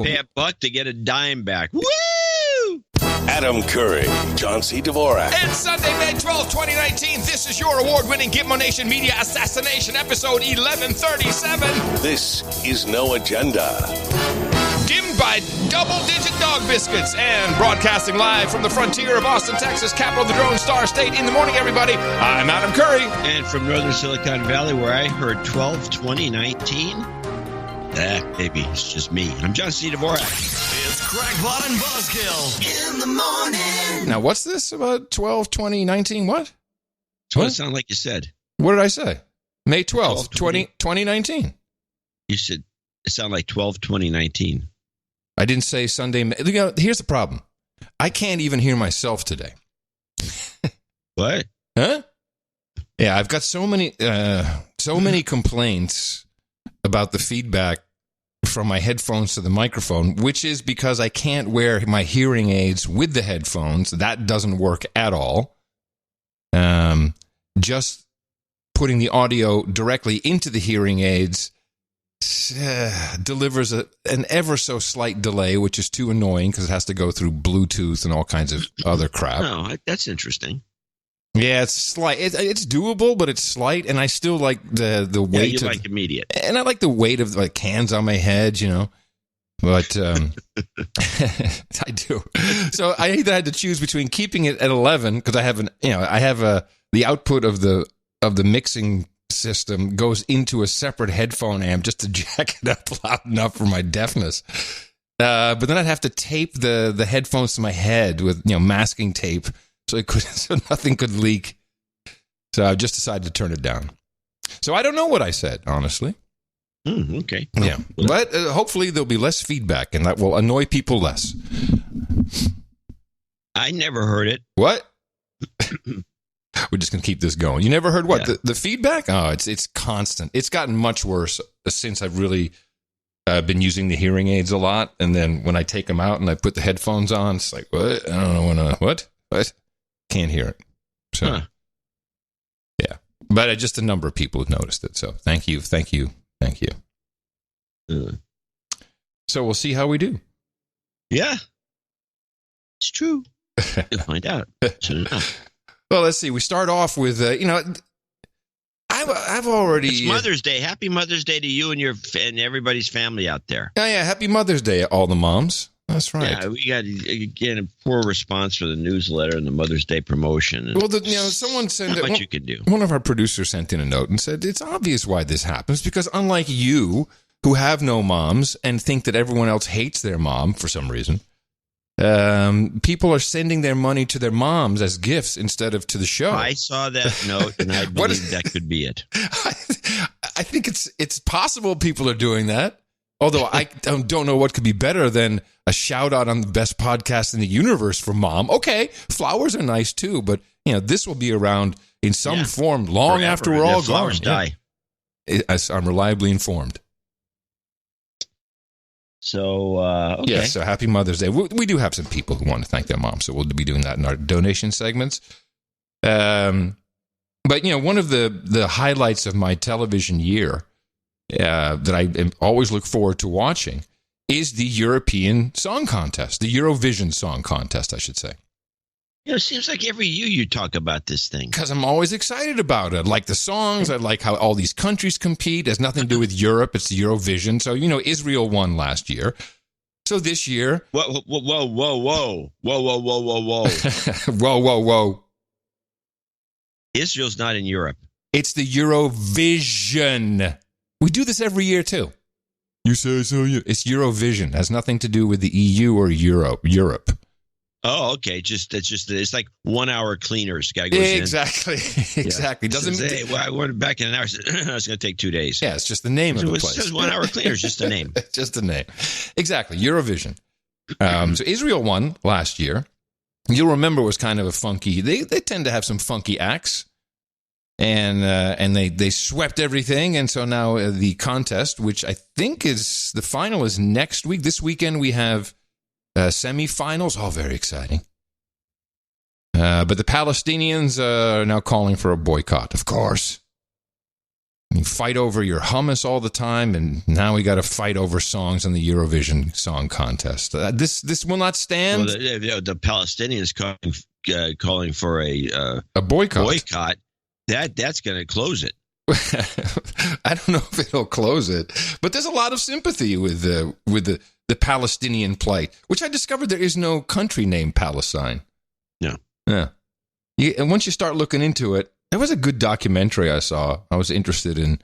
Pay $1 to get a dime back. Woo! Adam Curry, John C. Dvorak. It's Sunday, May 12, 2019. This is your award-winning Gitmo Nation Media Assassination episode 1137. This is No Agenda. Dimmed by double-digit dog biscuits and broadcasting live from the frontier of Austin, Texas, capital of the Drone Star State. In the morning, everybody, I'm Adam Curry. And from northern Silicon Valley, where I heard 12/20/19. Maybe it's just me. I'm John C. Dvorak. It's Crackpot and Buzzkill in the morning. Now, what's this about 12/20/19? What? That's what it sounded like you said. What did I say? May 12th, 2019. You said it sounded like 12/20/19. I didn't say Sunday. You know, here's the problem. I can't even hear myself today. What? Huh? Yeah, I've got so many complaints about the feedback from my headphones to the microphone, which is because I can't wear my hearing aids with the headphones. That doesn't work at all. Just putting the audio directly into the hearing aids delivers an ever so slight delay, which is too annoying because it has to go through Bluetooth and all kinds of other crap. Oh, that's interesting. Yeah, it's slight. It's doable, but it's slight, and I still like the weight. Yeah, you like immediate, and I like the weight of like hands on my head, you know. But I do. So I either had to choose between keeping it at 11 because I have the output of the mixing system goes into a separate headphone amp just to jack it up loud enough for my deafness. But then I'd have to tape the headphones to my head with masking tape. So nothing could leak. So I just decided to turn it down. So I don't know what I said, honestly. Okay. Yeah. But hopefully there'll be less feedback, and that will annoy people less. I never heard it. What? We're just going to keep this going. You never heard what? Yeah. The feedback? Oh, it's constant. It's gotten much worse since I've really been using the hearing aids a lot. And then when I take them out and I put the headphones on, it's like, what? I don't know what? Can't hear it. So, yeah. But just a number of people have noticed it. So thank you. So we'll see how we do. Yeah. It's true. You'll find out soon enough. Well, let's see. We start off with, I've already... It's Mother's Day. Happy Mother's Day to you and everybody's family out there. Oh, yeah. Happy Mother's Day, all the moms. That's right. Yeah, we got, again, a poor response for the newsletter and the Mother's Day promotion. Well, someone sent what you could do. One of our producers sent in a note and said, it's obvious why this happens, because unlike you, who have no moms and think that everyone else hates their mom for some reason, people are sending their money to their moms as gifts instead of to the show. I saw that note, and I believe that could be it. I think it's possible people are doing that. Although I don't know what could be better than a shout out on the best podcast in the universe for mom. Okay, flowers are nice too, but this will be around in some form long forever, after we're all gone. Flowers die. I'm reliably informed. So, okay. Yeah, so happy Mother's Day. We do have some people who want to thank their mom, so we'll be doing that in our donation segments. But one of the highlights of my television year that I always look forward to watching is the European Song Contest, the Eurovision Song Contest, I should say. It seems like every year you talk about this thing. Because I'm always excited about it. I like the songs. I like how all these countries compete. It has nothing to do with Europe. It's the Eurovision. So, Israel won last year. So this year... Whoa. Whoa. Whoa. Israel's not in Europe. It's the Eurovision. We do this every year, too. You say so, yeah. It's Eurovision. It has nothing to do with the EU or Europe. Oh, okay. It's like 1 hour cleaners. Guy goes exactly. in. Exactly. Says, I went back in an hour. It's going to take 2 days. Yeah, it's just the name of the place. It says 1 hour cleaners, just a name. Just a name. Exactly. Eurovision. So Israel won last year. You'll remember it was kind of a funky. They tend to have some funky acts. And they swept everything, and so now the contest, which I think is the final, is next week. This weekend we have semifinals, all very exciting. But the Palestinians are now calling for a boycott, of course. You fight over your hummus all the time, and now we got to fight over songs in the Eurovision Song Contest. This will not stand. Well, the Palestinians calling for a boycott. That's going to close it. I don't know if it'll close it, but there's a lot of sympathy with the Palestinian plight, which I discovered there is no country named Palestine. No. Yeah. And once you start looking into it, there was a good documentary I saw. I was interested in,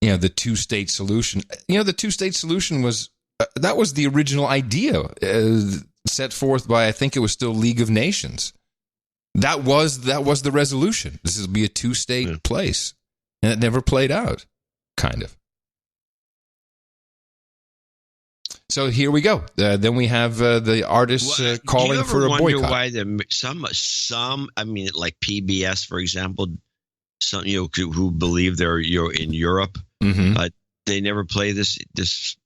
the two-state solution. The two-state solution was that was the original idea set forth by, I think it was still League of Nations. That was the resolution. This will be a two-state place, and it never played out, kind of. So here we go. Then we have the artists calling for a boycott. Do you ever wonder why some, like PBS, for example, some who believe they're in Europe, they never play this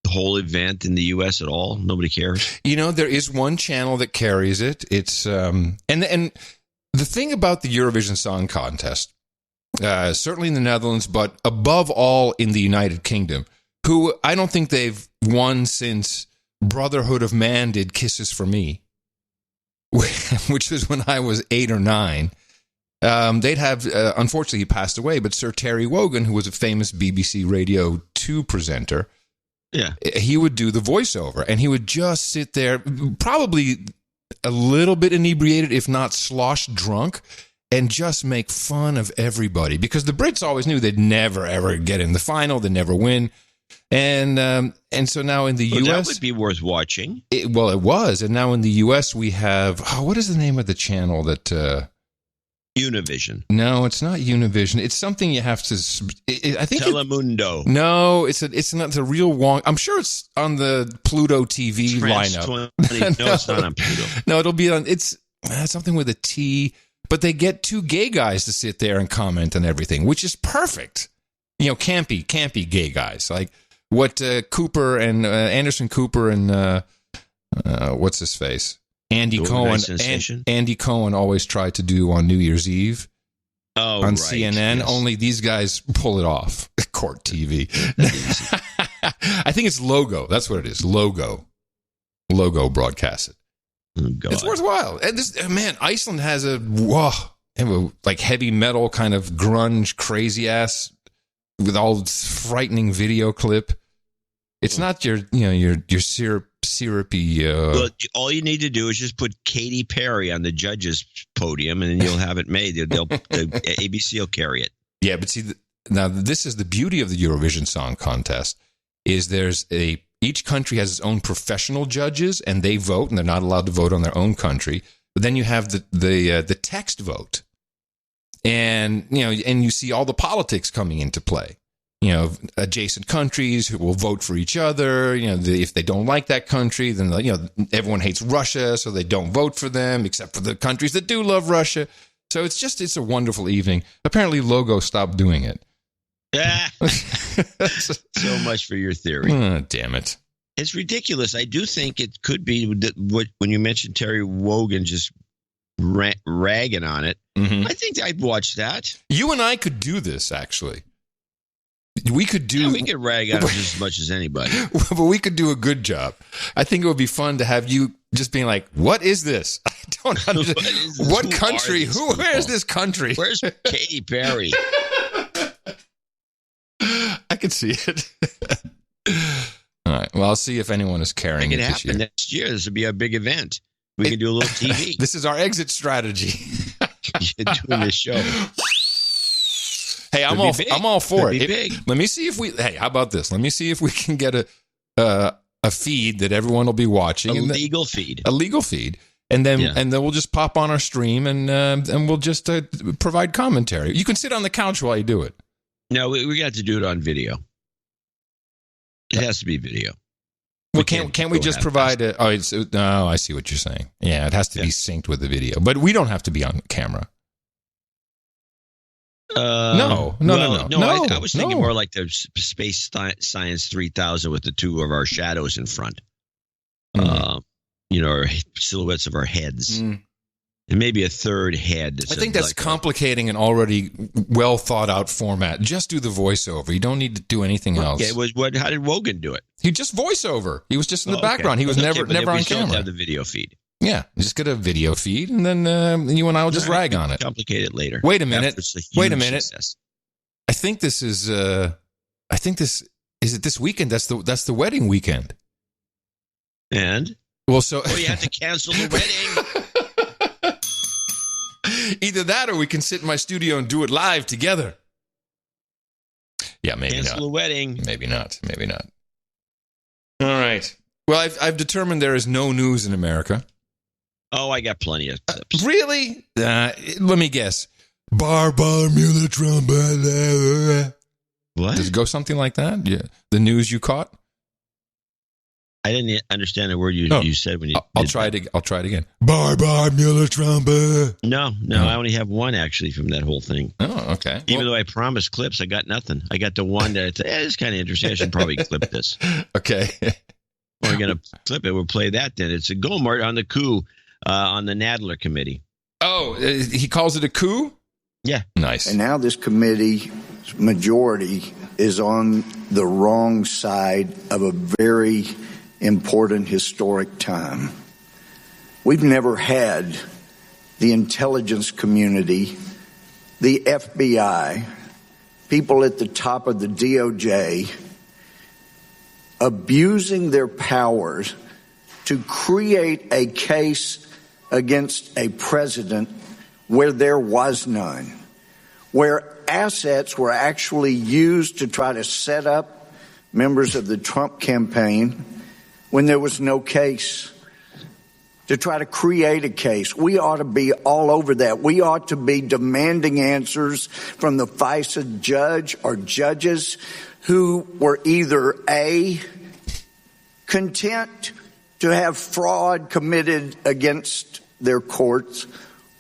whole event in the U.S. at all? Nobody cares. There is one channel that carries it. It's and the thing about the Eurovision Song Contest, certainly in the Netherlands, but above all in the United Kingdom, who I don't think they've won since Brotherhood of Man did Kisses for Me, which was when I was 8 or 9. They'd have, unfortunately he passed away, but Sir Terry Wogan, who was a famous BBC Radio 2 presenter, he would do the voiceover, and he would just sit there, probably a little bit inebriated, if not slosh drunk, and just make fun of everybody. Because the Brits always knew they'd never, ever get in the final, they'd never win. And so now in the U.S. that would be worth watching. It was. And now in the U.S. we have, what is the name of the channel that... Univision. No, it's not Univision. It's something you have to... I think Telemundo. No, it's not. It's a real wrong... I'm sure it's on the Pluto TV lineup. No, it's not on Pluto. No, it'll be on... It's something with a T. But they get two gay guys to sit there and comment on everything, which is perfect. Campy gay guys. Like what Cooper and Anderson Cooper and what's his face? Andy Cohen. Andy Cohen always tried to do on New Year's Eve on CNN. Yes. Only these guys pull it off. Court TV. I think it's Logo. That's what it is. Logo broadcasts it. Oh, God. It's worthwhile. And Iceland has a like heavy metal kind of grunge crazy ass with all this frightening video clip. It's not your syrupy. Well, all you need to do is just put Katy Perry on the judges' podium, and then you'll have it made. The ABC will carry it. Yeah, but see, now this is the beauty of the Eurovision Song Contest: is each country has its own professional judges, and they vote, and they're not allowed to vote on their own country. But then you have the text vote, and you see all the politics coming into play. Adjacent countries who will vote for each other. If they don't like that country, then everyone hates Russia, so they don't vote for them, except for the countries that do love Russia. So it's a wonderful evening. Apparently, Logo stopped doing it. So much for your theory. Damn it! It's ridiculous. I do think it could be when you mentioned Terry Wogan just ragging on it. Mm-hmm. I think I'd watch that. You and I could do this, actually. We could rag on it just as much as anybody. But we could do a good job. I think it would be fun to have you just being like, what is this? I don't understand. What country? Where is this country? Where's Katy Perry? I can see it. All right. Well, I'll see if anyone is carrying it this year. Next year. This would be a big event. We can do a little TV. This is our exit strategy. Doing this show. Hey, I'm all for it. Big. Let me see if how about this? Let me see if we can get a feed that everyone will be watching. A legal feed. And then we'll just pop on our stream and we'll just provide commentary. You can sit on the couch while you do it. No, we got to do it on video. It has to be video. Well, can't we just provide I see what you're saying. Yeah, it has to be synced with the video. But we don't have to be on camera. No. I was thinking more like the Space Science 3000 with the two of our shadows in front. Our silhouettes of our heads. And And maybe a third head. I think that's complicating an already well thought out format. Just do the voiceover. You don't need to do anything else. Okay, how did Wogan do it? He just voiceover. He was just in the background. He was never on camera. Have the video feed. Yeah, just get a video feed, and then you and I will just rag on it. Complicate it later. Wait a minute. Success. I think this is. Is it this weekend? That's the wedding weekend. And you have to cancel the wedding. Either that, or we can sit in my studio and do it live together. Yeah, maybe cancel not. the wedding. Maybe not. All right. Well, I've determined there is no news in America. Oh, I got plenty of clips. Really? Let me guess. Bartholomew trumpet. What? Does it go something like that? Yeah. The news you caught? I didn't understand the word you said when you. I'll try it again. Bartholomew trumpet. No, I only have one actually from that whole thing. Oh, okay. Even though I promised clips, I got nothing. I got the one that it's kind of interesting. I should probably clip this. Okay. We're gonna clip it. We'll play that then. It's a Gomart on the coup on the Nadler committee. Oh, he calls it a coup? Yeah. Nice. And now this committee's majority is on the wrong side of a very important historic time. We've never had the intelligence community, the FBI, people at the top of the DOJ abusing their powers to create a case against a president where there was none, where assets were actually used to try to set up members of the Trump campaign when there was no case, to try to create a case. We ought to be all over that. We ought to be demanding answers from the FISA judge or judges who were either A, content to have fraud committed against their courts,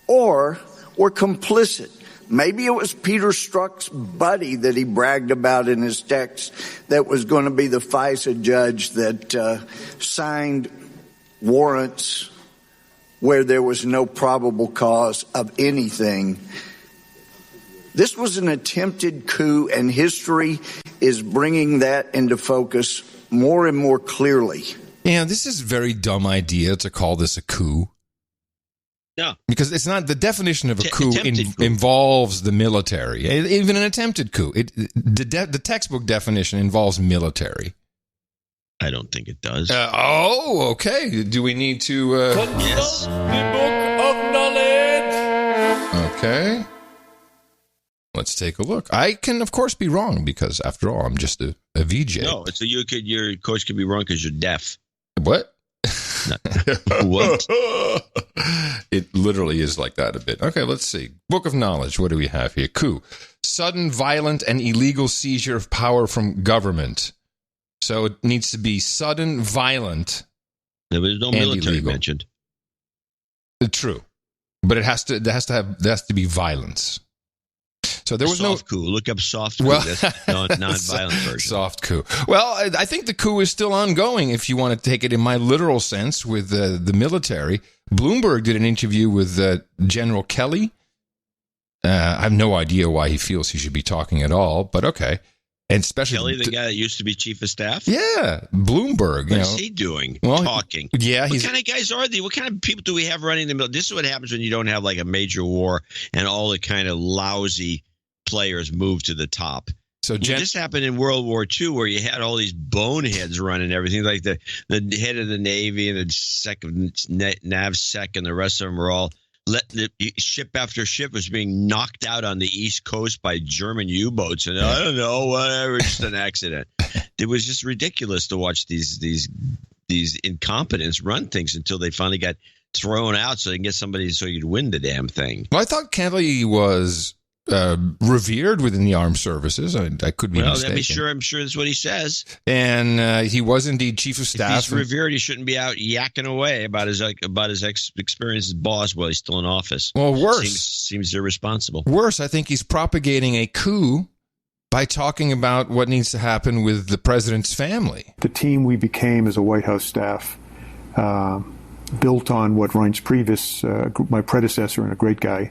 or were complicit. Maybe it was Peter Strzok's buddy that he bragged about in his text that was going to be the FISA judge that signed warrants where there was no probable cause of anything. This was an attempted coup, and history is bringing that into focus more and more clearly. Yeah, this is a very dumb idea to call this a coup. No. Because it's not, the definition of a coup involves the military, even an attempted coup. The textbook definition involves military. I don't think it does. Okay. Do we need to... Yes. The book of knowledge. Okay. Let's take a look. I can, of course, be wrong because, after all, I'm just a VJ. No, so your coach could be wrong because you're deaf. What? What? It literally is like that a bit. Okay, let's see. Book of Knowledge. What do we have here? Coup. Sudden, violent, and illegal seizure of power from government. So it needs to be sudden, violent, There was no military illegal. mentioned. True. But there has to be violence. So there was soft coup. Look up soft coup. Well, That's non-violent version. Soft coup. Well, I think the coup is still ongoing, if you want to take it in my literal sense, with the military. Bloomberg did an interview with General Kelly. I have no idea why he feels he should be talking at all, but okay. And especially Kelly, the guy that used to be chief of staff? Yeah, Bloomberg. What's he doing? Well, talking. Yeah, what kind of guys are they? What kind of people do we have running the middle? This is what happens when you don't have like a major war and all the kind of lousy players move to the top. So this happened in World War II, where you had all these boneheads running everything, like the head of the Navy and the second NavSec, and the rest of them were all ship after ship was being knocked out on the East Coast by German U-boats, and I don't know, whatever, just an accident. It was just ridiculous to watch these incompetents run things until they finally got thrown out, so they can get somebody so you'd win the damn thing. Well, I thought Kelly was revered within the armed services. I could be mistaken. I'm sure that's what he says. And he was indeed chief of staff. If he's revered, he shouldn't be out yakking away about his experience as boss while he's still in office. Well, worse. Seems irresponsible. Worse, I think he's propagating a coup by talking about what needs to happen with the president's family. The team we became as a White House staff built on what Reince Priebus, my predecessor and a great guy,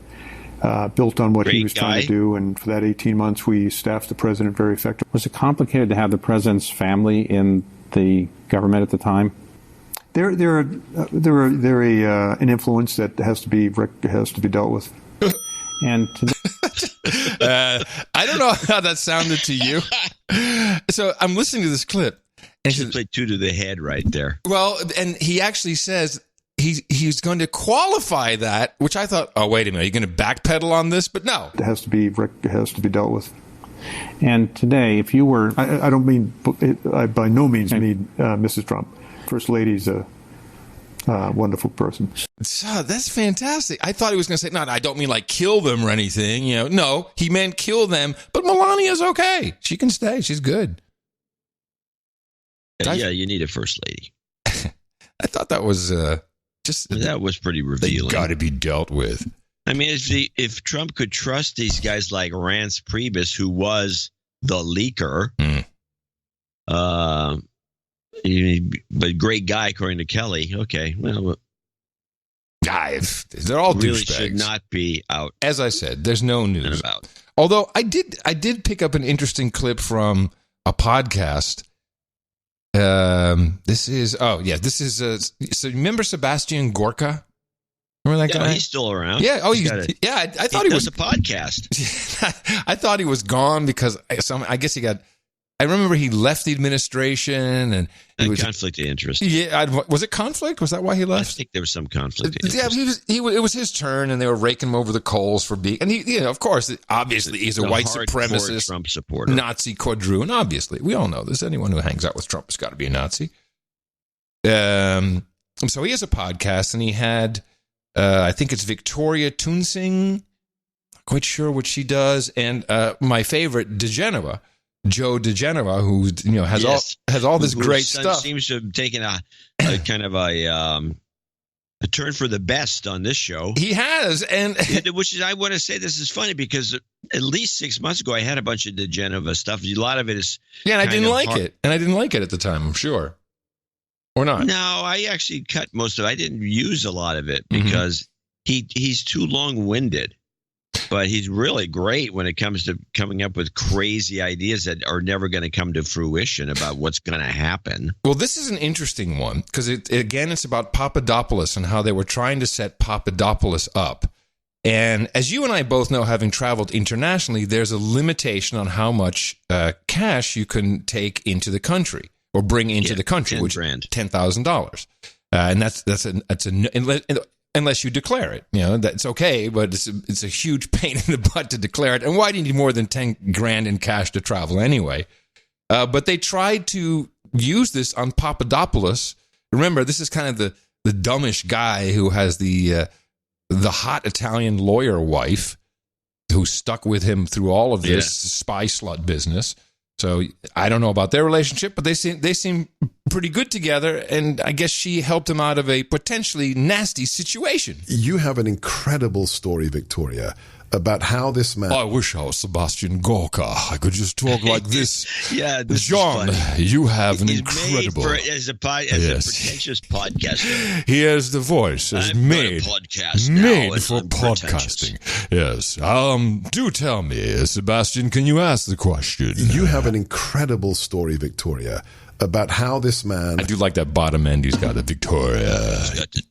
built on what he was trying to do. And for that 18 months, we staffed the president very effectively. Was it complicated to have the president's family in the government at the time? They're an influence that has to be dealt with. And I don't know how that sounded to you. So I'm listening to this clip. And she played 2 to the head right there. Well, and he actually says he's going to qualify that, which I thought, oh, wait a minute, are you going to backpedal on this? But no. It has to be dealt with. And today, if you were... I don't mean... I by no means mean Mrs. Trump. First Lady's a wonderful person. So that's fantastic. I thought he was going to say, no, I don't mean like kill them or anything. No, he meant kill them. But Melania's okay. She can stay. She's good. Yeah, you need a first lady. I thought that was that was pretty revealing. They got to be dealt with. I mean, if Trump could trust these guys like Reince Priebus, who was the leaker, but great guy according to Kelly. Okay, well, they're all really douchebags. Should not be out. As I said, there's no news about. Although I did pick up an interesting clip from a podcast. This is so remember Sebastian Gorka? Remember that guy? He's still around. Yeah. Oh, I thought he was a podcast. I thought he was gone because I guess he got. I remember he left the administration and it was conflict of interest. Yeah, was it conflict? Was that why he left? I think there was some conflict of interest. Yeah, it was his turn, and they were raking him over the coals for being. And he, of course, obviously, he's a white supremacist, Trump supporter, Nazi quadroon. Obviously, we all know this. Anyone who hangs out with Trump has got to be a Nazi. So he has a podcast, and he had, I think it's Victoria Tunsing. Not quite sure what she does, and my favorite, Joe DeGenova, who has all this great stuff. Seems to have taken a kind of a turn for the best on this show. He has, and which is, I want to say this is funny because at least 6 months ago I had a bunch of DeGenova stuff. A lot of it is and I didn't like it, and I didn't like it at the time. I'm sure, or not. No, I actually cut most of it. I didn't use a lot of it because he's too long-winded. But he's really great when it comes to coming up with crazy ideas that are never going to come to fruition about what's going to happen. Well, this is an interesting one because, it's about Papadopoulos and how they were trying to set Papadopoulos up. And as you and I both know, having traveled internationally, there's a limitation on how much cash you can take into the country or bring into the country, which is $10,000. And that's unless you declare it, that's okay, but it's a huge pain in the butt to declare it. And why do you need more than $10,000 in cash to travel anyway? But they tried to use this on Papadopoulos. Remember, this is kind of the dumbish guy who has the hot Italian lawyer wife who stuck with him through all of this spy slut business. So I don't know about their relationship, but they seem pretty good together, and I guess she helped him out of a potentially nasty situation. You have an incredible story, Victoria, about how this man... I wish I was Sebastian Gorka. I could just talk like this. This John, you have an He's incredible... made as a pretentious podcaster. He has the voice. It's made for podcasting. Yes. Do tell me, Sebastian, can you ask the question? You have an incredible story, Victoria, about how this man... I do like that bottom end. He's got a Victoria.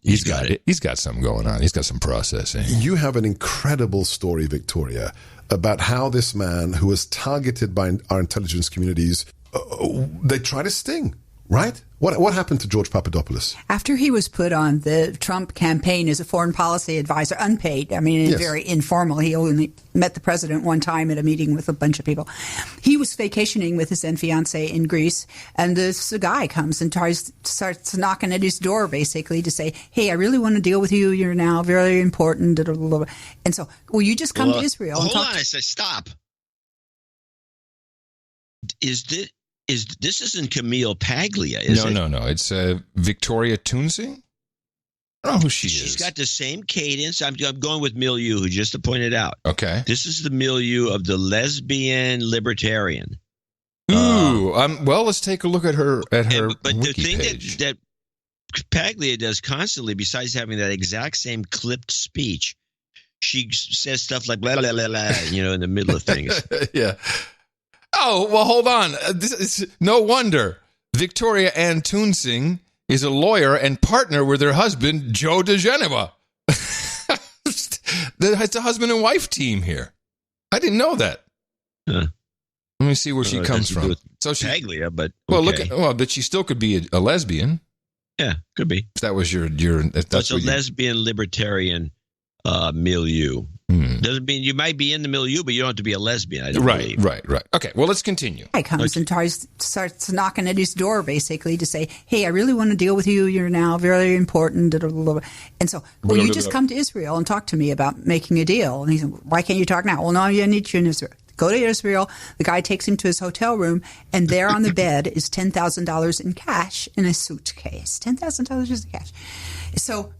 He's got it. He's got something going on. He's got some processing. You have an incredible story, Victoria, about how this man who was targeted by our intelligence communities, they try to sting, right? What happened to George Papadopoulos? After he was put on the Trump campaign as a foreign policy advisor, unpaid, very informal. He only met the president one time at a meeting with a bunch of people. He was vacationing with his then fiancee in Greece, and this guy comes and starts knocking at his door, basically, to say, hey, I really want to deal with you. You're now very important. And so, will you just come to Israel? Hold on, I said, stop. This isn't Camille Paglia, is it? No. It's Victoria Tunsing. I don't know who she is. She's got the same cadence. I'm going with milieu, who just pointed out. Okay. This is the milieu of the lesbian libertarian. Ooh. Well, let's take a look at her. But the thing page. that Paglia does constantly, besides having that exact same clipped speech, she says stuff like blah, blah, blah, blah, in the middle of things. Yeah. Oh, well, hold on. No wonder. Victoria Ann Toonsing is a lawyer and partner with her husband, Joe DeGeneva. It's a husband and wife team here. I didn't know that. Huh. Let me see where she comes from. So she, Paglia, but okay. But she still could be a lesbian. Yeah, could be. If that was your. That's a lesbian libertarian milieu. Doesn't mean you might be in the milieu, but you don't have to be a lesbian. I don't believe. Right. Okay, well, let's continue. Guy comes and starts knocking at his door, basically, to say, hey, I really want to deal with you. You're now very important. And so, you just come to Israel and talk to me about making a deal. And he said, why can't you talk now? Well, no, I need you in Israel. Go to Israel. The guy takes him to his hotel room, and there on the bed is $10,000 in cash in a suitcase. $10,000 in cash. So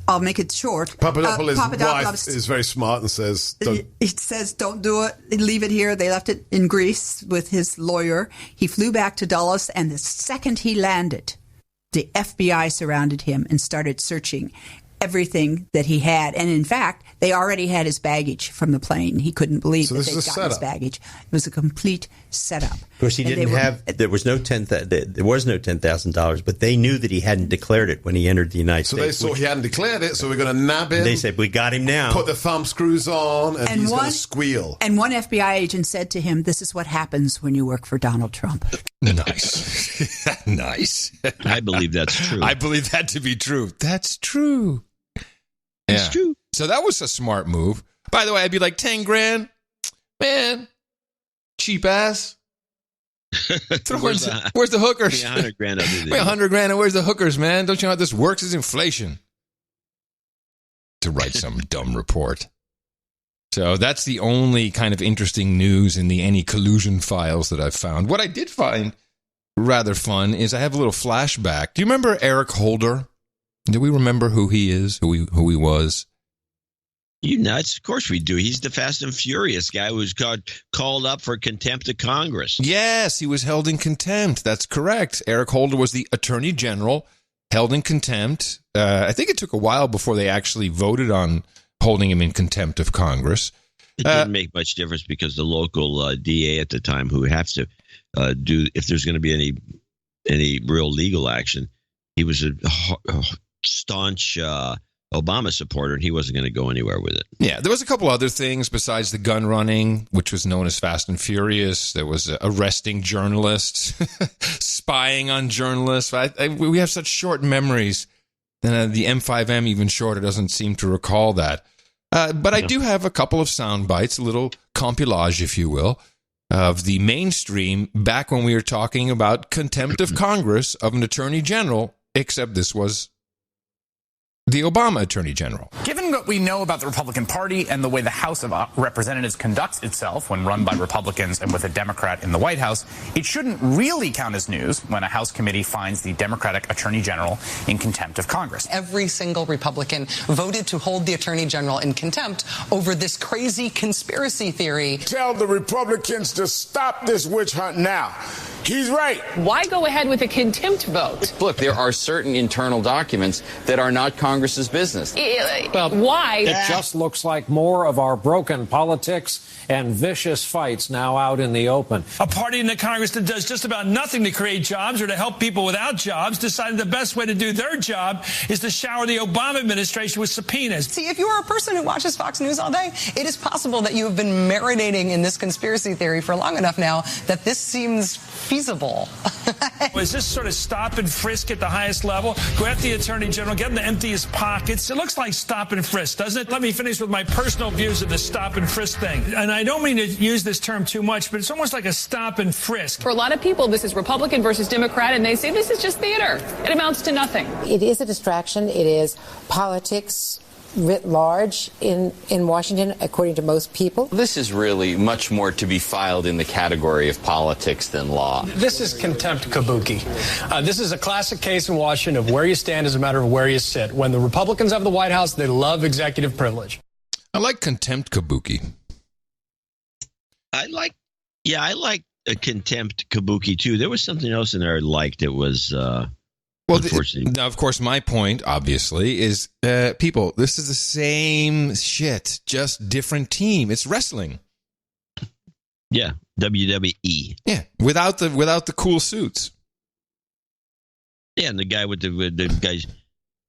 I'll make it short. Papadopoulos' wife is very smart and says, he says, don't do it. Leave it here. They left it in Greece with his lawyer. He flew back to Dulles, and the second he landed, the FBI surrounded him and started searching everything that he had. And in fact, they already had his baggage from the plane. He couldn't believe that they'd gotten his baggage. It was a complete setup. Of course, there was no $10,000, but they knew that he hadn't declared it when he entered the United States. So they saw he hadn't declared it, so we're going to nab him. They said, we got him now. Put the thumb screws on, and he's going to squeal. And one FBI agent said to him, this is what happens when you work for Donald Trump. Nice. Nice. I believe that's true. I believe that to be true. That's true. It's true. So that was a smart move. By the way, I'd be like, 10 grand? Man, cheap ass. Where's the hookers? 100 grand. 100 grand, and where's the hookers, man? Don't you know how this works? It's inflation. To write some dumb report. So that's the only kind of interesting news in the any collusion files that I've found. What I did find rather fun is I have a little flashback. Do you remember Eric Holder? Do we remember who he is, who he was? You nuts? Of course we do. He's the Fast and Furious guy who was called up for contempt of Congress. Yes, he was held in contempt. That's correct. Eric Holder was the Attorney General, held in contempt. I think it took a while before they actually voted on holding him in contempt of Congress. It didn't make much difference because the local DA at the time, who has to do, if there's going to be any real legal action, he was a staunch Obama supporter, and he wasn't going to go anywhere with it. Yeah, there was a couple other things besides the gun running, which was known as Fast and Furious. There was arresting journalists, spying on journalists. We have such short memories. And the M5M, even shorter, doesn't seem to recall that. But I do have a couple of sound bites, a little compilage, if you will, of the mainstream back when we were talking about contempt of Congress of an attorney general, except this was the Obama Attorney General. Given what we know about the Republican Party and the way the House of Representatives conducts itself when run by Republicans and with a Democrat in the White House, it shouldn't really count as news when a House committee finds the Democratic Attorney General in contempt of Congress. Every single Republican voted to hold the Attorney General in contempt over this crazy conspiracy theory. Tell the Republicans to stop this witch hunt now. He's right. Why go ahead with a contempt vote? Look, there are certain internal documents that are not Congress's business. Well, why? It just looks like more of our broken politics and vicious fights now out in the open. A party in the Congress that does just about nothing to create jobs or to help people without jobs decided the best way to do their job is to shower the Obama administration with subpoenas. See, if you are a person who watches Fox News all day, it is possible that you have been marinating in this conspiracy theory for long enough now that this seems feasible. Is this sort of stop and frisk at the highest level? Go after the Attorney General, get him to empty his pockets. It looks like stop and frisk, doesn't it? Let me finish with my personal views of the stop and frisk thing. And I don't mean to use this term too much, but it's almost like a stop and frisk. For a lot of people, this is Republican versus Democrat, and they say this is just theater. It amounts to nothing. It is a distraction. It is politics writ large in Washington, according to most people. This is really much more to be filed in the category of politics than law. This is contempt kabuki. This is a classic case in Washington of where you stand is a matter of where you sit. When the Republicans have the White House, they love executive privilege. I like contempt kabuki. I like a contempt kabuki too. There was something else in there I liked. It was Well, now, of course, my point, obviously, is people, this is the same shit, just different team. It's wrestling. Yeah, WWE. Yeah, without the cool suits. Yeah, and the guy with the guys,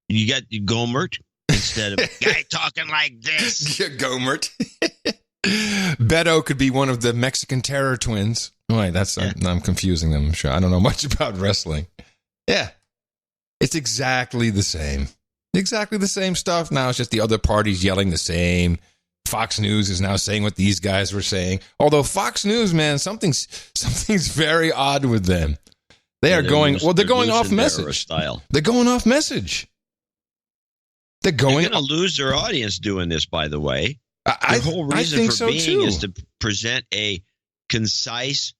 you got Gomert instead of guy talking like this. Yeah, Gomert. Beto could be one of the Mexican Terror twins. Wait, I'm confusing them. I'm sure I don't know much about wrestling. Yeah, it's exactly the same. Exactly the same stuff. Now it's just the other parties yelling the same. Fox News is now saying what these guys were saying. Although Fox News, man, something's very odd with them. They're going off message. They're going off message. They're going to lose their audience doing this, by the way. The whole reason for being is to present a concise.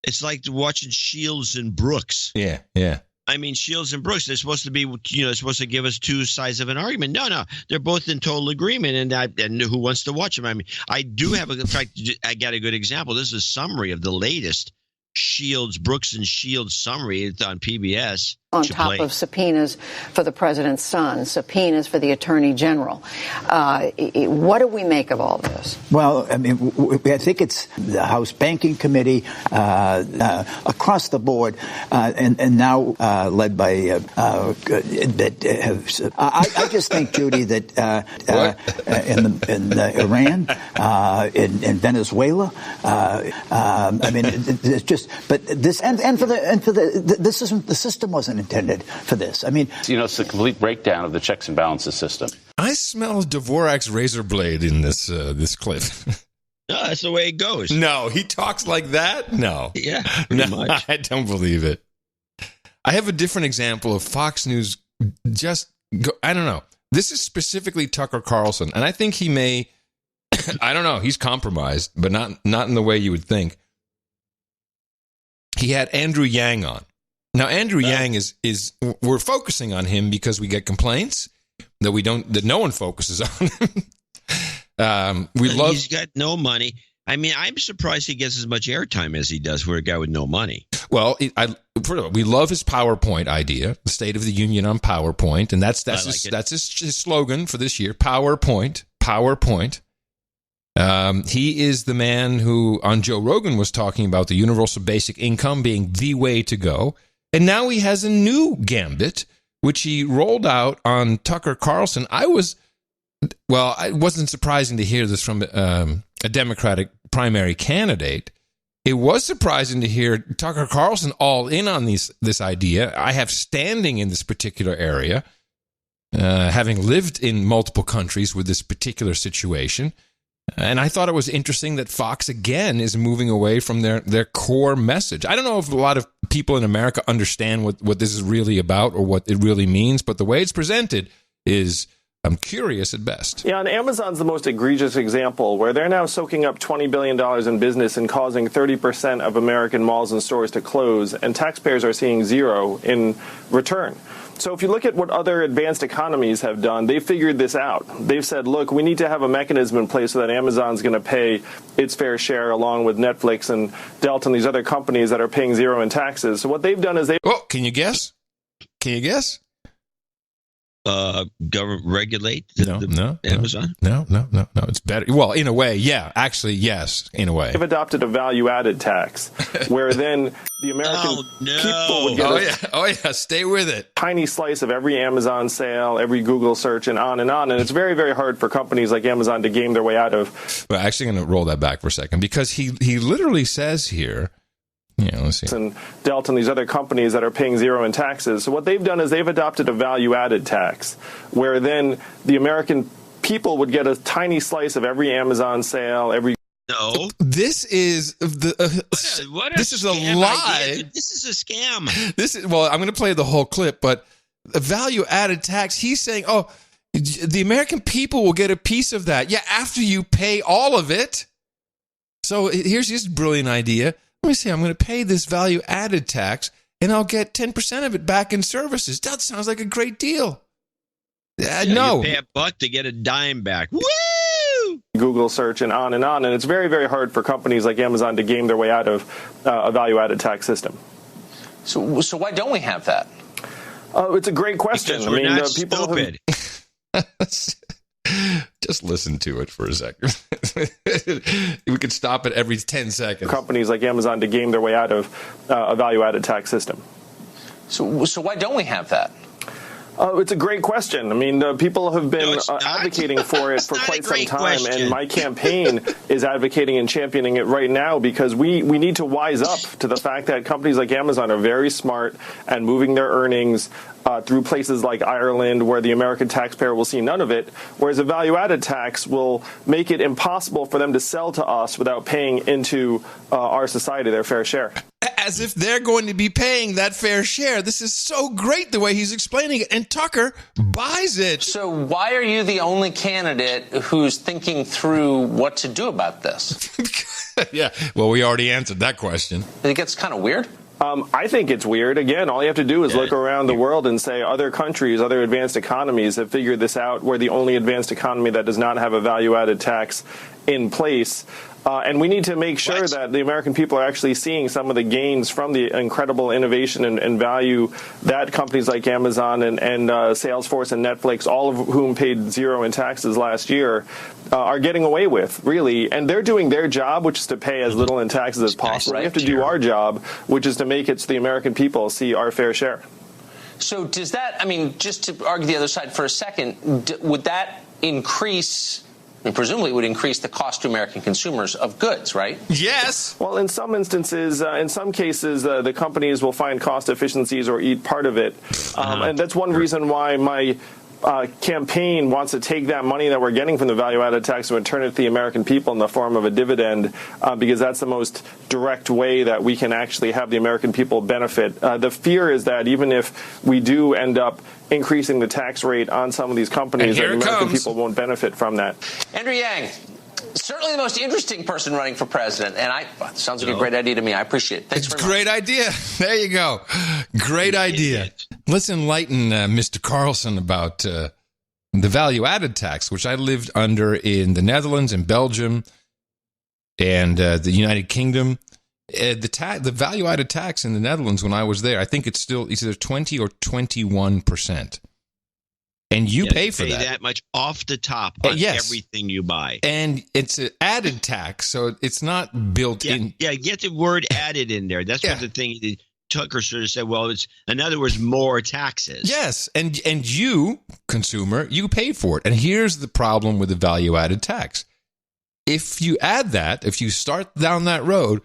It's like watching Shields and Brooks. Yeah, yeah. I mean, Shields and Brooks, they're supposed to be, supposed to give us two sides of an argument. No, they're both in total agreement, and who wants to watch them? I mean, I do have in fact, I got a good example. This is a summary of the latest Brooks and Shields summary. It's on PBS. On top of subpoenas for the president's son, subpoenas for the attorney general. What do we make of all this? Well, I mean, I think it's the House Banking Committee across the board, and now led by I just think, Judy, that in Iran, in Venezuela, I mean, it's just. But this and for the this isn't the system wasn't intended for this. I mean, it's a complete breakdown of the checks and balances system. I smell Dvorak's razor blade in this clip. No, that's the way it goes. No, he talks like that? No. Yeah, pretty much. I don't believe it. I have a different example of Fox News I don't know. This is specifically Tucker Carlson, and I think he may I don't know, he's compromised, but not in the way you would think. He had Andrew Yang on. Now, Andrew Yang is we're focusing on him because we get complaints that no one focuses on him. He's got no money. I mean, I'm surprised he gets as much airtime as he does for a guy with no money. Well, we love his PowerPoint idea, the State of the Union on PowerPoint, and that's his slogan for this year. PowerPoint. He is the man who on Joe Rogan was talking about the universal basic income being the way to go. And now he has a new gambit, which he rolled out on Tucker Carlson. It wasn't surprising to hear this from a Democratic primary candidate. It was surprising to hear Tucker Carlson all in on this idea. I have standing in this particular area, having lived in multiple countries with this particular situation. And I thought it was interesting that Fox, again, is moving away from their core message. I don't know if a lot of people in America understand what this is really about or what it really means, but the way it's presented is, I'm curious at best. Yeah, and Amazon's the most egregious example, where they're now soaking up $20 billion in business and causing 30% of American malls and stores to close, and taxpayers are seeing zero in return. So if you look at what other advanced economies have done, they figured this out. They've said, look, we need to have a mechanism in place so that Amazon's going to pay its fair share along with Netflix and Delta and these other companies that are paying zero in taxes. So what they've done is can you guess? Government regulate Amazon? No. It's better. Well, in a way, yeah. Actually, yes, in a way. They've adopted a value-added tax, where then the American people would get stay with it. Tiny slice of every Amazon sale, every Google search, and on and on. And it's very, very hard for companies like Amazon to game their way out of. Well, actually, I'm going to roll that back for a second, because he literally says here. Yeah, let's see. And Delta and these other companies that are paying zero in taxes. So what they've done is they've adopted a value-added tax, where then the American people would get a tiny slice of every Amazon sale, every. No, this is this is a lie. Idea. This is a scam. I'm going to play the whole clip, but a value-added tax. He's saying, the American people will get a piece of that. Yeah, after you pay all of it. So here's his brilliant idea. Let me see, I'm going to pay this value-added tax, and I'll get 10% of it back in services. That sounds like a great deal. No. You pay $1 to get a dime back. Woo! Google search and on, and it's very, very hard for companies like Amazon to game their way out of a value-added tax system. So why don't we have that? It's a great question. Because we're not people stupid. Just listen to it for a second. We could stop it every 10 seconds. Companies like Amazon to game their way out of a value-added tax system. So why don't we have that? It's a great question. People have been advocating for it for quite some time, and my campaign is advocating and championing it right now because we need to wise up to the fact that companies like Amazon are very smart and moving their earnings through places like Ireland, where the American taxpayer will see none of it, whereas a value-added tax will make it impossible for them to sell to us without paying into our society their fair share. As if they're going to be paying that fair share. This is so great the way he's explaining it, and Tucker buys it. So why are you the only candidate who's thinking through what to do about this? Yeah, well, we already answered that question. It gets kind of weird. I think it's weird. Again, all you have to do is look around the world and say other countries, other advanced economies have figured this out. We're the only advanced economy that does not have a value-added tax in place. And we need to make sure that the American people are actually seeing some of the gains from the incredible innovation and value that companies like Amazon and Salesforce and Netflix, all of whom paid zero in taxes last year, are getting away with, really. And they're doing their job, which is to pay as little in taxes as possible. We have to do our job, which is to make it so the American people see our fair share. So does that, just to argue the other side for a second, would that increase... presumably it would increase the cost to American consumers of goods, right? Yes. Well, in some instances, in some cases, the companies will find cost efficiencies or eat part of it. And that's one reason why my campaign wants to take that money that we're getting from the value-added tax and return it to the American people in the form of a dividend, because that's the most direct way that we can actually have the American people benefit. The fear is that even if we do end up increasing the tax rate on some of these companies, that the American people won't benefit from that. Andrew Yang, certainly the most interesting person running for president, and sounds like a great idea to me. I appreciate it. Thanks very much. Great idea. There you go. Great idea. Let's enlighten Mr. Carlson about the value-added tax, which I lived under in the Netherlands and Belgium and the United Kingdom. The value-added tax in the Netherlands when I was there, I think it's either 20 or 21%. And you pay for that much off the top on everything you buy. And it's an added tax, so it's not built in. Yeah, get the word added in there. That's what the thing Tucker should have said. Well, it's, in other words, more taxes. Yes, and you, consumer, you pay for it. And here's the problem with the value-added tax. If you add that, if you start down that road,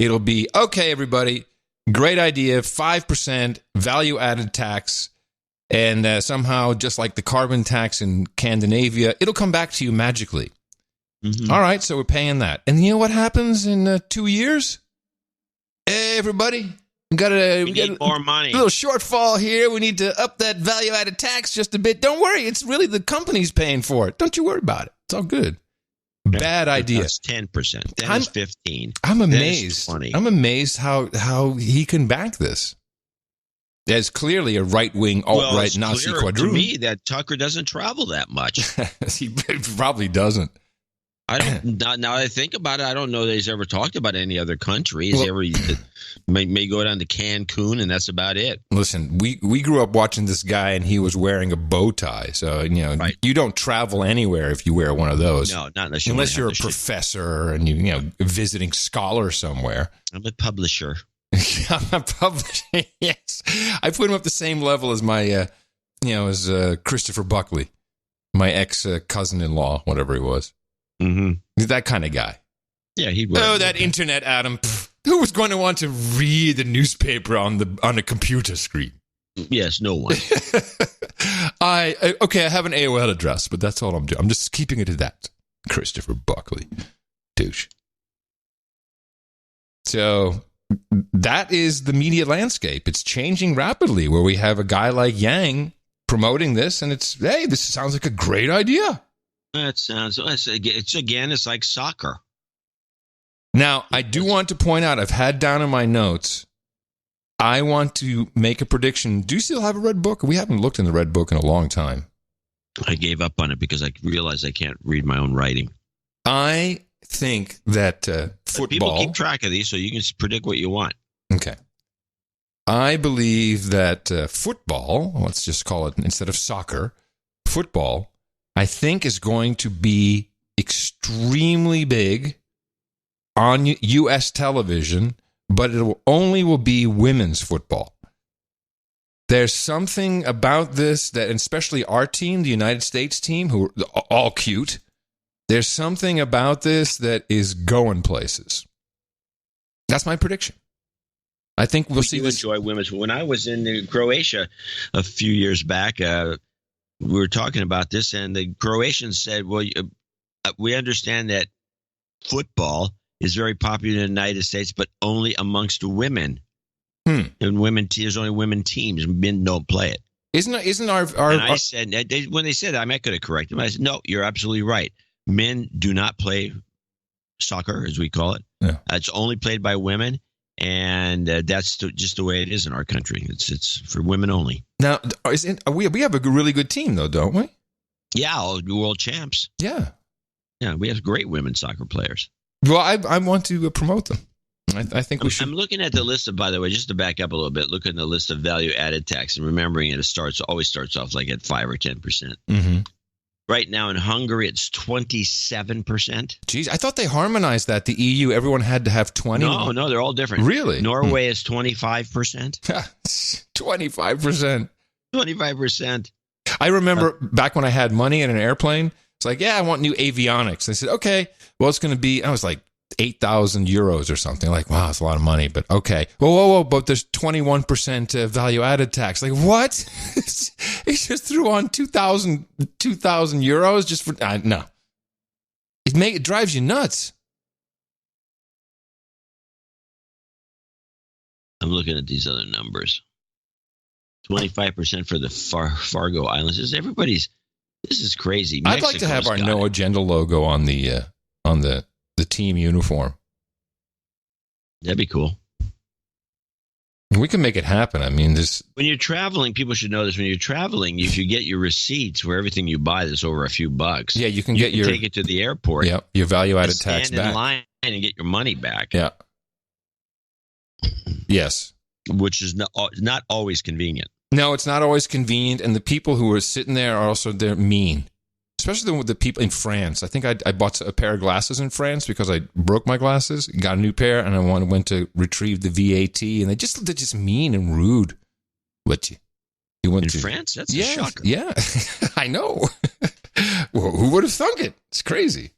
it'll be, okay, everybody, great idea, 5% value-added tax. And somehow, just like the carbon tax in Scandinavia, it'll come back to you magically. Mm-hmm. All right, so we're paying that. And you know what happens in 2 years? Hey, everybody, we need more money. A little shortfall here. We need to up that value-added tax just a bit. Don't worry, it's really the company's paying for it. Don't you worry about it. It's all good. Bad idea. That's 10%. Then it's 15%. I'm amazed. I'm amazed how he can back this. There's clearly a right-wing, alt-right Nazi quadroon. To me, that Tucker doesn't travel that much. He probably doesn't. I don't. Now that I think about it, I don't know that he's ever talked about any other country. He's may go down to Cancun, and that's about it. Listen, we grew up watching this guy, and he was wearing a bow tie. So you don't travel anywhere if you wear one of those. No, not unless you're a professor and you visiting scholar somewhere. I'm a publisher. I'm a publisher. Yes, I put him up the same level as my, as Christopher Buckley, my ex cousin-in-law, whatever he was. Mm-hmm. He's that kind of guy. Yeah, he was. Oh, that internet, Adam. Who was going to want to read the newspaper on a computer screen? Yes, no one. I have an AOL address, but that's all I'm doing. I'm just keeping it at that. Christopher Buckley, douche. So that is the media landscape. It's changing rapidly, where we have a guy like Yang promoting this, and this sounds like a great idea. That sounds. It's like soccer. Now, I do want to point out, I've had down in my notes, I want to make a prediction. Do you still have a red book? We haven't looked in the red book in a long time. I gave up on it because I realized I can't read my own writing. I think that football... People keep track of these, so you can predict what you want. Okay. I believe that football, let's just call it instead of soccer, football, I think is going to be extremely big on U.S. television, but it will be women's football. There's something about this that, especially our team, the United States team, who are all cute, there's something about this that is going places. That's my prediction. I think we'll see this. Enjoy women's. When I was in Croatia a few years back, we were talking about this, and the Croatians said, well, we understand that football is very popular in the United States, but only amongst women. And there's only women teams. Men don't play it. Isn't our and I said, when they said that, I could have corrected them. I said, no, you're absolutely right. Men do not play soccer, as we call it. Yeah. It's only played by women. And that's just the way it is in our country. It's for women only. Now, we have a really good team, though, don't we? Yeah, world champs. Yeah, we have great women soccer players. Well, I want to promote them. I think we should. I'm looking at the list of, by the way, just to back up a little bit. Look at the list of value-added tax, and remembering it always starts off like at 5 or 10%. Mm-hmm. Right now in Hungary, it's 27%. Geez, I thought they harmonized that. The EU, everyone had to have 20. No, they're all different. Really? Norway is 25%. 25%. 25%. I remember back when I had money in an airplane, it's like, I want new avionics. They said, okay, well, it's going to be, I was like, 8,000 euros or something. Like, wow, it's a lot of money, but okay. Whoa, but there's 21% value-added tax. Like, what? He just threw on 2,000 euros just for, no. It drives you nuts. I'm looking at these other numbers. 25% for the Fargo Islands. This is crazy. I'd like to have our No Agenda logo on the team uniform. That'd be cool. We can make it happen. I mean, when you're traveling, people should know this. When you're traveling, if you get your receipts for everything you buy that's over a few bucks, you can take it to the airport. Yeah, your value-added tax stand back. in line and get your money back. Yeah. Yes. Which is not always convenient. No, it's not always convenient, and the people who are sitting there are also they're mean. Especially the people in France. I think I bought a pair of glasses in France because I broke my glasses, got a new pair, and I went to retrieve the VAT, and they're just mean and rude. But you went in France? That's a shocker. Yeah, I know. Well, who would have thunk it? It's crazy.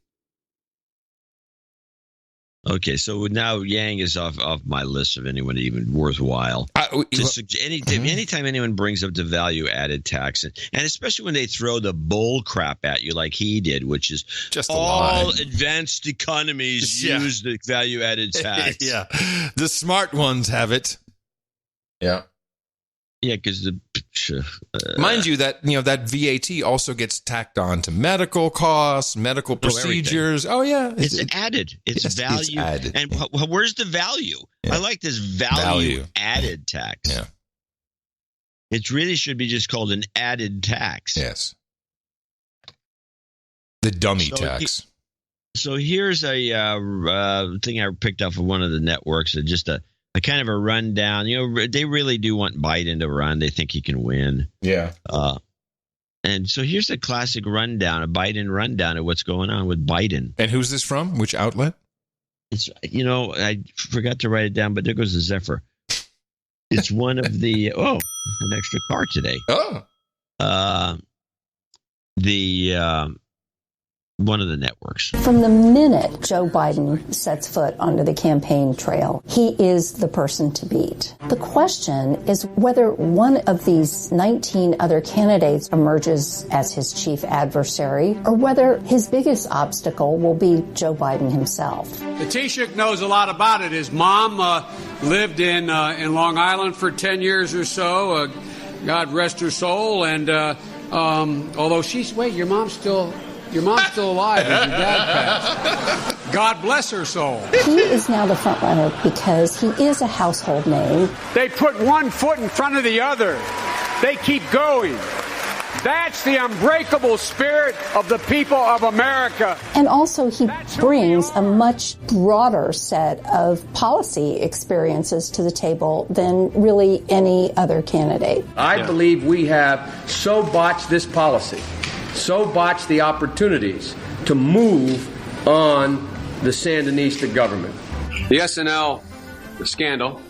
Okay, so now Yang is off my list of anyone even worthwhile. Anytime anyone brings up the value-added tax, and especially when they throw the bull crap at you like he did, which is just all advanced economies use the value-added tax. Yeah, the smart ones have it. Yeah. Yeah, because mind you, that that VAT also gets tacked on to medical costs, medical procedures. Oh yeah, it's added. It's value. It's added. And where's the value? Yeah. I like this value added tax. Yeah, it really should be just called an added tax. Yes, the dummy tax. So here's a thing I picked up from one of the networks. Just a kind of a rundown. They really do want Biden to run. They think he can win. Yeah. And so here's a classic rundown, a Biden rundown of what's going on with Biden. And who's this from? Which outlet? It's I forgot to write it down, but there goes the Zephyr. It's one of the an extra car today. One of the networks. From the minute Joe Biden sets foot onto the campaign trail, he is the person to beat. The question is whether one of these 19 other candidates emerges as his chief adversary, or whether his biggest obstacle will be Joe Biden himself. The Taoiseach knows a lot about it. His mom lived in Long Island for 10 years or so. God rest her soul. And although your mom's still alive as your dad passed. God bless her soul. He is now the front runner because he is a household name. They put one foot in front of the other. They keep going. That's the unbreakable spirit of the people of America. And also, he brings a much broader set of policy experiences to the table than really any other candidate. I believe we have so botched this policy, so botched the opportunities to move on the Sandinista government. The SNL scandal,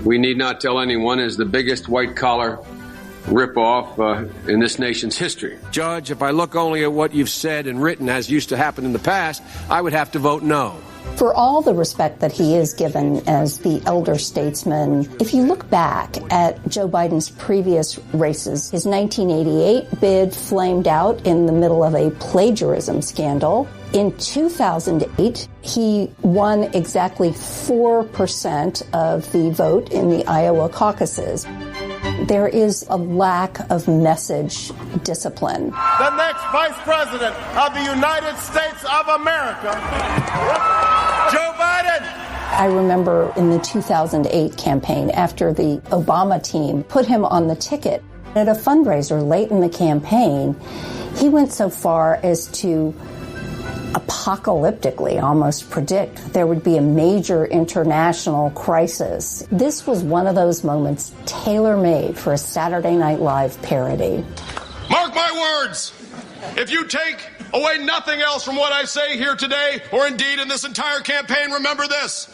we need not tell anyone, is the biggest white-collar rip-off in this nation's history. Judge, if I look only at what you've said and written as used to happen in the past, I would have to vote no. For all the respect that he is given as the elder statesman, if you look back at Joe Biden's previous races, his 1988 bid flamed out in the middle of a plagiarism scandal. In 2008, he won exactly 4% of the vote in the Iowa caucuses. There is a lack of message discipline. The next Vice President of the United States of America, Joe Biden. I remember in the 2008 campaign, after the Obama team put him on the ticket, at a fundraiser late in the campaign, he went so far as to apocalyptically almost predict there would be a major international crisis. This was one of those moments tailor-made for a Saturday Night Live parody. Mark my words, if you take away nothing else from what I say here today, or indeed in this entire campaign, remember this: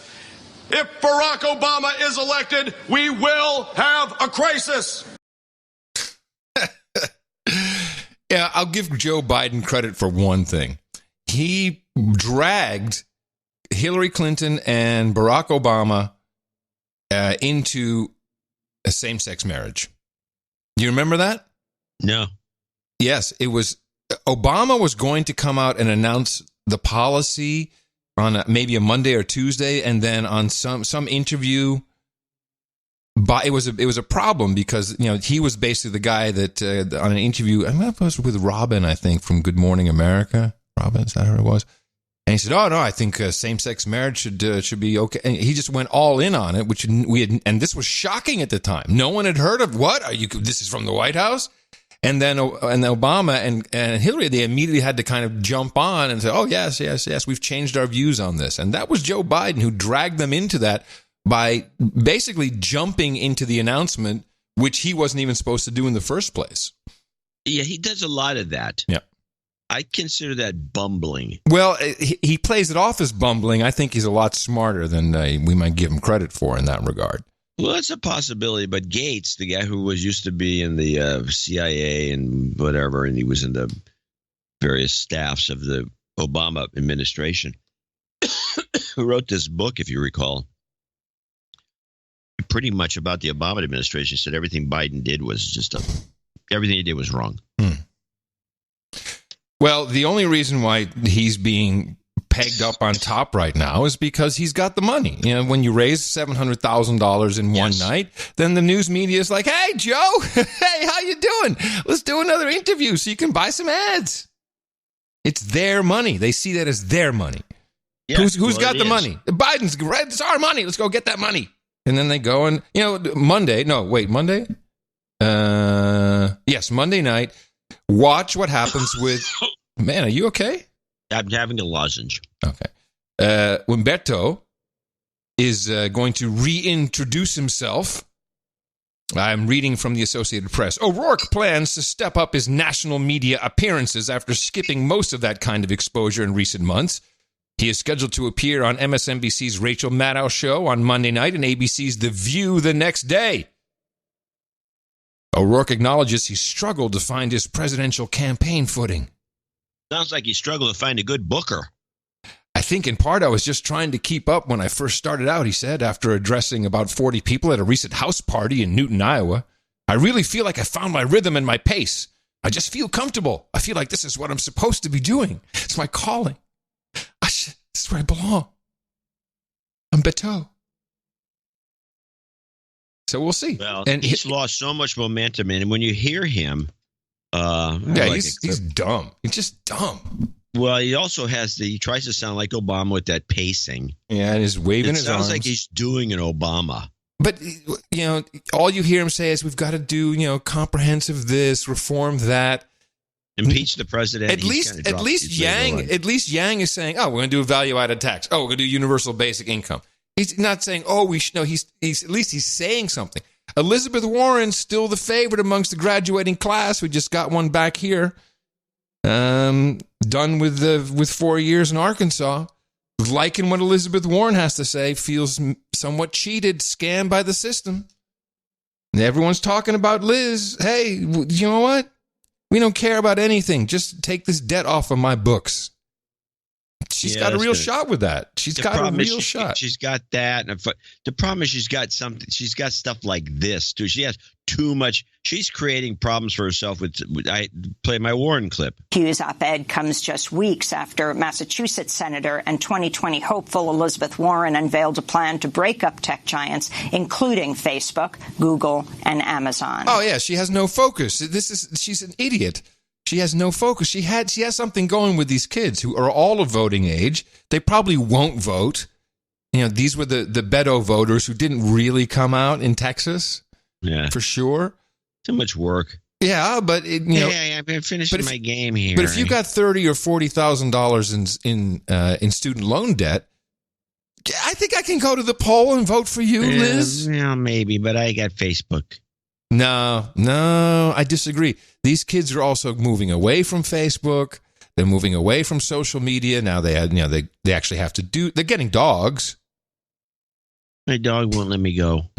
if Barack Obama is elected, we will have a crisis. Yeah, I'll give Joe Biden credit for one thing. He dragged Hillary Clinton and Barack Obama into a same-sex marriage. Do you remember that? No. Yes, it was. Obama was going to come out and announce the policy on maybe a Monday or Tuesday, and then on some interview. But it was a problem because he was basically the guy that on an interview, I mean, it was with Robin, I think, from Good Morning America. Robin, is that who it was? And he said, "Oh no, I think same-sex marriage should be okay." And he just went all in on it, which we had, and this was shocking at the time. No one had heard of what are you? This is from the White House, and then Obama and Hillary, they immediately had to kind of jump on and say, "Oh yes, we've changed our views on this." And that was Joe Biden who dragged them into that by basically jumping into the announcement, which he wasn't even supposed to do in the first place. Yeah, he does a lot of that. Yeah. I consider that bumbling. Well, he plays it off as bumbling. I think he's a lot smarter than we might give him credit for in that regard. Well, that's a possibility. But Gates, the guy who used to be in the CIA and whatever, and he was in the various staffs of the Obama administration, who wrote this book, if you recall, pretty much about the Obama administration, said everything Biden did was everything he did was wrong. Well, the only reason why he's being pegged up on top right now is because he's got the money. When you raise $700,000 in one night, then the news media is like, "Hey, Joe, hey, how you doing? Let's do another interview so you can buy some ads." It's their money. They see that as their money. Yeah, who's got the money? Biden's, it's our money. Let's go get that money. And then they go and, Monday. Yes, Monday night. Watch what happens with, man, are you okay? I'm having a lozenge. Okay. Humberto is going to reintroduce himself. I'm reading from the Associated Press. O'Rourke plans to step up his national media appearances after skipping most of that kind of exposure in recent months. He is scheduled to appear on MSNBC's Rachel Maddow show on Monday night and ABC's The View the next day. O'Rourke acknowledges he struggled to find his presidential campaign footing. Sounds like he struggled to find a good booker. I think in part I was just trying to keep up when I first started out, he said, after addressing about 40 people at a recent house party in Newton, Iowa. I really feel like I found my rhythm and my pace. I just feel comfortable. I feel like this is what I'm supposed to be doing. It's my calling. This is where I belong. I'm Beto. So we'll see. Well, and he's lost so much momentum, and when you hear him, he's dumb. He's just dumb. Well, he also he tries to sound like Obama with that pacing. Yeah, and he's waving his arms. It sounds like he's doing an Obama. But, all you hear him say is we've got to do, comprehensive this, reform that. Impeach the president. At least Yang is saying, oh, we're going to do a value-added tax. Oh, we're going to do universal basic income. He's not saying, oh, we should. No, he's at least he's saying something. Elizabeth Warren's still the favorite amongst the graduating class. We just got one back here, done with 4 years in Arkansas. Liking what Elizabeth Warren has to say, feels somewhat cheated, scammed by the system. And everyone's talking about Liz. Hey, you know what? We don't care about anything. Just take this debt off of my books. She's got a real shot with that. She's got a real shot. She's got that. And the problem is she's got something. She's got stuff like this too. She has too much. She's creating problems for herself. I play my Warren clip. Hughes' op-ed comes just weeks after Massachusetts Senator and 2020 hopeful Elizabeth Warren unveiled a plan to break up tech giants, including Facebook, Google, and Amazon. Oh yeah, she has no focus. She's an idiot. She has no focus. She has something going with these kids who are all of voting age. They probably won't vote. These were the Beto voters who didn't really come out in Texas. Yeah, for sure. Too much work. Yeah, but I've been finishing my game here. But if you got $30,000 or $40,000 in student loan debt, I think I can go to the poll and vote for you, Liz. Yeah, maybe, but I got Facebook. No, I disagree. These kids are also moving away from Facebook. They're moving away from social media. Now they actually have to do. They're getting dogs. My dog won't let me go.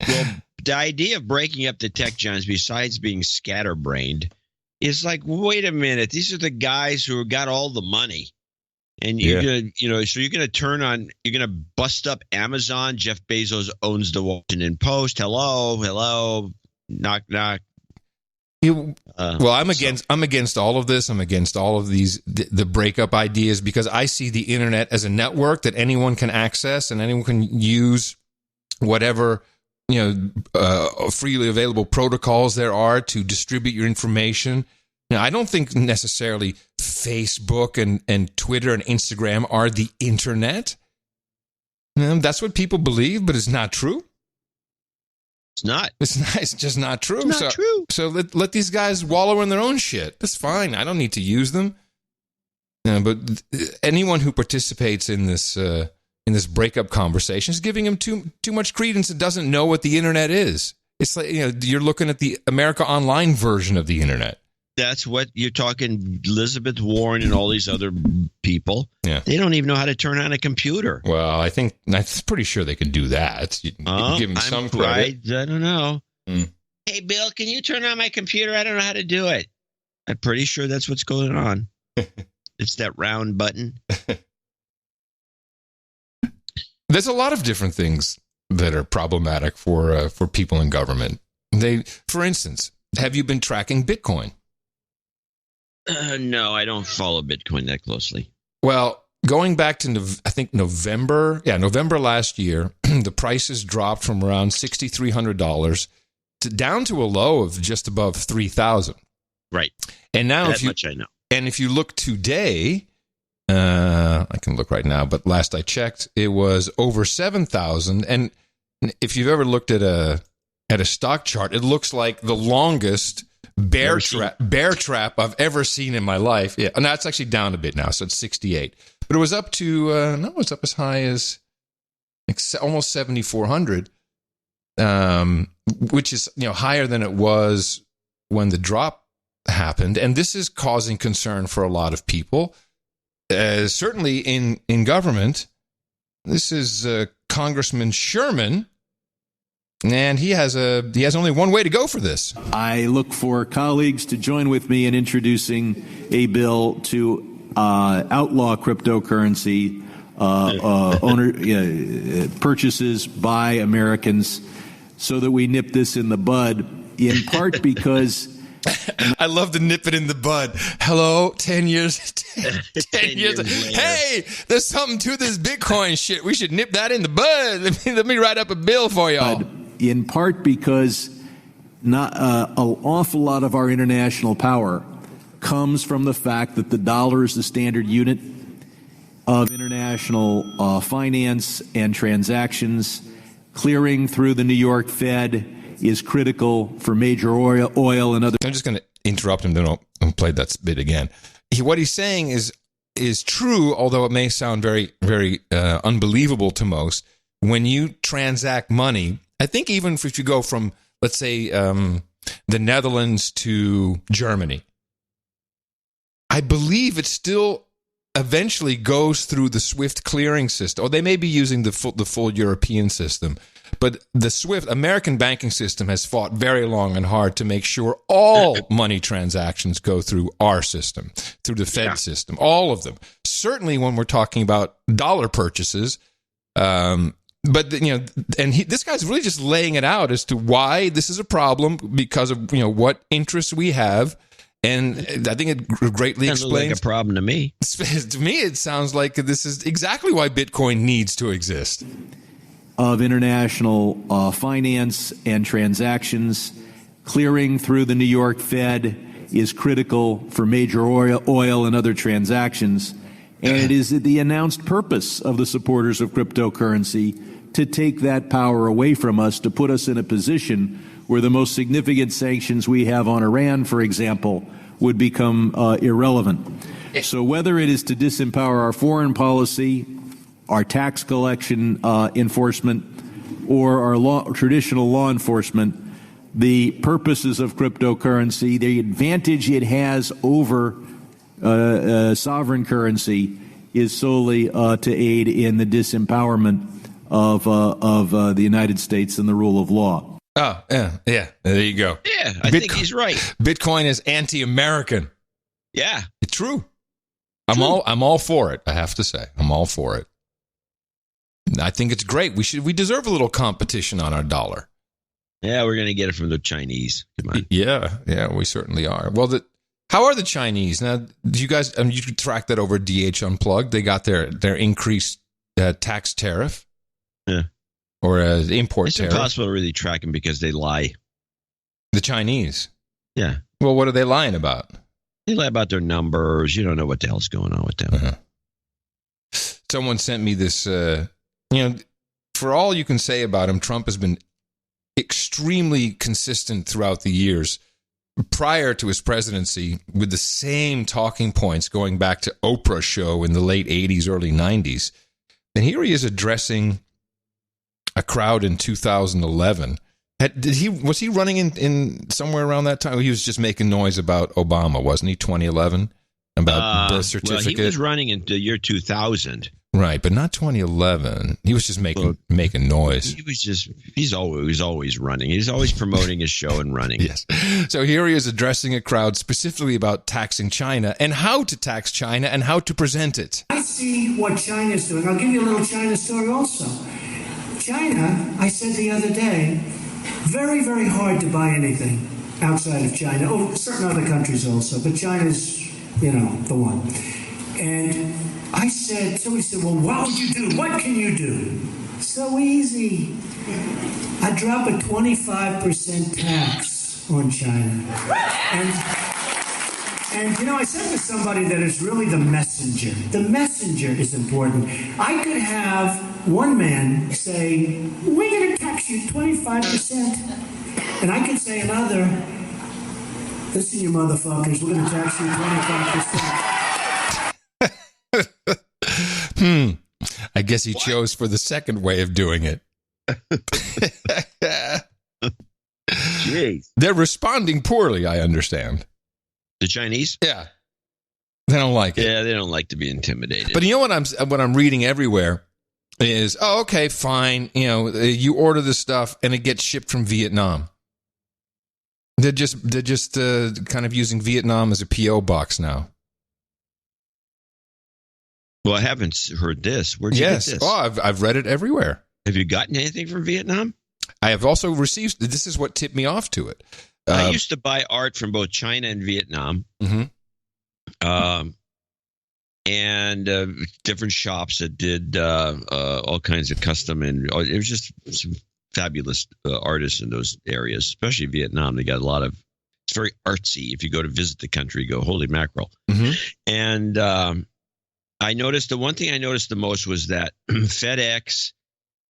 Well, the idea of breaking up the tech giants, besides being scatterbrained, is like, wait a minute. These are the guys who got all the money. And you're gonna, so you're gonna bust up Amazon. Jeff Bezos owns the Washington Post. Hello, knock, knock. I'm against all of this. I'm against all of these the breakup ideas because I see the internet as a network that anyone can access and anyone can use whatever freely available protocols there are to distribute your information. Now, I don't think necessarily Facebook and Twitter and Instagram are the internet. That's what people believe, but it's not true. It's not. It's just not true. It's not true. So let these guys wallow in their own shit. That's fine. I don't need to use them. But anyone who participates in this breakup conversation is giving them too much credence and doesn't know what the internet is. It's like you're looking at the America Online version of the internet. That's what you're talking. Elizabeth Warren and all these other people. Yeah, they don't even know how to turn on a computer. Well, I'm pretty sure they can do that. You can give them some credit. I don't know. Hey, Bill, can you turn on my computer? I don't know how to do it. I'm pretty sure that's what's going on. It's that round button. There's a lot of different things that are problematic for people in government. For instance, have you been tracking Bitcoin? No, I don't follow Bitcoin that closely. Well, going back to, I think, November last year, the prices dropped from around $6,300 down to a low of just above $3,000. Right. And now, much I know. And if you look today, I can look right now, but last I checked, it was over 7,000. And if you've ever looked at a stock chart, it looks like the longest bear trap I've ever seen in my life. Yeah, and that's actually down a bit now, so it's 68. But it was up to it's up as high as almost 7,400, which is higher than it was when the drop happened. And this is causing concern for a lot of people, certainly in government. This is Congressman Sherman. And he has only one way to go for this. I look for colleagues to join with me in introducing a bill to outlaw cryptocurrency purchases by Americans so that we nip this in the bud, in part because... I love to nip it in the bud. Hello, 10 years. 10 years. Hey, there's something to this Bitcoin shit. We should nip that in the bud. Let me write up a bill for y'all. In part because not an awful lot of our international power comes from the fact that the dollar is the standard unit. of international finance and transactions. Clearing through the New York Fed is critical for major oil and other. I'm just going to interrupt him. Then I'll play that bit again. What he's saying is true, although it may sound very, very unbelievable to most. When you transact money, I think even if you go from, let's say, the Netherlands to Germany, I believe it still eventually goes through the SWIFT clearing system, or they may be using the full European system. But the SWIFT American banking system has fought very long and hard to make sure all money transactions go through our system, through the Fed system, all of them. Certainly when we're talking about dollar purchases. But, this guy's really just laying it out as to why this is a problem because of, what interests we have. And I think it greatly explains. Sounds like a problem to me. To me, it sounds like this is exactly why Bitcoin needs to exist. Of international finance and transactions, clearing through the New York Fed is critical for major oil and other transactions. And it is the announced purpose of the supporters of cryptocurrency to take that power away from us, to put us in a position where the most significant sanctions we have on Iran, for example, would become irrelevant. So whether it is to disempower our foreign policy, our tax collection enforcement, or our traditional law enforcement, the purposes of cryptocurrency, the advantage it has over sovereign currency is solely to aid in the disempowerment of the United States and the rule of law. Oh, yeah. There you go. Yeah, I think he's right. Bitcoin is anti-American. Yeah. It's true. I'm all for it, I have to say. I'm all for it. I think it's great. We deserve a little competition on our dollar. Yeah, we're going to get it from the Chinese. Come on. Yeah, we certainly are. Well, how are the Chinese? Now, do you guys, you can track that over DH Unplugged. They got their increased tax tariff. Yeah. Or import it's tariff. It's impossible to really track them because they lie. The Chinese? Yeah. Well, what are they lying about? They lie about their numbers. You don't know what the hell's going on with them. Uh-huh. Someone sent me this, for all you can say about him, Trump has been extremely consistent throughout the years prior to his presidency with the same talking points going back to Oprah's show in the late 80s, early 90s. And here he is addressing a crowd in 2011. Was he running in somewhere around that time? He was just making noise about Obama, wasn't he? 2011 about birth certificate. Well, he was running in the year 2000, right? But not 2011. He was just making noise. He's always running. He's always promoting his show and running. Yes. So here he is addressing a crowd specifically about taxing China and how to tax China and how to present it. I see what China's doing. I'll give you a little China story also. China, I said the other day, very, very hard to buy anything outside of China. Oh, certain other countries also, but China's, the one. And I said, somebody said, well, what would you do? What can you do? So easy. I drop a 25% tax on China. And I said to somebody that is really the messenger. The messenger is important. I could have one man say, we're going to tax you 25%. And I could say another, listen, you motherfuckers, we're going to tax you 25%. I guess he chose for the second way of doing it. Jeez. They're responding poorly, I understand. The Chinese? Yeah. They don't like it. Yeah, they don't like to be intimidated. But you know what I'm reading everywhere is, oh, okay, fine. You order the stuff and it gets shipped from Vietnam. They're just kind of using Vietnam as a PO box now. Well, I haven't heard this. Where'd you get this? Oh, I've read it everywhere. Have you gotten anything from Vietnam? I have also received. This is what tipped me off to it. I used to buy art from both China and Vietnam. Mm-hmm. And different shops that did all kinds of custom, and it was just some fabulous artists in those areas, especially Vietnam. They got a lot of. It's very artsy. If you go to visit the country, you go, holy mackerel. Mm-hmm. And I noticed the one thing I noticed the most was that FedEx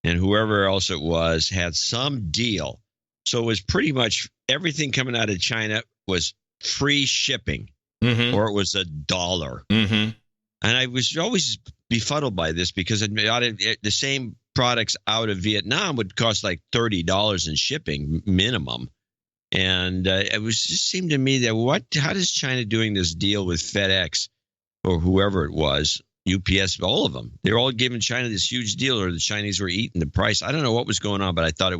and whoever else it was had some deal. So it was pretty much everything coming out of China was free shipping, or it was $1. Mm-hmm. And I was always befuddled by this because the same products out of Vietnam would cost like $30 in shipping minimum. And it was just seemed to me that how does China doing this deal with FedEx or whoever it was, UPS, all of them? They're all giving China this huge deal, or the Chinese were eating the price. I don't know what was going on, but I thought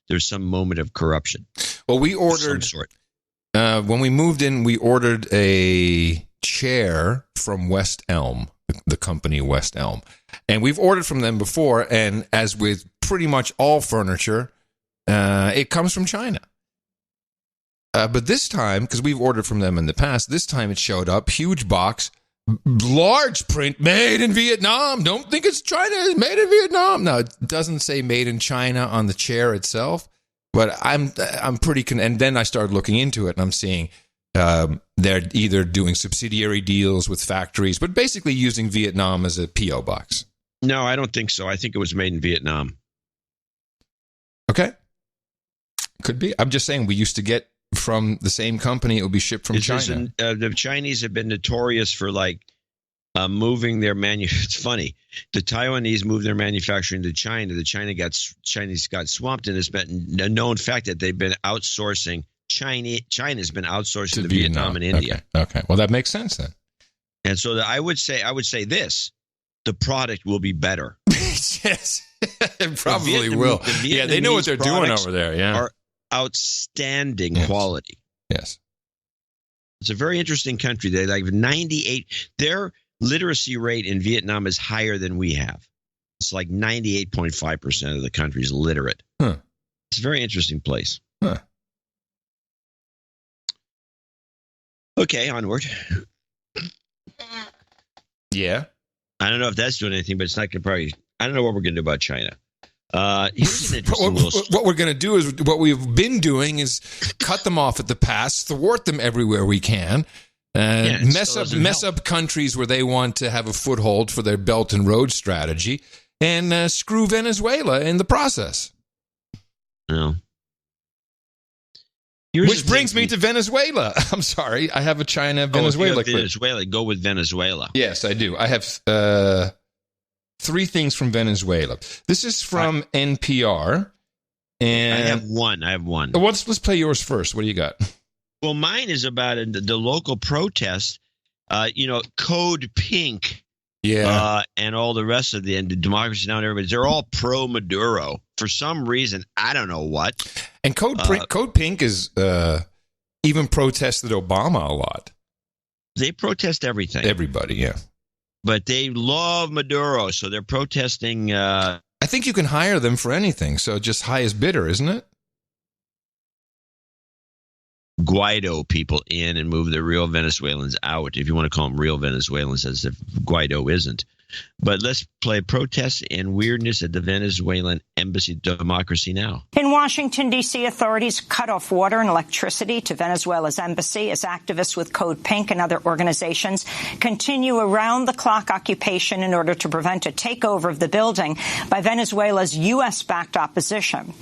there's some moment of corruption. Well, we ordered when we moved in, we ordered a chair from West Elm, the company West Elm. And we've ordered from them before, and as with pretty much all furniture, it comes from China. But this time, because we've ordered from them in the past, this time it showed up, huge box, large print, made in Vietnam. Don't think it's China, it's made in Vietnam. No, it doesn't say made in China on the chair itself, but I'm pretty, and then I started looking into it, and I'm seeing they're either doing subsidiary deals with factories, but basically using Vietnam as a P.O. box. No, I don't think so. I think it was made in Vietnam. Okay. Could be. I'm just saying we used to get from the same company. It would be shipped from China. The Chinese have been notorious for moving their It's funny. The Taiwanese moved their manufacturing to China. The Chinese got swamped, and it's been a known fact that they've been outsourcing. China's been outsourcing to Vietnam and India. Okay. Well, that makes sense then. And so I would say this: the product will be better. Yes, it probably will. Yeah, they know what they're doing over there. Yeah, are outstanding quality. Yes, it's a very interesting country. They like 98. Their literacy rate in Vietnam is higher than we have. It's like 98.5% of the country is literate. Huh. It's a very interesting place. Huh. Okay, onward. Yeah. I don't know if that's doing anything, but it's not going to probably. I don't know what we're going to do about China. Here's an interesting what we're going to do is what we've been doing is cut them off at the pass, thwart them everywhere we can, mess up countries where they want to have a foothold for their Belt and Road strategy, and screw Venezuela in the process. No. Which brings me to Venezuela. I'm sorry, I have a China-Venezuela. Venezuela, go with Venezuela. Yes, I do. I have 3 things from Venezuela. This is from NPR. And I have one. Let's play yours first. What do you got? Well, mine is about the local protest. Code Pink. Yeah. And all the rest of the Democracy Now! And everybody, they're all pro-Maduro. For some reason, I don't know what. And Code Pink is even protested Obama a lot. They protest everything. Everybody, yeah. But they love Maduro, so they're protesting. I think you can hire them for anything, so just highest bidder, isn't it? Guaido people in and move the real Venezuelans out, if you want to call them real Venezuelans, as if Guaido isn't. But let's play protests and weirdness at the Venezuelan embassy. Democracy Now! In Washington, D.C., authorities cut off water and electricity to Venezuela's embassy as activists with Code Pink and other organizations continue around-the-clock occupation in order to prevent a takeover of the building by Venezuela's U.S.-backed opposition.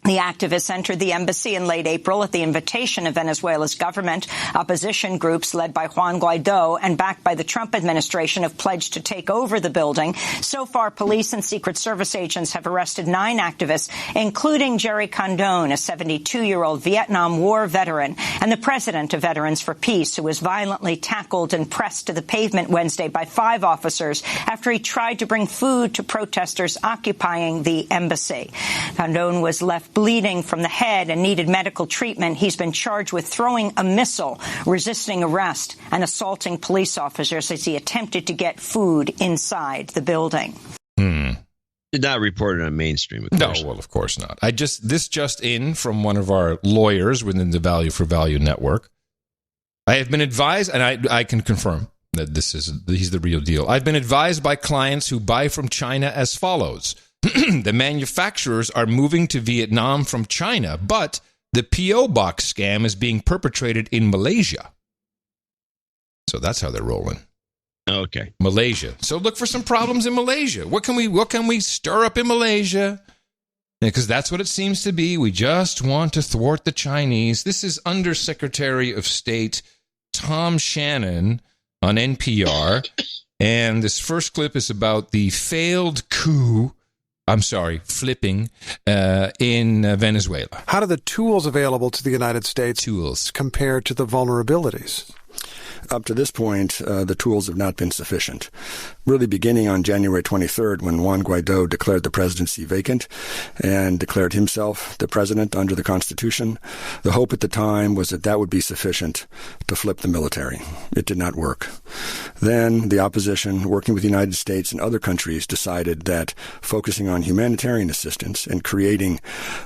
The activists entered the embassy in late April at the invitation of Venezuela's government. Opposition groups led by Juan Guaido and backed by the Trump administration have pledged to take over the building. So far, police and Secret Service agents have arrested 9 activists, including Jerry Condon, a 72-year-old Vietnam War veteran, and the president of Veterans for Peace, who was violently tackled and pressed to the pavement Wednesday by 5 officers after he tried to bring food to protesters occupying the embassy. Condon was left bleeding from the head and needed medical treatment. He's been charged with throwing a missile, resisting arrest, and assaulting police officers as he attempted to get food inside the building. Did not report it on mainstream, of course. No, well, of course not. This just in from one of our lawyers within the Value for Value network. I have been advised, and I can confirm that he's the real deal. I've been advised by clients who buy from China as follows. The manufacturers are moving to Vietnam from China, but the P.O. box scam is being perpetrated in Malaysia. So that's how they're rolling. Okay. Malaysia. So look for some problems in Malaysia. What can we stir up in Malaysia? Because that's what it seems to be. We just want to thwart the Chinese. This is Undersecretary of State Tom Shannon on NPR. And this first clip is about the failed coup. Flipping in Venezuela. How do the tools available to the United States compare to the vulnerabilities? Up to this point, the tools have not been sufficient. Really beginning on January 23rd, when Juan Guaido declared the presidency vacant and declared himself the president under the Constitution, the hope at the time was that that would be sufficient to flip the military. It did not work. Then the opposition, working with the United States and other countries, decided that focusing on humanitarian assistance and creating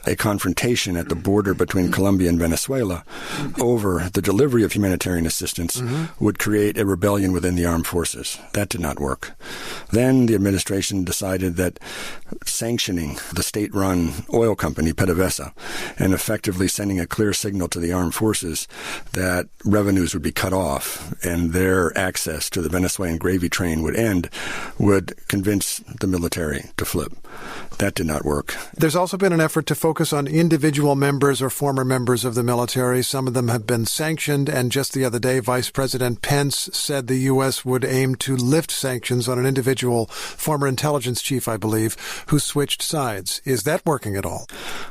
a confrontation at the border between Colombia and Venezuela over the delivery of humanitarian assistance would create a rebellion within the armed forces. That did not work. Then the administration decided that sanctioning the state-run oil company, PDVSA, and effectively sending a clear signal to the armed forces that revenues would be cut off and their access to the Venezuelan gravy train would end, would convince the military to flip. That did not work. There's also been an effort to focus on individual members or former members of the military. Some of them have been sanctioned, and just the other day, Vice President Pence said the U.S. would aim to lift sanctions on an individual, former intelligence chief, I believe, who switched sides. Is that working at all?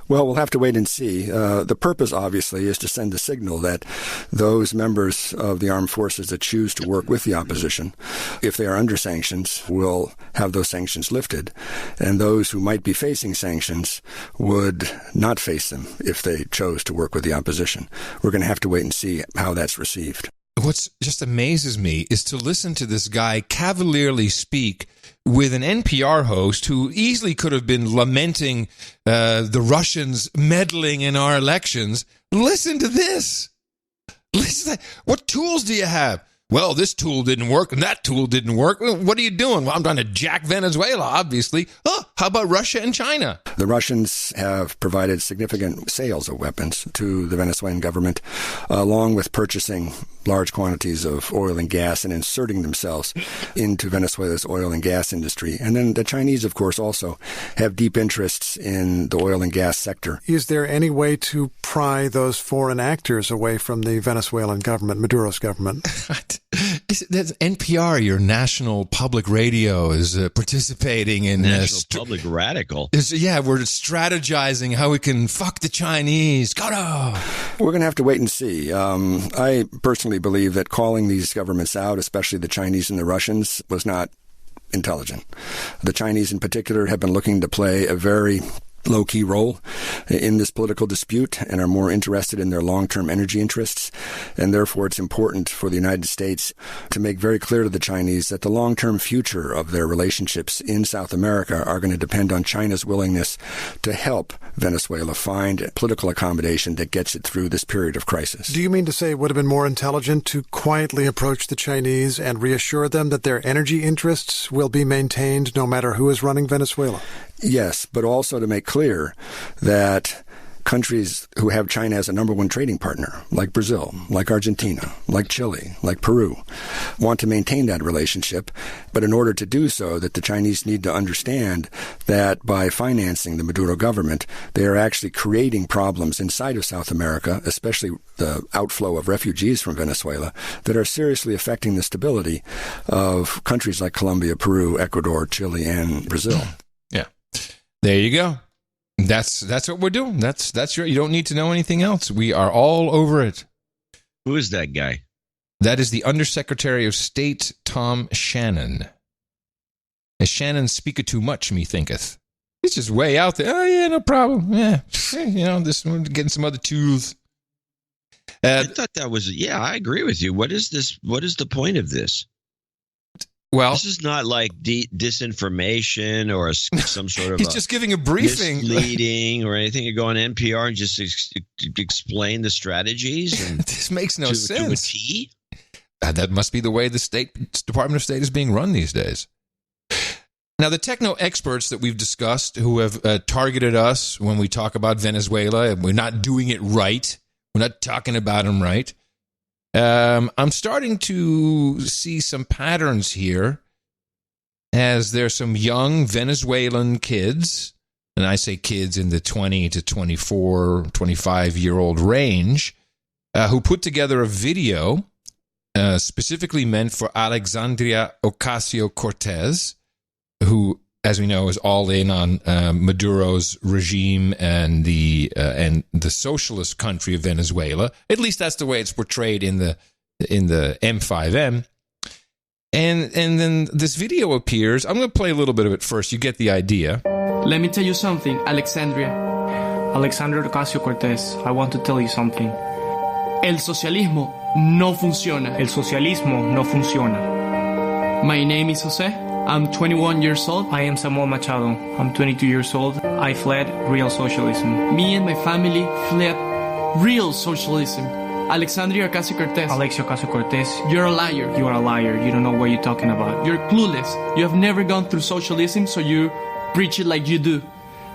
Well, we'll have to wait and see. The purpose, obviously, is to send a signal that those members of the armed forces that choose to work with the opposition, if they are under sanctions, will have those sanctions lifted, and those who might be facing sanctions would not face them if they chose to work with the opposition. We're going to have to wait and see how that's received. What just amazes me is to listen to this guy cavalierly speak with an NPR host who easily could have been lamenting the Russians meddling in our elections. Listen to this. Listen. What tools do you have? Well, this tool didn't work and that tool didn't work. What are you doing? Well, I'm trying to jack Venezuela, obviously. Oh, how about Russia and China? The Russians have provided significant sales of weapons to the Venezuelan government, along with purchasing large quantities of oil and gas and inserting themselves into Venezuela's oil and gas industry. And then the Chinese, of course, also have deep interests in the oil and gas sector. Is there any way to pry those foreign actors away from the Venezuelan government, Maduro's government? That's NPR, your national public radio, is participating in public radical. We're strategizing how we can fuck the Chinese. We're going to have to wait and see. I personally believe that calling these governments out, especially the Chinese and the Russians, was not intelligent. The Chinese in particular have been looking to play a very low-key role in this political dispute and are more interested in their long-term energy interests. And therefore, it's important for the United States to make very clear to the Chinese that the long-term future of their relationships in South America are going to depend on China's willingness to help Venezuela find political accommodation that gets it through this period of crisis. Do you mean to say it would have been more intelligent to quietly approach the Chinese and reassure them that their energy interests will be maintained no matter who is running Venezuela? Yes, but also to make clear that countries who have China as a number one trading partner, like Brazil, like Argentina, like Chile, like Peru, want to maintain that relationship. But in order to do so, that the Chinese need to understand that by financing the Maduro government, they are actually creating problems inside of South America, especially the outflow of refugees from Venezuela, that are seriously affecting the stability of countries like Colombia, Peru, Ecuador, Chile, and Brazil. Yeah. There you go. That's what we're doing. That's you don't need to know anything else. We are all over it. Who is that guy? That is the Undersecretary of State Tom Shannon. As Shannon speaketh too much, me thinketh. He's just way out there. Oh yeah, no problem. Yeah, this one getting some other tools. I thought that was I agree with you. What is this? What is the point of this? Well, this is not like disinformation or some sort of he's just giving a briefing, misleading or anything. You go on NPR and just explain the strategies. And this makes no sense. To a T? That must be the way the Department of State is being run these days. Now, the techno experts that we've discussed who have targeted us when we talk about Venezuela, and we're not doing it right. We're not talking about them right. I'm starting to see some patterns here, as there's some young Venezuelan kids, and I say kids in the 20 to 24, 25-year-old range, who put together a video specifically meant for Alexandria Ocasio-Cortez, who, as we know, is all in on Maduro's regime and the socialist country of Venezuela. At least that's the way it's portrayed in the M5M. And then this video appears. I'm going to play a little bit of it first. You get the idea. Let me tell you something, Alexandria Ocasio-Cortez. I want to tell you something. El socialismo no funciona. El socialismo no funciona. My name is Jose. I'm 21 years old. I am Samuel Machado. I'm 22 years old. I fled real socialism. Me and my family fled real socialism. Alexandria Ocasio-Cortez. Alexia Ocasio-Cortez. You're a liar. You are a liar. You don't know what you're talking about. You're clueless. You have never gone through socialism, so you preach it like you do.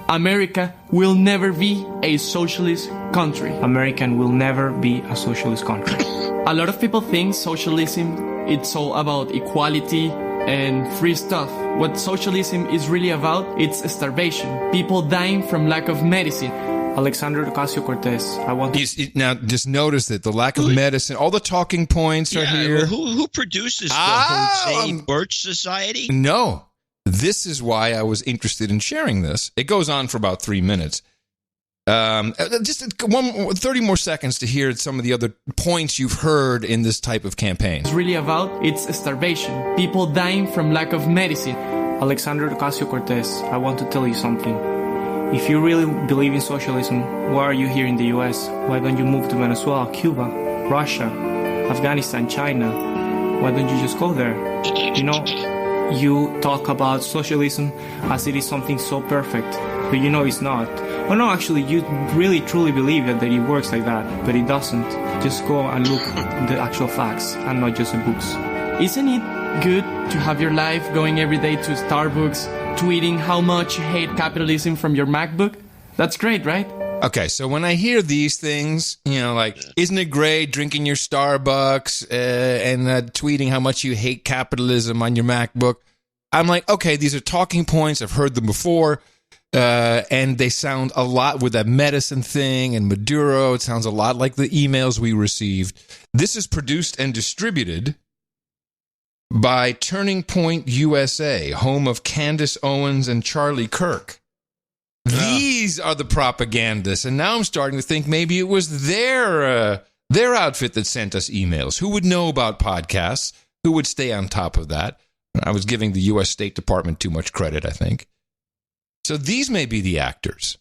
America will never be a socialist country. America will never be a socialist country. A lot of people think socialism, it's all about equality and free stuff. What socialism is really about, it's starvation. People dying from lack of medicine. Alexandria Ocasio-Cortez. I want to... Now, just notice that the lack of medicine, all the talking points are here. Who produces the Jose Birch Society? No. This is why I was interested in sharing this. It goes on for about 3 minutes. Just 30 more seconds to hear some of the other points you've heard in this type of campaign. It's really about, it's starvation. People dying from lack of medicine. Alexandria Ocasio-Cortez, I want to tell you something. If you really believe in socialism, why are you here in the U.S.? Why don't you move to Venezuela, Cuba, Russia, Afghanistan, China? Why don't you just go there? You know, you talk about socialism as it is something so perfect, but you know it's not. Oh no, actually, you really truly believe that it works like that, but it doesn't. Just go and look at the actual facts and not just the books. Isn't it good to have your life going every day to Starbucks, tweeting how much you hate capitalism from your MacBook? That's great, right? Okay, so when I hear these things, you know, like, isn't it great drinking your Starbucks and tweeting how much you hate capitalism on your MacBook? I'm like, okay, these are talking points. I've heard them before. And they sound a lot with that medicine thing and Maduro. It sounds a lot like the emails we received. This is produced and distributed by Turning Point USA, home of Candace Owens and Charlie Kirk. These are the propagandists, and now I'm starting to think maybe it was their outfit that sent us emails. Who would know about podcasts? Who would stay on top of that? I was giving the U.S. State Department too much credit, I think. So these may be the actors.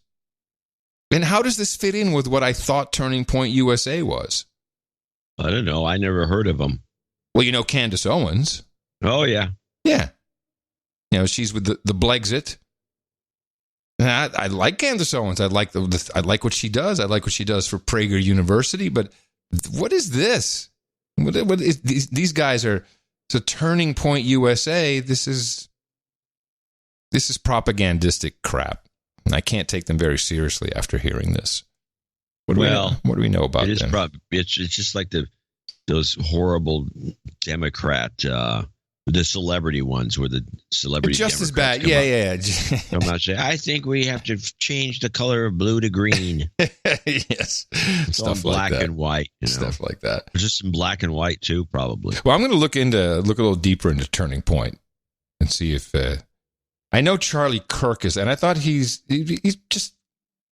And how does this fit in with what I thought Turning Point USA was? I don't know. I never heard of them. Well, you know Candace Owens. Oh, yeah. Yeah. You know, she's with the Blexit. I like Candace Owens. I like I like what she does. I like what she does for Prager University. But what is this? What is these guys are? So Turning Point USA. This is propagandistic crap. And I can't take them very seriously after hearing this. What do we know about them? It's just like those horrible Democrat. The celebrity ones where the celebrity just as Democrats bad. Yeah. Come out say, I think we have to change the color of blue to green. Yes. It's all black and white. Stuff like that. Just in black and white too, probably. Well, I'm going to look a little deeper into Turning Point and see if I know Charlie Kirk is, and I thought he's just,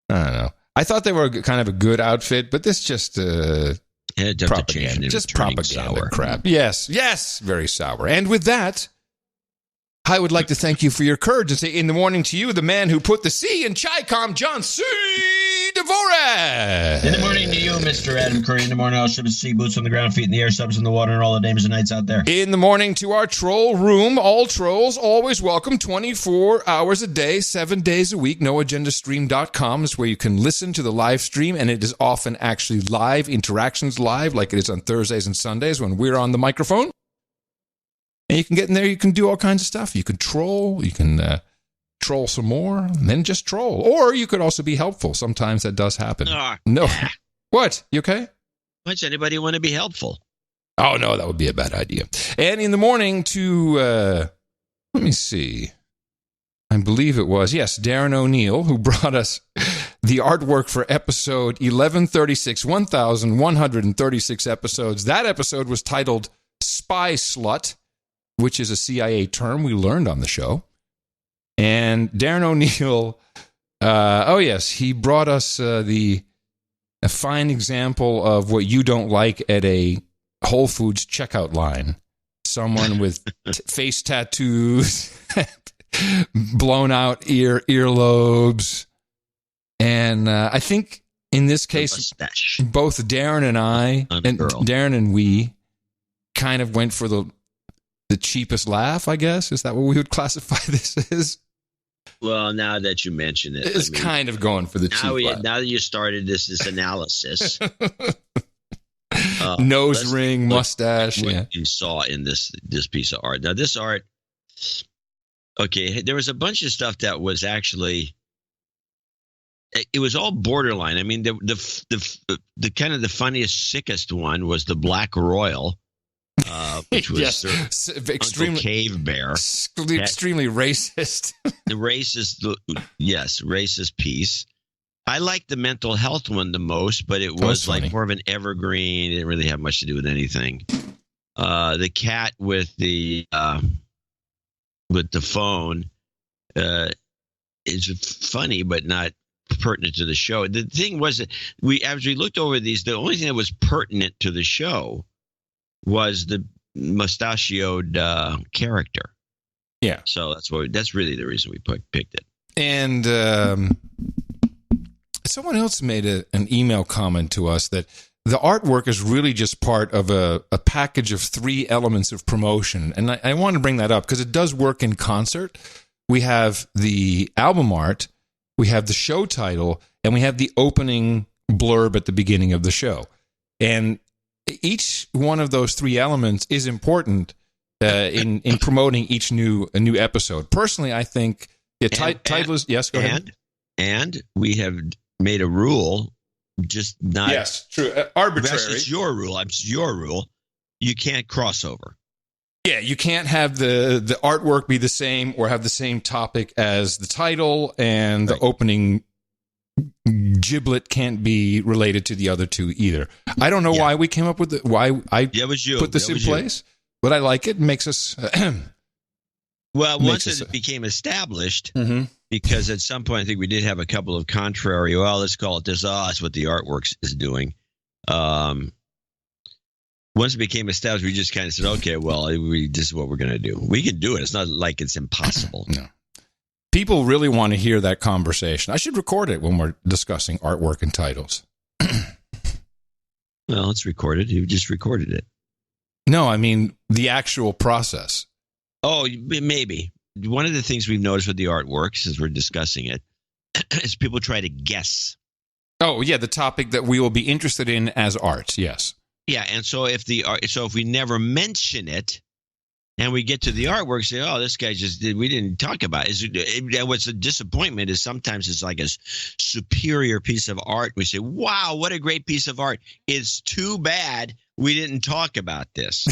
I don't know. I thought they were kind of a good outfit, but this just propaganda, just propaganda sour. Crap. Yes, very sour. And with that, I would like to thank you for your courage and say in the morning to you, the man who put the C in Chi-Com, John C. Dvorak. In the morning to you, Mr. Adam Curry. In the morning, I'll ship sea boots on the ground, feet in the air, subs in the water, and all the names and nights out there. In the morning to our troll room, all trolls always welcome, 24 hours a day, 7 days a week. NoAgendaStream.com is where you can listen to the live stream, and it is often actually live, interactions live, like it is on Thursdays and Sundays when we're on the microphone. And you can get in there, you can do all kinds of stuff. You can troll, you can troll some more, and then just troll. Or you could also be helpful. Sometimes that does happen. No. What? You okay? Why does anybody want to be helpful? Oh, no, that would be a bad idea. And in the morning to, let me see, I believe it was, yes, Darren O'Neill, who brought us the artwork for episode 1136, 1,136 episodes. That episode was titled Spy Slut, which is a CIA term we learned on the show. And Darren O'Neill, he brought us a fine example of what you don't like at a Whole Foods checkout line. Someone with face tattoos, blown out earlobes. And I think in this case, both Darren and I, and Darren and we, kind of went for the cheapest laugh, I guess. Is that what we would classify this as? Well, now that you mention it. It's kind of going for the cheap laugh. Now that you started this analysis. Nose ring, mustache. What you saw in this piece of art. Now, this art, okay, there was a bunch of stuff that was actually, it was all borderline. I mean, the kind of the funniest, sickest one was the Black Royal, which was extremely cave bear, extremely racist. The racist piece. I liked the mental health one the most, but it was like more of an evergreen. It didn't really have much to do with anything. The cat with the phone is funny, but not pertinent to the show. The thing was that as we looked over these, the only thing that was pertinent to the show was the mustachioed character. Yeah. So that's really the reason we picked it. And someone else made an email comment to us that the artwork is really just part of a package of 3 elements of promotion. And I want to bring that up because it does work in concert. We have the album art, we have the show title, and we have the opening blurb at the beginning of the show. And each one of those 3 elements is important in promoting each new episode. Personally, I think the title is... Yes, go ahead. And we have made a rule, just not... Yes, true. Arbitrary. It's your rule. It's your rule. You can't cross over. Yeah, you can't have the artwork be the same or have the same topic as the title, and the opening giblet can't be related to the other 2 either. I don't know why we came up with why I put this in place, but I like it. It makes us... Well, once it became established, because at some point I think we did have a couple of contrary, well, let's call it this, that's what the artwork is doing. Once it became established, we just kind of said, okay, well, this is what we're going to do. We can do it. It's not like it's impossible. No. People really want to hear that conversation. I should record it when we're discussing artwork and titles. Well, it's recorded. You just recorded it. No, I mean the actual process. Oh, maybe. One of the things we've noticed with the artwork, since we're discussing it, is people try to guess. Oh, yeah, the topic that we will be interested in as art, yes. Yeah, and so if we never mention it, and we get to the artwork, say, oh, this guy we didn't talk about it. What's a disappointment is sometimes it's like a superior piece of art. We say, wow, what a great piece of art. It's too bad we didn't talk about this.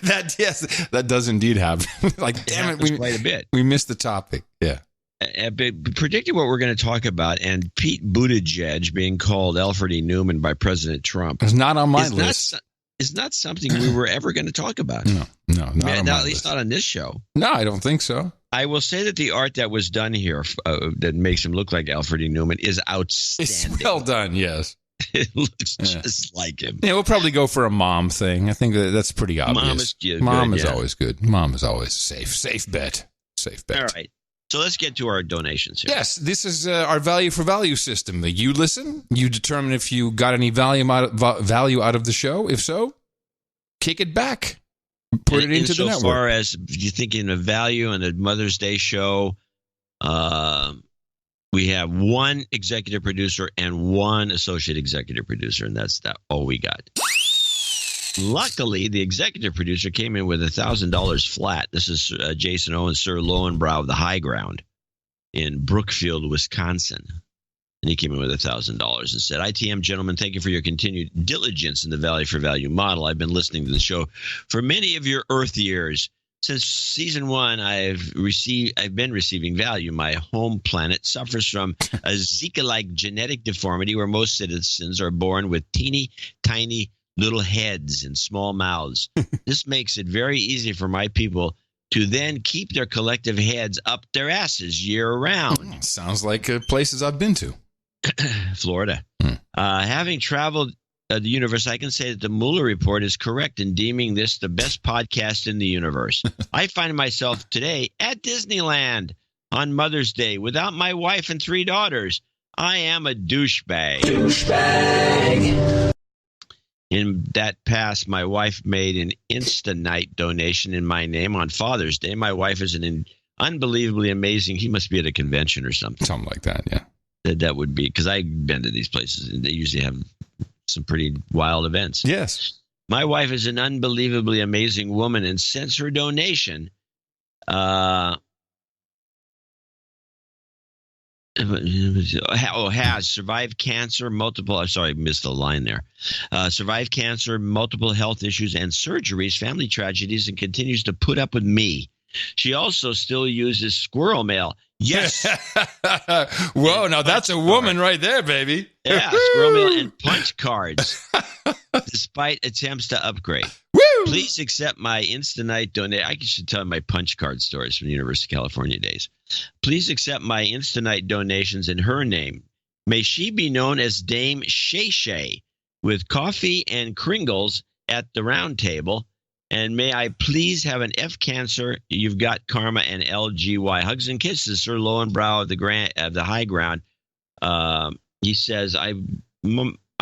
That does indeed happen. Like, damn it, quite a bit. We missed the topic. Yeah. Predicting what we're going to talk about, and Pete Buttigieg being called Alfred E. Newman by President Trump. It's not on my list. It's not something we were ever going to talk about. No, at least not on this show. No, I don't think so. I will say that the art that was done here that makes him look like Alfred E. Newman is outstanding. It's well done, yes. It looks just like him. Yeah, we'll probably go for a mom thing. I think that's pretty obvious. Mom is always good. Mom is always safe. Safe bet. All right. So let's get to our donations here. Yes, this is our value for value system. You listen, you determine if you got any value out of the show. If so, kick it back. Put it into the network. As far as you're thinking of value on the Mother's Day show, we have 1 executive producer and 1 associate executive producer, and that's all we got. Luckily, the executive producer came in with $1,000 flat. This is Jason Owens, Sir Lowenbrow of the High Ground in Brookfield, Wisconsin. And he came in with $1,000 and said, ITM gentlemen, thank you for your continued diligence in the value for value model. I've been listening to the show for many of your Earth years. Since season 1, I've been receiving value. My home planet suffers from a Zika-like genetic deformity where most citizens are born with teeny tiny little heads and small mouths. This makes it very easy for my people to then keep their collective heads up their asses year-round. Sounds like places I've been to. Florida. Having traveled the universe, I can say that the Mueller report is correct in deeming this the best podcast in the universe. I find myself today at Disneyland on Mother's Day without my wife and 3 daughters. I am a douchebag. In that past, my wife made an Insta-Night donation in my name on Father's Day. My wife is an unbelievably amazing. He must be at a convention or something. Something like that, yeah. That would be, because I've been to these places and they usually have some pretty wild events. Yes. My wife is an unbelievably amazing woman, and since her donation, has survived cancer, I missed the line there. Survived cancer, multiple health issues and surgeries, family tragedies, and continues to put up with me. She also still uses squirrel mail. Yes. Whoa, now that's a woman right there, baby. Yeah, squirrel mail and punch cards, despite attempts to upgrade. Woo! Please accept my Insta-Night donation. I should tell my punch card stories from the University of California days. Please accept my Insta-Night donations in her name. May she be known as Dame Shay Shay, with coffee and Kringles at the round table. And may I please have an F cancer, you've got karma, and LGY. Hugs and kisses, Sir Lowenbrow of the high ground. He says, I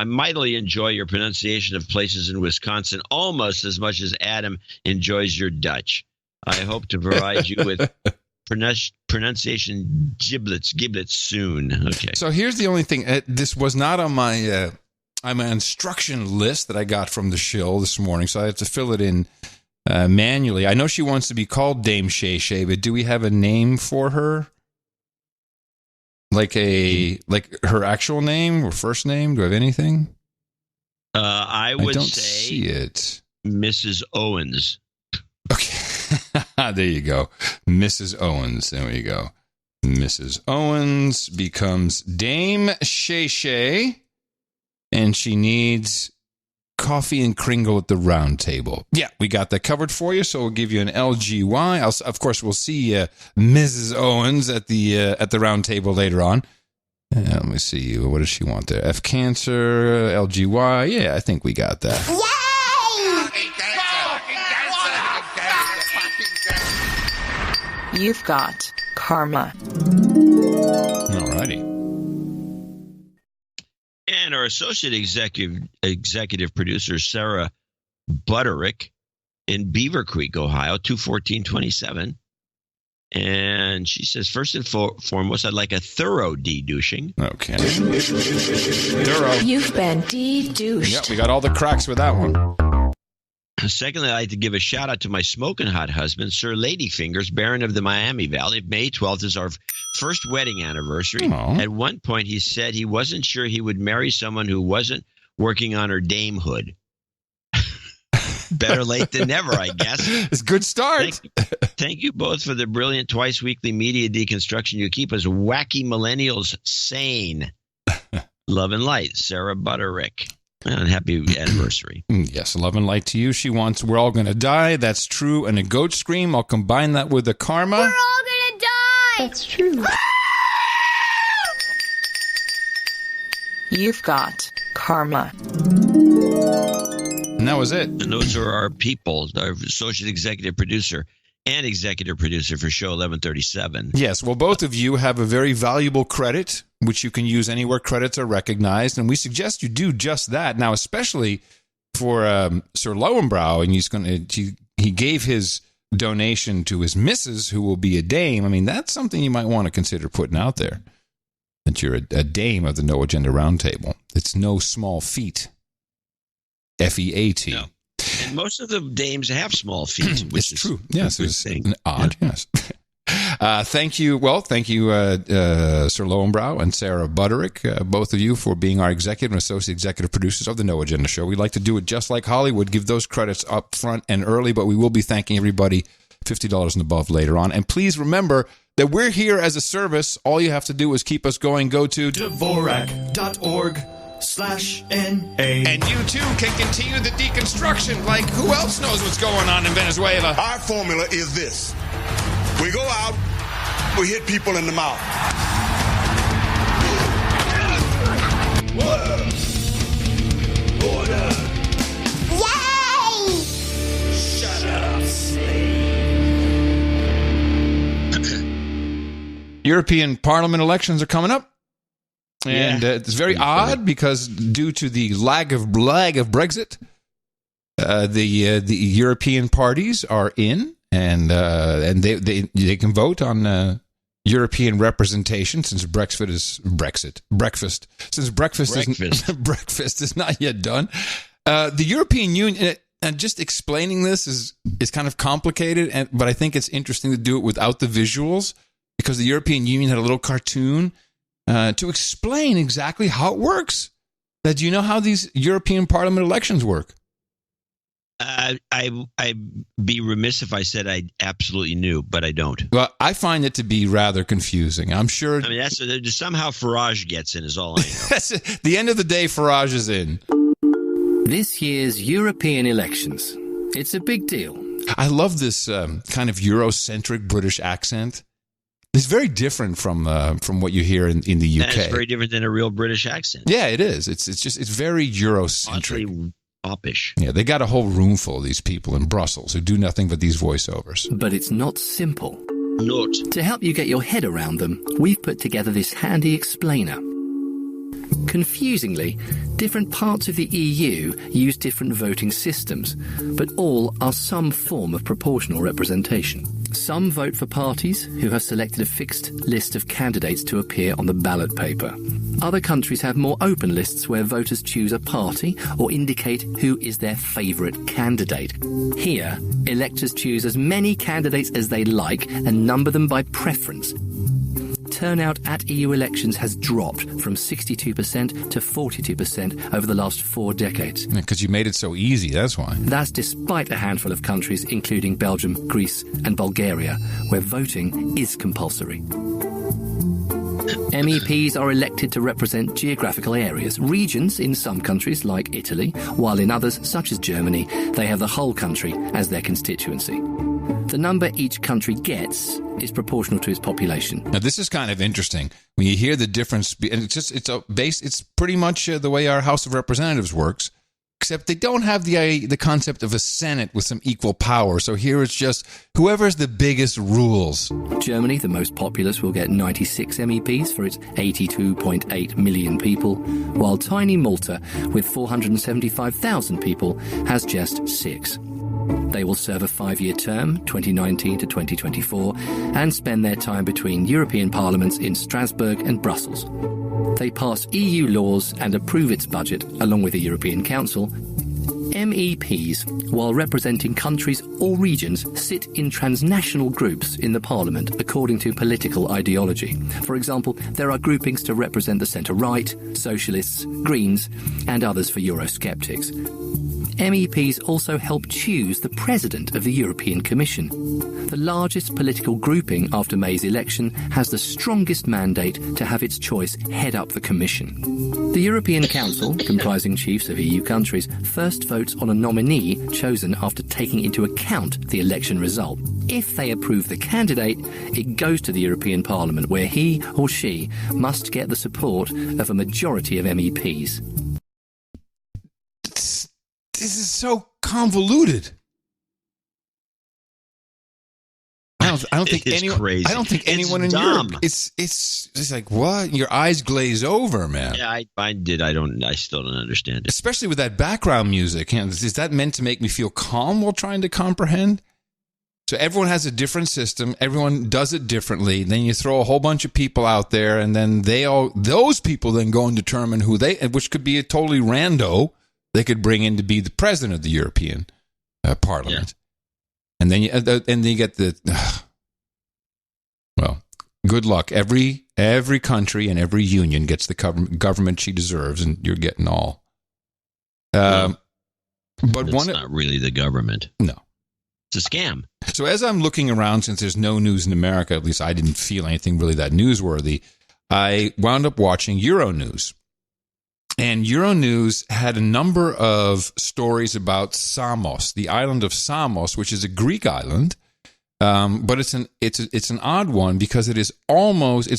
mightily enjoy your pronunciation of places in Wisconsin almost as much as Adam enjoys your Dutch. I hope to provide you with pronunciation giblets soon. Okay. So here's the only thing. This was not on my instruction list that I got from the shill this morning, so I have to fill it in manually. I know she wants to be called Dame Shay Shay, but do we have a name for her? Like her actual name or first name? Do I have anything? I would don't say see it. Mrs. Owens. Okay. There you go. Mrs. Owens. There we go. Mrs. Owens becomes Dame Shay Shay, and she needs coffee and Kringle at the round table. Yeah, we got that covered for you, so we'll give you an LGY. Of course, we'll see Mrs. Owens at the round table later on. Let me see. What does she want there? F cancer, LGY. Yeah, I think we got that. Yay! You've got karma. Alrighty. And our associate executive producer, Sarah Butterick in Beaver Creek, Ohio, 21427. And she says, first and foremost, I'd like a thorough de-douching. Okay. Thorough. You've been de-douched. Yep, we got all the cracks with that one. Secondly, I'd like to give a shout out to my smoking hot husband, Sir Ladyfingers, Baron of the Miami Valley. May 12th is our first wedding anniversary. Aww. At one point, he said he wasn't sure he would marry someone who wasn't working on her damehood. Better late than never, I guess. It's a good start. Thank you both for the brilliant twice-weekly media deconstruction. You keep us wacky millennials sane. Love and light, Sarah Butterick. And happy anniversary. Yes, love and light to you. She wants We're All Gonna Die. That's true. And a goat scream. I'll combine that with the karma. We're all gonna die. That's true. You've got karma. And that was it. And those are our people, our associate executive producer and executive producer for show 1137. Yes, well, both of you have a very valuable credit, which you can use anywhere credits are recognized, and we suggest you do just that. Now, especially for Sir Lowenbrow, and he gave his donation to his missus, who will be a dame. I mean, that's something you might want to consider putting out there, that you're a dame of the No Agenda Roundtable. It's no small feat. FEAT. No. And most of the dames have small feet, which is true. Yes, it's odd. Yeah. Yes. Thank you. Well, thank you, Sir Lowenbrow and Sarah Butterick, both of you, for being our executive and associate executive producers of the No Agenda Show. We like to do it just like Hollywood, give those credits up front and early, but we will be thanking everybody $50 and above later on. And please remember that we're here as a service. All you have to do is keep us going. Go to Dvorak.org/NA. And you too can continue the deconstruction. Like, who else knows what's going on in Venezuela? Our formula is this. We go out, we hit people in the mouth. Order! Order! Yay! Shut up, slave. European Parliament elections are coming up. And it's very odd because due to the lag of Brexit, the European parties are in, and they can vote on European representation since breakfast is not yet done. The European Union, and just explaining this is kind of complicated, but I think it's interesting to do it without the visuals because the European Union had a little cartoon to explain exactly how it works. Do you know how these European Parliament elections work? I'd be remiss if I said I absolutely knew, but I don't. Well, I find it to be rather confusing. I'm sure. I mean, somehow Farage gets in is all I know. That's the end of the day. Farage is in. This year's European elections. It's a big deal. I love this kind of Eurocentric British accent. It's very different from what you hear in the UK. It's very different than a real British accent. Yeah, it is. It's very Eurocentric. Oddly popish. Yeah, they got a whole room full of these people in Brussels who do nothing but these voiceovers. But it's not simple. Not. To help you get your head around them, we've put together this handy explainer. Confusingly, different parts of the EU use different voting systems, but all are some form of proportional representation. Some vote for parties who have selected a fixed list of candidates to appear on the ballot paper. Other countries have more open lists where voters choose a party or indicate who is their favourite candidate. Here, electors choose as many candidates as they like and number them by preference. Turnout at EU elections has dropped from 62% to 42% over the last 4 decades. Because you made it so easy, that's why. That's despite a handful of countries, including Belgium, Greece and Bulgaria, where voting is compulsory. MEPs are elected to represent geographical areas, regions in some countries like Italy, while in others, such as Germany, they have the whole country as their constituency. The number each country gets is proportional to its population. Now, this is kind of interesting. When you hear the difference, and it's pretty much the way our House of Representatives works, except they don't have the concept of a Senate with some equal power. So here it's just whoever's the biggest rules. Germany, the most populous, will get 96 MEPs for its 82.8 million people, while tiny Malta, with 475,000 people, has just 6. They will serve a 5-year term, 2019 to 2024, and spend their time between European parliaments in Strasbourg and Brussels. They pass EU laws and approve its budget, along with the European Council. MEPs, while representing countries or regions, sit in transnational groups in the parliament according to political ideology. For example, there are groupings to represent the centre-right, socialists, Greens, and others for Eurosceptics. MEPs also help choose the president of the European Commission. The largest political grouping after May's election has the strongest mandate to have its choice head up the Commission. The European Council, comprising chiefs of EU countries, first votes on a nominee chosen after taking into account the election result. If they approve the candidate, it goes to the European Parliament, where he or she must get the support of a majority of MEPs. This is so convoluted. I don't think anyone. Crazy. I don't think anyone in Europe. It's like what? Your eyes glaze over, man. Yeah, I did. I still don't understand it. Especially with that background music. Is that meant to make me feel calm while trying to comprehend? So everyone has a different system. Everyone does it differently. Then you throw a whole bunch of people out there, and then those people then go and determine who which could be a totally rando. They could bring in to be the president of the European Parliament. Yeah. And then you get the... good luck. Every country and every union gets the government she deserves, and you're getting all. But it's not really the government. No. It's a scam. So as I'm looking around, since there's no news in America, at least I didn't feel anything really that newsworthy, I wound up watching Euronews. And Euronews had a number of stories about Samos, the island of Samos, which is a Greek island. But it's an odd one because it's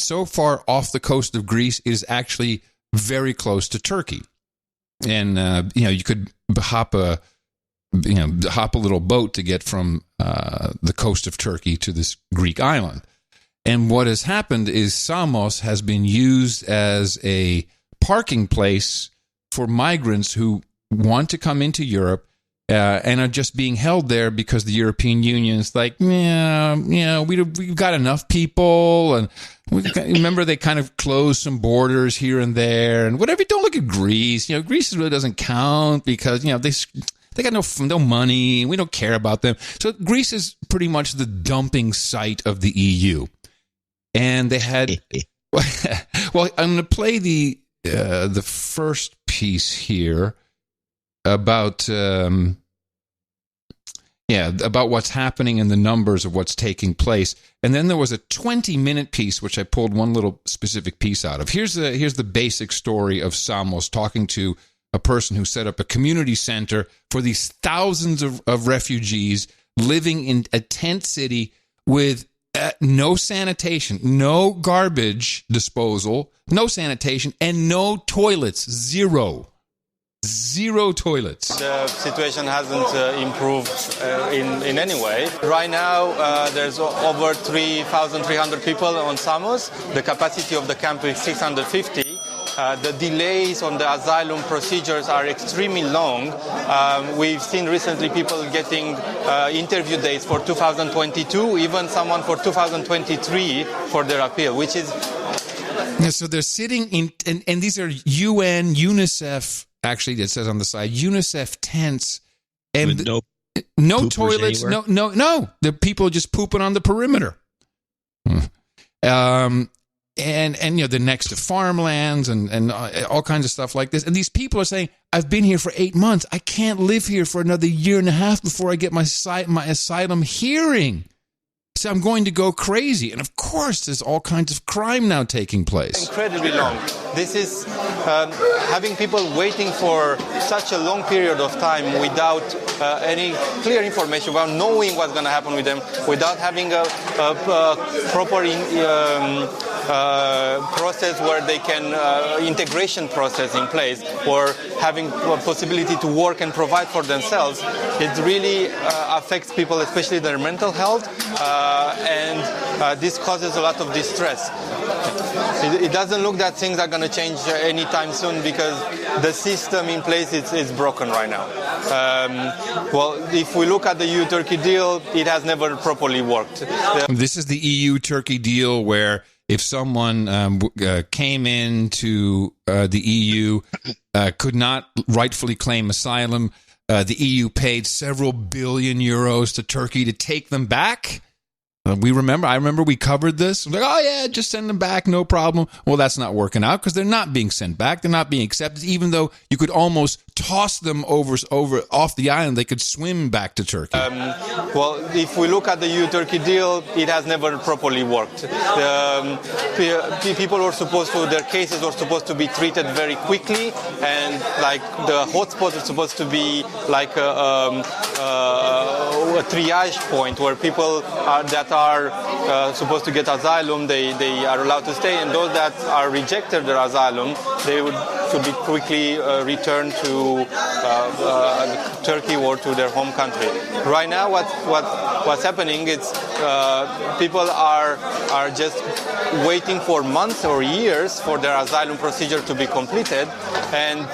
so far off the coast of Greece, it is actually very close to Turkey. And, you could hop a little boat to get from the coast of Turkey to this Greek island. And what has happened is Samos has been used as a parking place for migrants who want to come into Europe and are just being held there because the European Union is like, we've got enough people. And remember, they kind of closed some borders here and there and whatever. Don't look at Greece. Greece really doesn't count because, they got no money. We don't care about them. So Greece is pretty much the dumping site of the EU. And they had, well, I'm going to play the first piece here about what's happening and the numbers of what's taking place. And then there was a 20-minute piece, which I pulled one little specific piece out of. Here's the basic story of Samos, talking to a person who set up a community center for these thousands of refugees living in a tent city with no sanitation, no garbage disposal, no sanitation, and no toilets. Zero toilets. The situation hasn't improved in any way. Right now, there's over 3,300 people on Samos. The capacity of the camp is 650. The delays on the asylum procedures are extremely long. We've seen recently people getting interview dates for 2022, even someone for 2023 for their appeal, which is... Yeah, so they're sitting in, and these are UN, UNICEF, actually, it says on the side, UNICEF tents, and no toilets, anywhere? no. The people are just pooping on the perimeter. And they're next to farmlands and all kinds of stuff like this. And these people are saying, I've been here for 8 months. I can't live here for another year and a half before I get my asylum hearing. So I'm going to go crazy. And of course, there's all kinds of crime now taking place. Incredibly long. This is having people waiting for such a long period of time without any clear information, without knowing what's going to happen with them, without having a proper process where they can integration process in place, or having a possibility to work and provide for themselves. It really affects people, especially their mental health, and this causes a lot of distress. It doesn't look that things are going to change anytime soon because the system in place is broken right now. Well, if we look at the EU-Turkey deal, it has never properly worked. This is the EU-Turkey deal where if someone came into the EU, could not rightfully claim asylum, the EU paid several billion euros to Turkey to take them back. I remember we covered this. Like, oh yeah, just send them back, no problem. Well, that's not working out because they're not being sent back. They're not being accepted, even though you could almost toss them over off the island. They could swim back to Turkey. Well, if we look at the EU-Turkey deal, it has never properly worked. People were supposed to, their cases were supposed to be treated very quickly, and like the hotspots are supposed to be like a triage point where people that are supposed to get asylum, they are allowed to stay, and those that are rejected their asylum, they should be quickly returned to Turkey or to their home country. Right now, what's happening is people are just waiting for months or years for their asylum procedure to be completed, and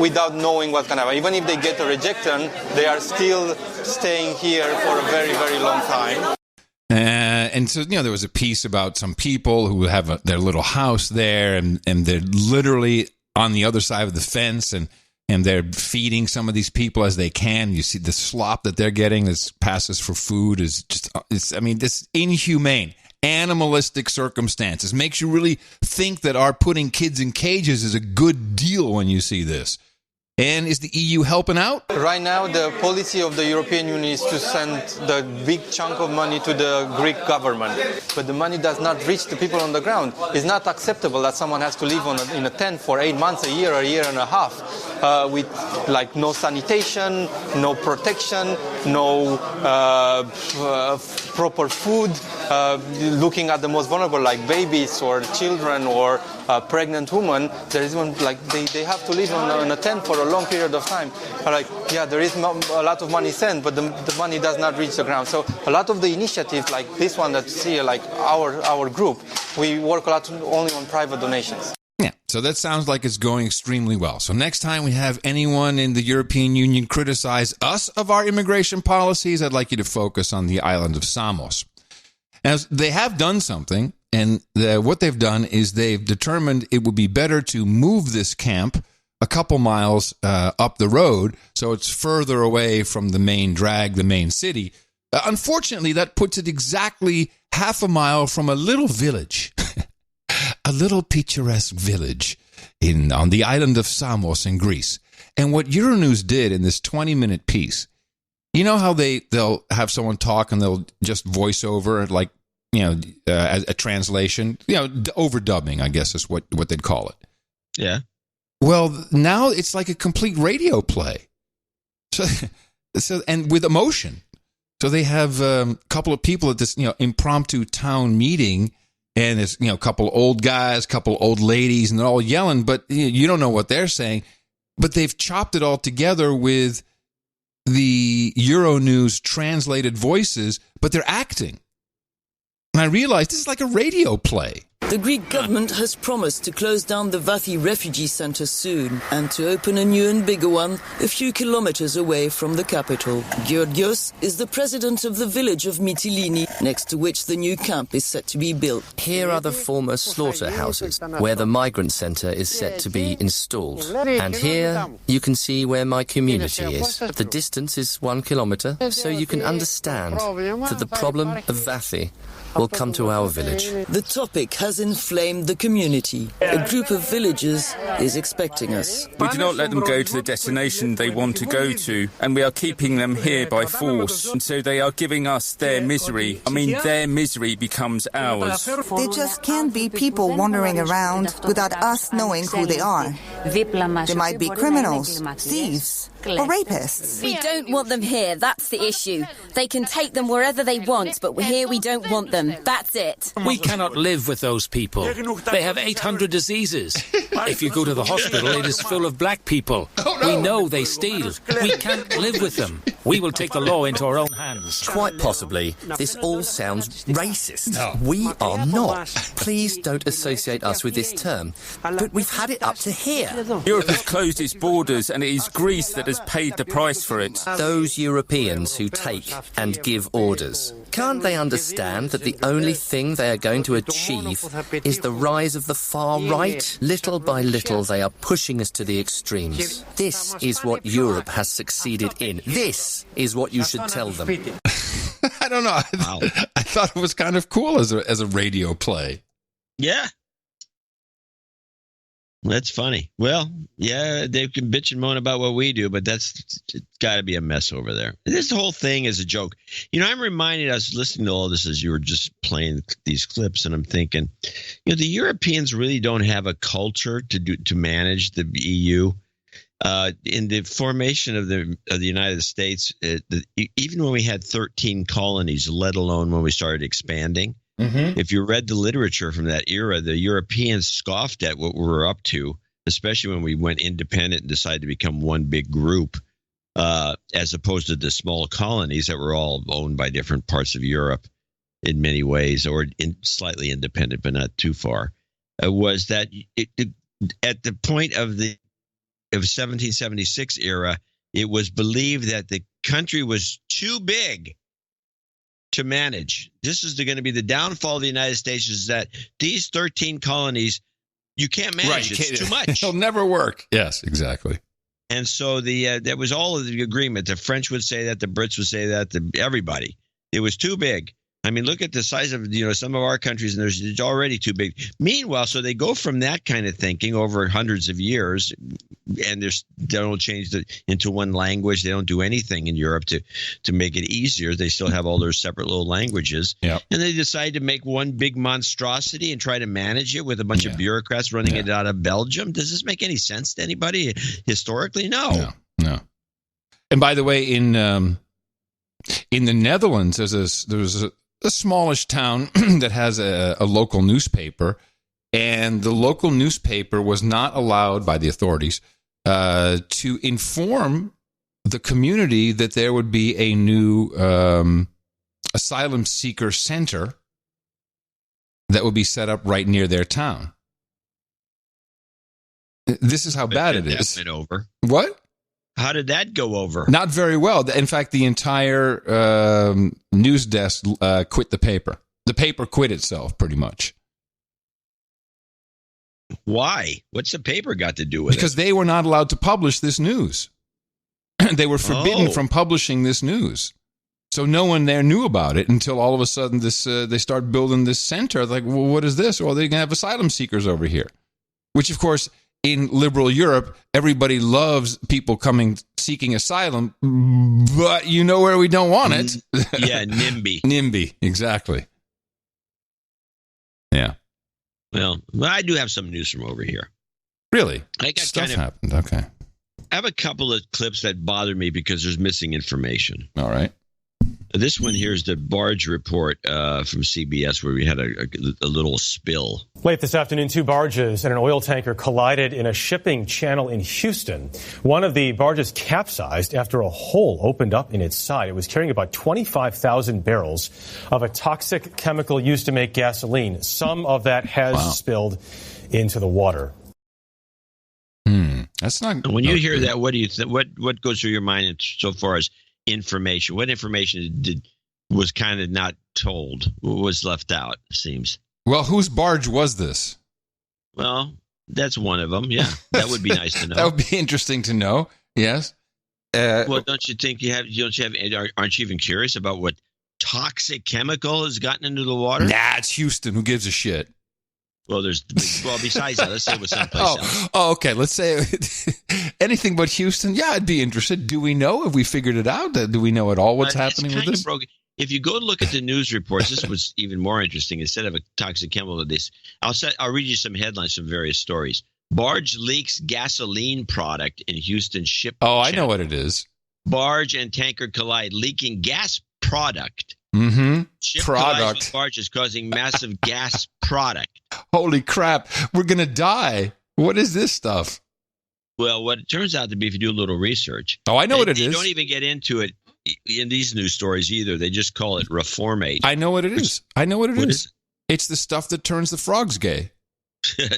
without knowing what's going to happen. Even if they get a rejection, they are still staying here for a very, very long time. And so, there was a piece about some people who have their little house there, and they're literally on the other side of the fence, and they're feeding some of these people as they can. You see the slop that they're getting, this passes for food, is just, this inhumane. animalistic circumstances. Makes you really think that our putting kids in cages is a good deal when you see this. And is the EU helping out? Right now, the policy of the European Union is to send the big chunk of money to the Greek government. But the money does not reach the people on the ground. It's not acceptable that someone has to live in a tent for 8 months, a year and a half, with like no sanitation, no protection, no proper food, looking at the most vulnerable, like babies or children or pregnant women. There is one, like they have to live in a tent for a long period of time. Like, yeah, there is a lot of money sent, but the money does not reach the ground. So a lot of the initiatives like this one that you see, like our group, we work a lot only on private donations. Yeah, so that sounds like it's going extremely well. So next time we have anyone in the European Union criticize us of our immigration policies, I'd like you to focus on the island of Samos. As they have done something, and what they've done is they've determined it would be better to move this camp a couple miles up the road, so it's further away from the main drag, the main city. Unfortunately, that puts it exactly half a mile from a little village, a little picturesque village on the island of Samos in Greece. And what Euronews did in this 20-minute piece, you know how they'll have someone talk and they'll just voice over, like, a translation, overdubbing, I guess is what they'd call it. Yeah. Well, now it's like a complete radio play. So and with emotion. So they have a couple of people at this, impromptu town meeting, and there's, a couple old guys, couple old ladies, and they're all yelling, but you don't know what they're saying. But they've chopped it all together with the Euronews translated voices, but they're acting. And I realized this is like a radio play. The Greek government has promised to close down the Vathi refugee center soon and to open a new and bigger one a few kilometers away from the capital. Georgios is the president of the village of Mytilini, next to which the new camp is set to be built. Here are the former slaughterhouses, where the migrant center is set to be installed. And here you can see where my community is. The distance is 1 kilometer, so you can understand that the problem of Vathi will come to our village. The topic has inflamed the community. A group of villagers is expecting us. We do not let them go to the destination they want to go to, and we are keeping them here by force. And so they are giving us their misery. I mean, their misery becomes ours. There just can't be people wandering around without us knowing who they are. They might be criminals, thieves, or rapists. We don't want them here, that's the issue. They can take them wherever they want, but here we don't want them. That's it. We cannot live with those people. They have 800 diseases. If you go to the hospital, it is full of black people. We know they steal. We can't live with them. We will take the law into our own hands. Quite possibly, this all sounds racist. No. We are not. Please don't associate us with this term. But we've had it up to here. Europe has closed its borders, and it is Greece that has paid the price for it. Those Europeans who take and give orders. Can't they understand that the only thing they are going to achieve is the rise of the far right? Little by little, they are pushing us to the extremes. This is what Europe has succeeded in. This is what you should tell them. I don't know. I thought it was kind of cool as a radio play. Yeah. That's funny. Well, yeah, they can bitch and moan about what we do, but it's got to be a mess over there. This whole thing is a joke. I'm reminded, I was listening to all this as you were just playing these clips, and I'm thinking, the Europeans really don't have a culture to manage the EU. In the formation of the United States, even when we had 13 colonies, let alone when we started expanding, if you read the literature from that era, the Europeans scoffed at what we were up to, especially when we went independent and decided to become one big group, as opposed to the small colonies that were all owned by different parts of Europe in many ways, or slightly independent, but not too far. Was that at the point of the 1776 era, it was believed that the country was too big to manage. This is going to be the downfall of the United States, is that these 13 colonies, you can't manage. Right. It's too much. It'll never work. Yes, exactly. And so that was all of the agreement. The French would say that, the Brits would say that, everybody. It was too big. I mean, look at the size of, some of our countries, and it's already too big. Meanwhile, so they go from that kind of thinking over hundreds of years, and they don't change into one language. They don't do anything in Europe to make it easier. They still have all their separate little languages. Yep. And they decide to make one big monstrosity and try to manage it with a bunch of bureaucrats running it out of Belgium. Does this make any sense to anybody historically? No. And by the way, in the Netherlands, there's a smallish town that has a local newspaper, and the local newspaper was not allowed by the authorities to inform the community that there would be a new asylum seeker center that would be set up right near their town. This is how bad it is. Went over. What? How did that go over? Not very well. In fact, the entire news desk quit the paper. The paper quit itself, pretty much. Why? What's the paper got to do with it? Because they were not allowed to publish this news. They were forbidden from publishing this news. So no one there knew about it until all of a sudden they start building this center. Like, well, what is this? Well, they're going to have asylum seekers over here. Which, of course, in liberal Europe, everybody loves people seeking asylum, but you know where we don't want it? Yeah, NIMBY. NIMBY, exactly. Yeah. Well, I do have some news from over here. Really? Stuff happened. Okay. I have a couple of clips that bother me because there's missing information. All right. This one here is the barge report from CBS where we had a little spill. Late this afternoon, 2 barges and an oil tanker collided in a shipping channel in Houston. One of the barges capsized after a hole opened up in its side. It was carrying about 25,000 barrels of a toxic chemical used to make gasoline. Some of that has spilled into the water. That's not. When you hear that, what do you what goes through your mind so far as information? What information was kind of not told? What was left out, it seems? Well, whose barge was this? Well, that's one of them. Yeah, that would be nice to know. That would be interesting to know. Yes. Well, don't you think aren't you even curious about what toxic chemical has gotten into the water? Nah, it's Houston. Who gives a shit? Well, besides that, let's say it was someplace else. Oh, okay. Let's say anything but Houston. Yeah, I'd be interested. Do we know? Have we figured it out? Do we know at all what's happening with this? If you go look at the news reports, this was even more interesting. Instead of a toxic chemical, I'll read you some headlines from various stories. Barge leaks gasoline product in Houston ship. Oh, I know what it is. Barge and tanker collide, leaking gas product. Mm-hmm. Ship collides with barges causing massive gas product. Holy crap. We're going to die. What is this stuff? Well, what it turns out to be, if you do a little research. Oh, I know what it is. You don't even get into it in these news stories either. They just call it reformate. I know what it is. What is. It's the stuff that turns the frogs gay.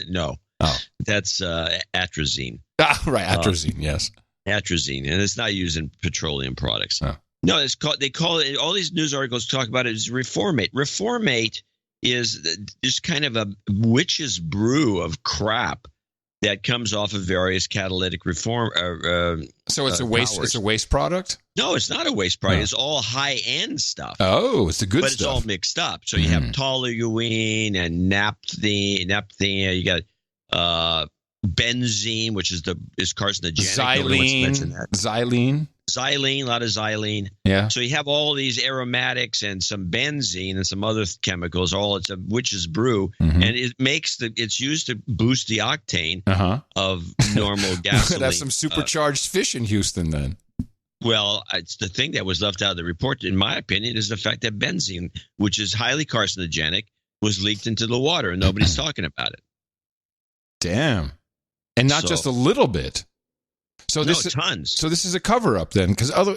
No. Oh. That's atrazine. Right, atrazine, yes. Atrazine, and it's not used in petroleum products. Oh. No, they call it, all these news articles talk about it as reformate. Reformate is just kind of a witch's brew of crap that comes off of various catalytic reform. So it's a waste. It's a waste product. No, it's not a waste product. No. It's all high end stuff. Oh, it's the good stuff. But it's all mixed up. So you have toluene and naphthene. You got benzene, which is carcinogenic. Xylene, a lot of xylene. Yeah. So you have all these aromatics and some benzene and some other chemicals. It's a witch's brew, and it makes it's used to boost the octane of normal gasoline. That's some supercharged fish in Houston, then. Well, it's the thing that was left out of the report, in my opinion, is the fact that benzene, which is highly carcinogenic, was leaked into the water, and nobody's talking about it. Damn, and not just a little bit. So tons. So this is a cover up then, because I know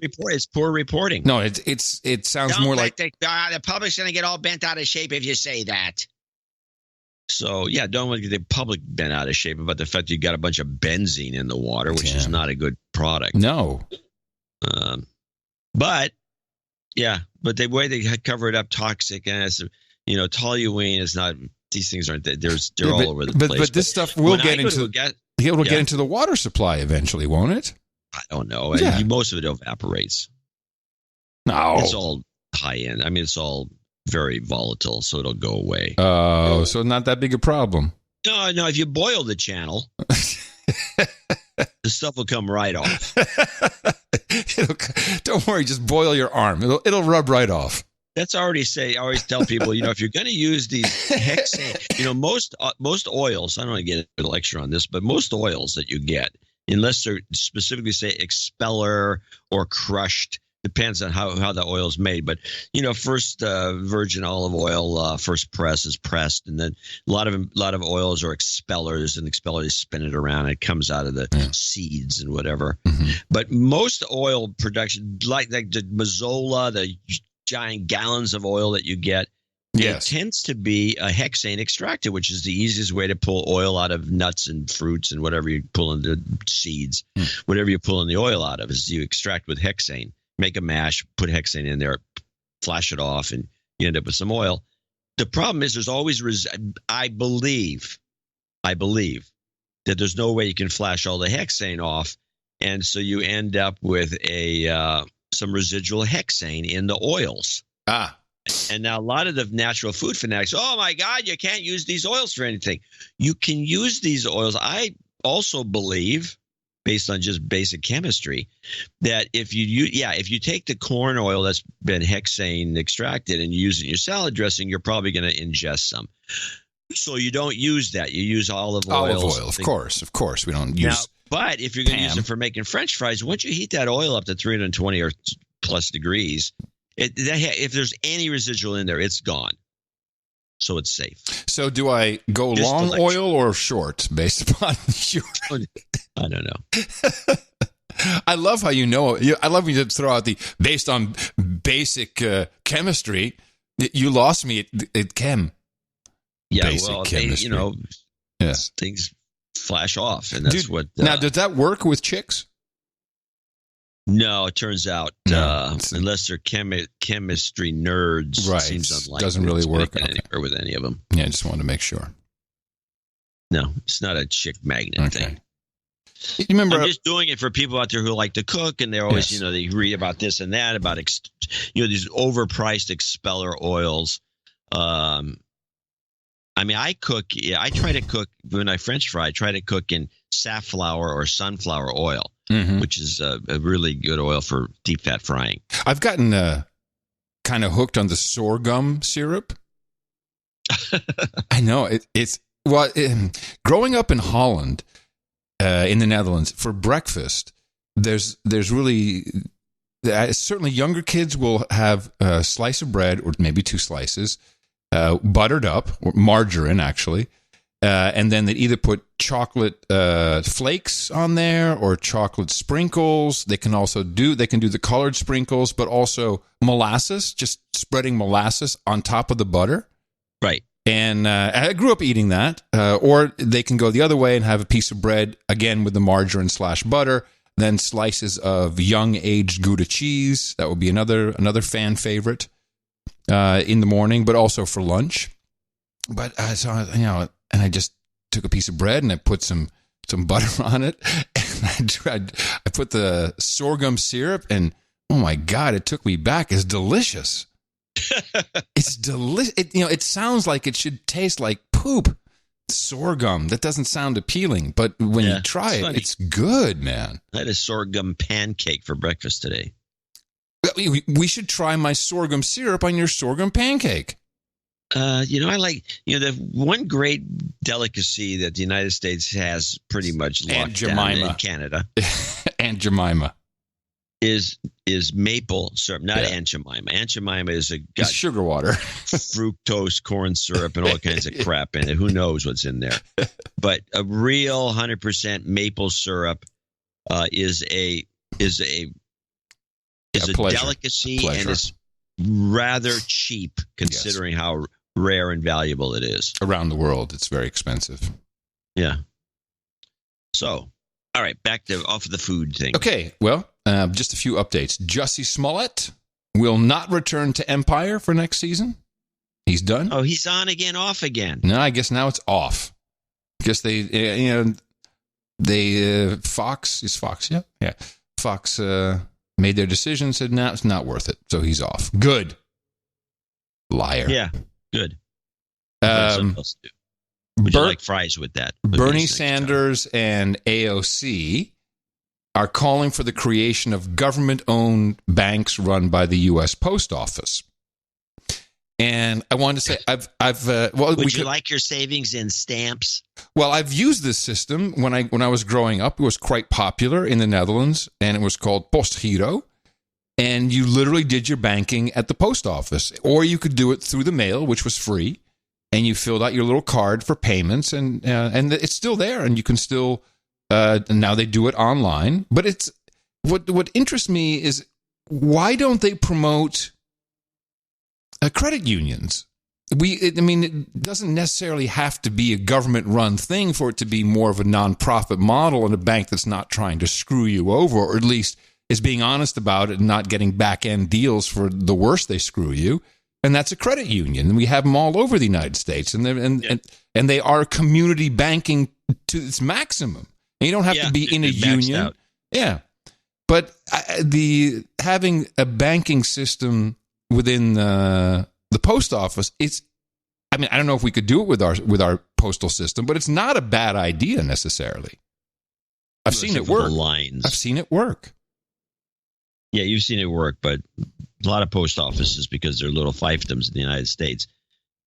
it's poor reporting. No, it sounds more like the public's going to get all bent out of shape if you say that. So yeah, don't want to get the public bent out of shape about the fact that you got a bunch of benzene in the water, which is not a good product. No. But the way they cover it up, toxic, and toluene is not. These things aren't. They're all over the place. But this stuff will get into. It will get into the water supply eventually, won't it? I don't know. Yeah. Most of it evaporates. No. It's all high end. I mean, it's all very volatile, so it'll go away. Oh, so not that big a problem. No, if you boil the channel, the stuff will come right off. Don't worry, just boil your arm. It'll rub right off. That's I always tell people, if you're going to use these hexane, most oils, I don't want to get a lecture on this, but most oils that you get, unless they're specifically say expeller or crushed, depends on how the oil is made. But, first virgin olive oil, first press is pressed. And then a lot of oils are expellers, and expellers spin it around. It comes out of the seeds and whatever. Mm-hmm. But most oil production, like the Mazola, the giant gallons of oil that you get, it tends to be a hexane extracted, which is the easiest way to pull oil out of nuts and fruits and whatever you pull in the seeds. Whatever you pull in the oil out of is you extract with hexane. Make a mash, put hexane in there, flash it off, and you end up with some oil. The problem is there's always I believe that there's no way you can flash all the hexane off, and so you end up with some residual hexane in the oils. And now a lot of the natural food fanatics, oh my God, you can't use these oils for anything. You can use these oils. I also believe, based on just basic chemistry, that if you take the corn oil that's been hexane extracted and you use it in your salad dressing, you're probably going to ingest some. So you don't use that. You use olive oil. Olive oil, of course. We don't use. But if you're going to use it for making French fries, once you heat that oil up to 320 or plus degrees, if there's any residual in there, it's gone. So it's safe. So do I go long oil or short based upon your... I don't know. I love how you know. I love when you throw out the based on basic chemistry. You lost me at chem. Yeah, basic chemistry. Things flash off, and that's what. Now, does that work with chicks? No, it turns out unless they're chemistry nerds, right? It seems unlikely. Doesn't really work anywhere with any of them. Yeah, I just wanted to make sure. No, it's not a chick magnet thing. You remember? I'm just doing it for people out there who like to cook, and they're always, they read about this and that, about these overpriced expeller oils. I mean, I cook. I try to cook when I French fry. I try to cook in safflower or sunflower oil, which is a really good oil for deep fat frying. I've gotten kind of hooked on the sorghum syrup. I know it's growing up in Holland, in the Netherlands, for breakfast. There's really certainly younger kids will have a slice of bread or maybe two slices. Buttered up, or margarine actually, and then they'd either put chocolate flakes on there or chocolate sprinkles. They can do the colored sprinkles, but also molasses, just spreading molasses on top of the butter. Right. And I grew up eating that. Or they can go the other way and have a piece of bread, again with the margarine / butter, then slices of young aged Gouda cheese. That would be another fan favorite. In the morning, but also for lunch. But and I just took a piece of bread and I put some butter on it, and I put the sorghum syrup, and oh my God, it took me back. It's delicious. It's delicious. It sounds like it should taste like poop. Sorghum. That doesn't sound appealing, but when you try it, it's good, man. I had a sorghum pancake for breakfast today. We should try my sorghum syrup on your sorghum pancake. I like, the one great delicacy that the United States has pretty much locked down in Canada. Aunt Jemima. Is maple syrup, not Aunt Jemima. Aunt Jemima is got sugar water, fructose, corn syrup, and all kinds of crap in it. Who knows what's in there? But a real 100% maple syrup is a delicacy, and it's rather cheap considering how rare and valuable it is. Around the world, it's very expensive. Yeah. So, all right, back to off of the food thing. Okay, well, just a few updates. Jussie Smollett will not return to Empire for next season. He's done. Oh, he's on again, off again. No, I guess now it's off. Because Fox, is Fox, yeah? Fox made their decision, said, no, it's not worth it. So he's off. Good. Liar. Yeah, good. Would you like fries with that? Bernie Sanders and AOC are calling for the creation of government-owned banks run by the U.S. Post Office. And I wanted to say, would you like your savings in stamps? Well, I've used this system when I was growing up. It was quite popular in the Netherlands, and it was called Postgiro. And you literally did your banking at the post office, or you could do it through the mail, which was free. And you filled out your little card for payments, and it's still there, and you can still. Now they do it online, but it's what interests me is why don't they promote credit unions? It doesn't necessarily have to be a government-run thing for it to be more of a nonprofit model and a bank that's not trying to screw you over, or at least is being honest about it and not getting back-end deals for the worse they screw you. And that's a credit union. We have them all over the United States, and they are community banking to its maximum. And you don't have to be in a union. Out. Yeah, but having a banking system within the post office, I don't know if we could do it with our postal system, but it's not a bad idea necessarily. I've seen it work. I've seen it work. Yeah, you've seen it work, but a lot of post offices, because they're little fiefdoms in the United States,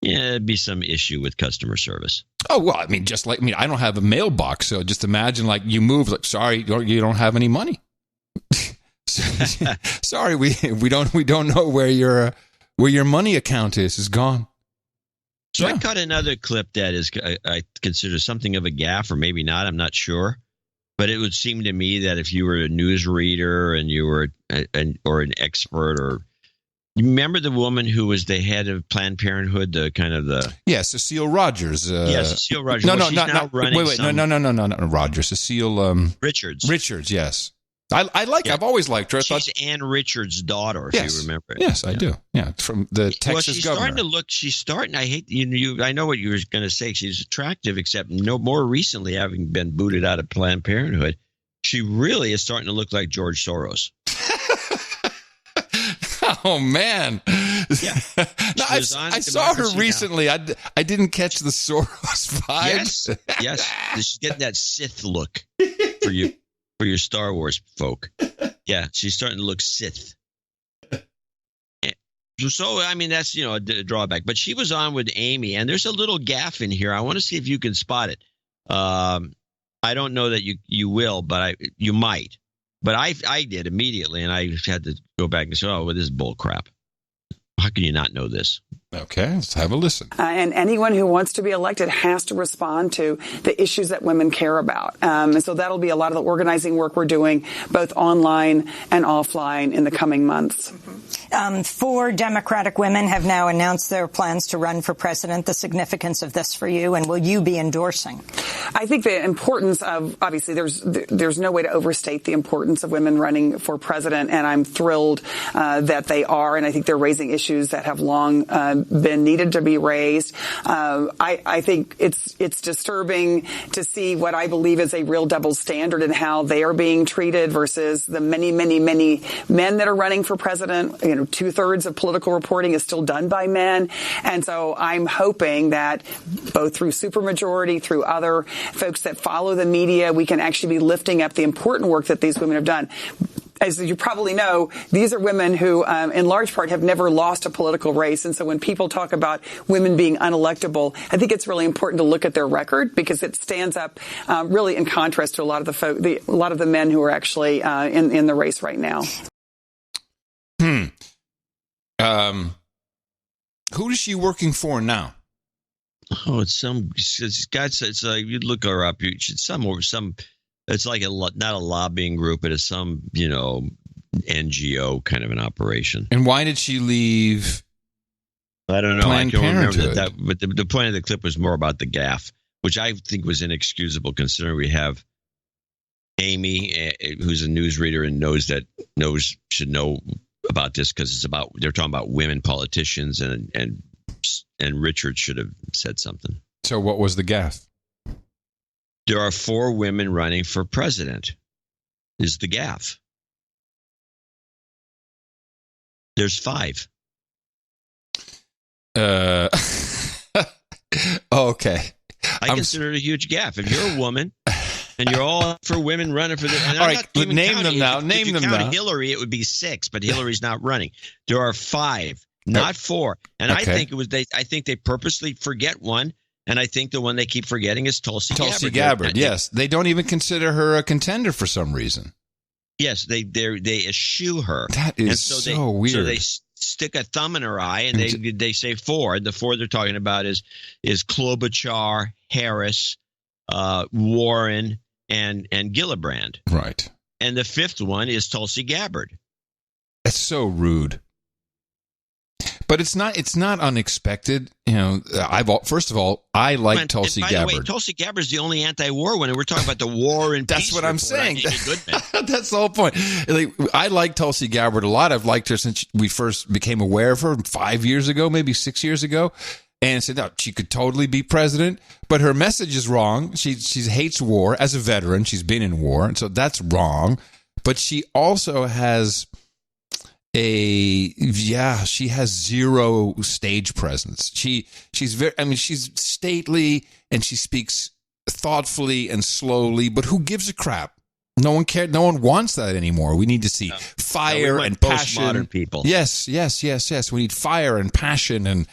it'd be some issue with customer service. Oh, well, I don't have a mailbox, so just imagine you move, sorry, you don't have any money. Sorry, we don't know where your money account is gone. So I caught another clip that is I consider something of a gaffe, or maybe not, I'm not sure. But it would seem to me that if you were a news reader and you were or an expert, or you remember the woman who was the head of Planned Parenthood, Cecile Rogers. Cecile Rogers. No, not Rogers. Cecile Richards. Richards, yes. I've always liked her. She's Ann Richards' daughter, if you remember. Yes, I do. Yeah, from the Texas governor. She's starting. I hate I know what you were going to say. She's attractive, except more recently, having been booted out of Planned Parenthood, she really is starting to look like George Soros. Oh man! Yeah, I saw her recently. I didn't catch the Soros vibe. Yes. She's getting that Sith look for you. For your Star Wars folk. Yeah, she's starting to look Sith. So, that's, a drawback. But she was on with Amy, and there's a little gaffe in here. I want to see if you can spot it. I don't know that you will, but you might. But I did immediately, and I had to go back and say, this is bull crap. How can you not know this? Okay, let's have a listen. And anyone who wants to be elected has to respond to the issues that women care about. And so that'll be a lot of the organizing work we're doing, both online and offline, in the coming months. 4 Democratic women have now announced their plans to run for president. The significance of this for you, and will you be endorsing? I think the importance of, obviously, there's no way to overstate the importance of women running for president, and I'm thrilled that they are, and I think they're raising issues that have long been needed to be raised. I think it's disturbing to see what I believe is a real double standard in how they are being treated versus the many, many, many men that are running for president. 2/3 of political reporting is still done by men. And so I'm hoping that both through supermajority, through other folks that follow the media, we can actually be lifting up the important work that these women have done. As you probably know, these are women who, in large part, have never lost a political race. And so when people talk about women being unelectable, I think it's really important to look at their record, because it stands up really in contrast to a lot of the men who are actually in the race right now. Who is she working for now? Oh, it's you look her up. It's like not a lobbying group, but it's some, NGO kind of an operation. And why did she leave? I don't know. Planned I can remember Parenthood? that. But the point of the clip was more about the gaffe, which I think was inexcusable, considering we have Amy, who's a newsreader and should know about this, because they're talking about women politicians, and Richard should have said something. So what was the gaffe? There are 4 women running for president, is the gaffe. There's 5. Okay. I consider it a huge gap. If you're a woman and you're all for women running for the... All right, name them now. Name them now. Hillary, it would be 6, but Hillary's not running. There are 5, not 4. And I think I think they purposely forget one. And I think the one they keep forgetting is Tulsi Gabbard. Tulsi Gabbard, yes. They don't even consider her a contender for some reason. Yes, they eschew her. That is so weird. So they stick a thumb in her eye, and they say 4. And the 4 they're talking about is Klobuchar, Harris, Warren, and Gillibrand. Right. And the 5th one is Tulsi Gabbard. That's so rude. But it's not unexpected. You know, first of all, I like Tulsi Gabbard. By the way, Tulsi Gabbard is the only anti-war one, and we're talking about the war and peace. That's what I'm saying. That's the whole point. Like, I like Tulsi Gabbard a lot. I've liked her since we first became aware of her 5 years ago, maybe 6 years ago, and said, no, she could totally be president. But her message is wrong. She hates war. As a veteran, she's been in war, and so that's wrong. But she also has she has zero stage presence. She's stately and she speaks thoughtfully and slowly, but who gives a crap? No one cares. No one wants that anymore. We need to see fire and passion. Postmodern people. Yes. We need fire and passion and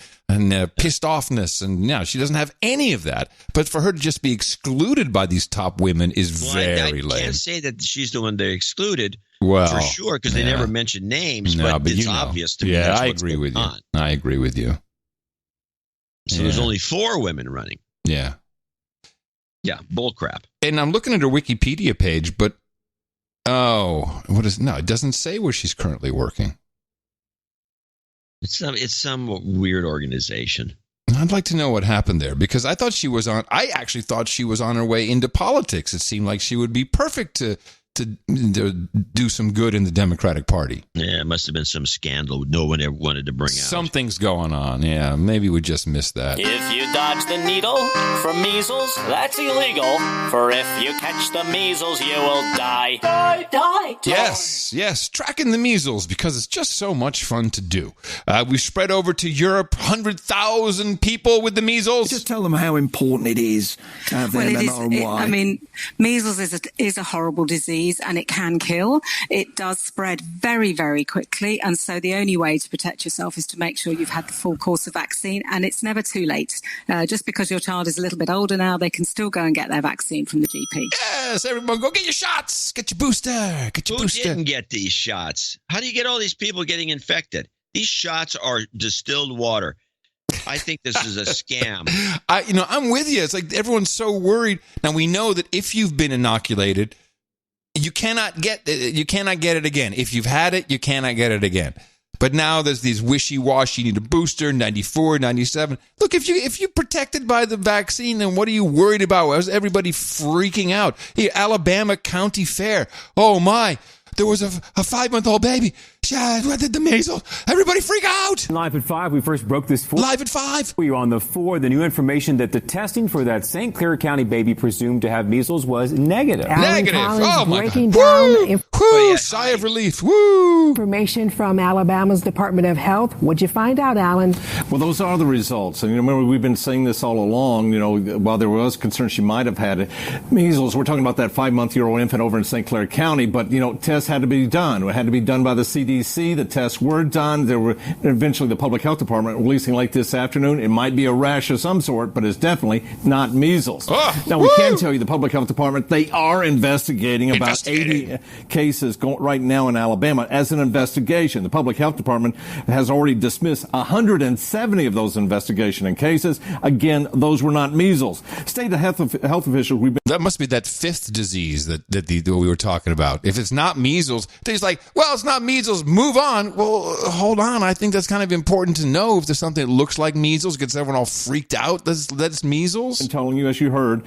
pissed offness, and she doesn't have any of that. But for her to just be excluded by these top women is very lame. I can't say that she's the one they excluded. Well, for sure, because they never mention names, but it's obvious to me. Yeah, I agree with you. I agree with you. So there's only 4 women running. Yeah. Yeah, bullcrap. And I'm looking at her Wikipedia page, but it doesn't say where she's currently working. It's some weird organization. I'd like to know what happened there, because I actually thought she was on her way into politics. It seemed like she would be perfect to do some good in the Democratic Party. Yeah, it must have been some scandal no one ever wanted to bring out. Something's going on. Yeah, maybe we just missed that. If you dodge the needle from measles, that's illegal. For if you catch the measles, you will die. Die. Yes, tracking the measles, because it's just so much fun to do. We spread over to Europe, 100,000 people with the measles. Just tell them how important it is to have them and why. Measles is a horrible disease, and it can kill. It does spread very, very quickly, and so the only way to protect yourself is to make sure you've had the full course of vaccine, and it's never too late. Just because your child is a little bit older now, they can still go and get their vaccine from the GP. Yes, everyone go get your shots. Get your booster. Who didn't get these shots? How do you get all these people getting infected? These shots are distilled water. I think this is a scam. I'm with you. It's like everyone's so worried. Now, we know that if you've been inoculated, you cannot get it again. If you've had it, you cannot get it again. But now there's these wishy-washy, you need a booster, 94, 97. Look, if you're protected by the vaccine, then what are you worried about? Why is everybody freaking out? Here, Alabama County Fair. Oh, my. There was a 5-month-old baby. The measles. Everybody freak out. Live at 5, we first broke this. Live at 5. We were on the 4. The new information that the testing for that St. Clair County baby presumed to have measles was negative. Oh, my God. Woo! Sigh of relief. Woo! Information from Alabama's Department of Health. What'd you find out, Alan? Well, those are the results. And remember, we've been saying this all along. While there was concern she might have had measles, we're talking about that 5-month-old infant over in St. Clair County. But, tests had to be done. It had to be done by the CDC. The tests were done. There were eventually the public health department releasing late this afternoon. It might be a rash of some sort, but it's definitely not measles. Now, we can tell you the public health department, they are investigating about 80 cases right now in Alabama as an investigation. The public health department has already dismissed 170 of those investigation and cases. Again, those were not measles. State health officials, that must be that 5th disease that we were talking about. If it's not measles, they're just like, well, it's not measles, move on. Well, hold on. I think that's kind of important to know. If there's something that looks like measles, gets everyone all freaked out, that's measles. I'm telling you, as you heard,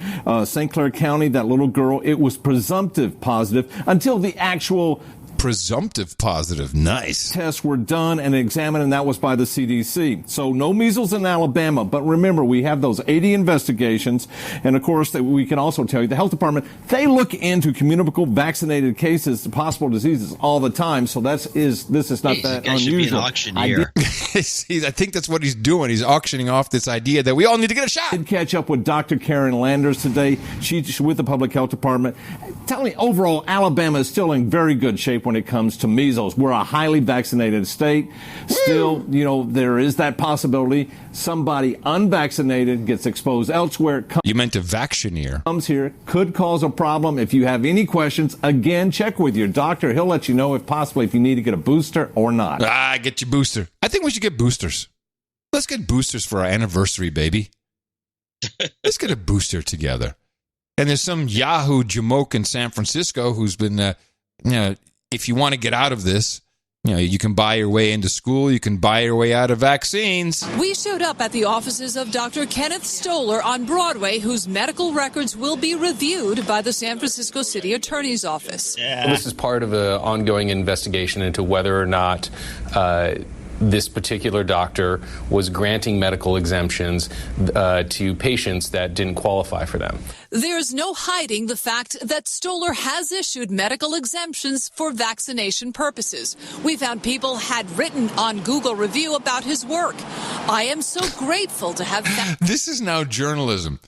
St. Clair County, that little girl, it was presumptive positive until the actual presumptive positive. Nice. Tests were done and examined, and that was by the CDC. So no measles in Alabama. But remember, we have those 80 investigations. And, of course, we can also tell you the health department, they look into communicable vaccinated cases, possible diseases all the time. So this is not that unusual. Should be an auctioneer. See, I think that's what he's doing. He's auctioning off this idea that we all need to get a shot. I did catch up with Dr. Karen Landers today. She's with the public health department. Tell me, overall, Alabama is still in very good shape when it comes to measles. We're a highly vaccinated state. Still, there is that possibility somebody unvaccinated gets exposed elsewhere. You meant a vaccineer. Comes here, could cause a problem. If you have any questions, again, check with your doctor. He'll let you know if you need to get a booster or not. Get your booster. I think we should get boosters. Let's get boosters for our anniversary, baby. Let's get a booster together. And there's some Yahoo jamoke in San Francisco who's been, if you want to get out of this, you can buy your way into school. You can buy your way out of vaccines. We showed up at the offices of Dr. Kenneth Stoller on Broadway, whose medical records will be reviewed by the San Francisco City Attorney's Office. Yeah. This is part of an ongoing investigation into whether or not this particular doctor was granting medical exemptions to patients that didn't qualify for them. There's no hiding the fact that Stoller has issued medical exemptions for vaccination purposes. We found people had written on Google Review about his work. I am so grateful to have... This is now journalism.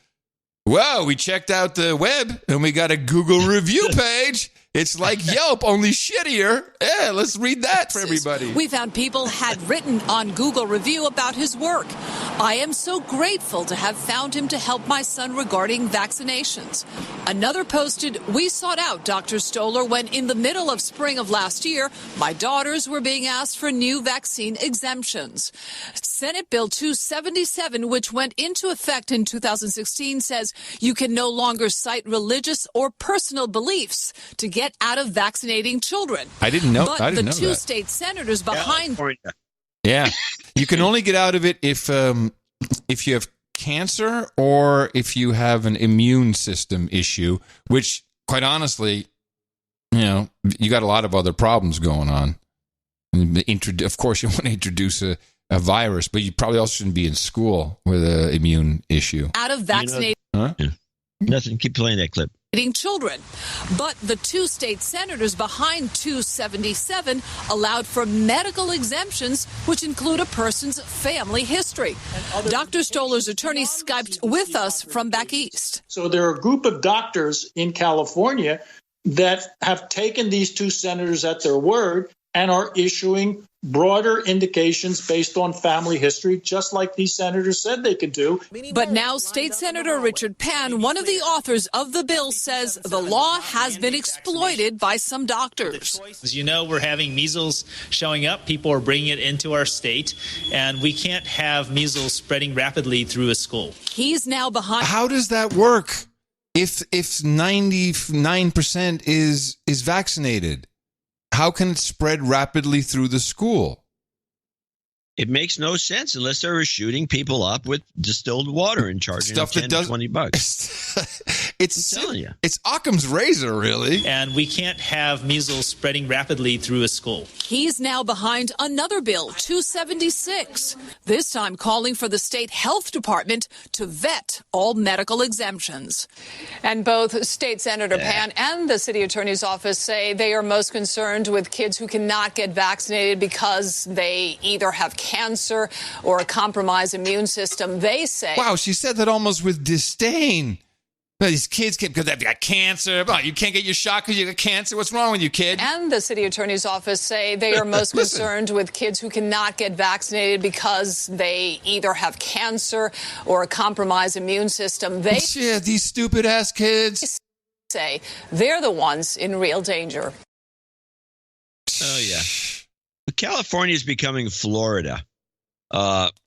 Well, we checked out the web and we got a Google Review page. It's like Yelp, only shittier. Yeah, let's read that for everybody. We found people had written on Google Review about his work. I am so grateful to have found him to help my son regarding vaccinations. Another posted, we sought out Dr. Stoller when in the middle of spring of last year, my daughters were being asked for new vaccine exemptions. Senate Bill 277, which went into effect in 2016, says you can no longer cite religious or personal beliefs to get out of vaccinating children. I didn't know. But I didn't know the two that. state senators behind. Yeah, you can only get out of it if you have cancer or if you have an immune system issue. Which, quite honestly, you got a lot of other problems going on. Of course, you want to introduce a virus, but you probably also shouldn't be in school with an immune issue. Out of vaccinating. Huh? Yeah. Nothing. Keep playing that clip. Children. But the two state senators behind 277 allowed for medical exemptions, which include a person's family history. Dr. Stoller's attorney Skyped with us from back east. So there are a group of doctors in California that have taken these two senators at their word and are issuing broader indications based on family history, just like these senators said they could do. But now State Senator Richard Pan, one of the authors of the bill, says the law has been exploited by some doctors. As you know, we're having measles showing up. People are bringing it into our state, and we can't have measles spreading rapidly through a school. He's now behind. How does that work if 99% is vaccinated? How can it spread rapidly through the school? It makes no sense unless they're shooting people up with distilled water and charging them $10 to $20. It's telling you. It's Occam's razor, really. And we can't have measles spreading rapidly through a school. He's now behind another bill, 276, this time calling for the state health department to vet all medical exemptions. And both State Senator Pan and the city attorney's office say they are most concerned with kids who cannot get vaccinated because they either have cancer or a compromised immune system. They say... Wow, she said that almost with disdain. These kids can't, because they've got cancer. Oh, you can't get your shot because you got cancer. What's wrong with you, kid? And the city attorney's office say they are most concerned with kids who cannot get vaccinated because they either have cancer or a compromised immune system. They these stupid ass kids say they're the ones in real danger. Oh, yeah. California is becoming Florida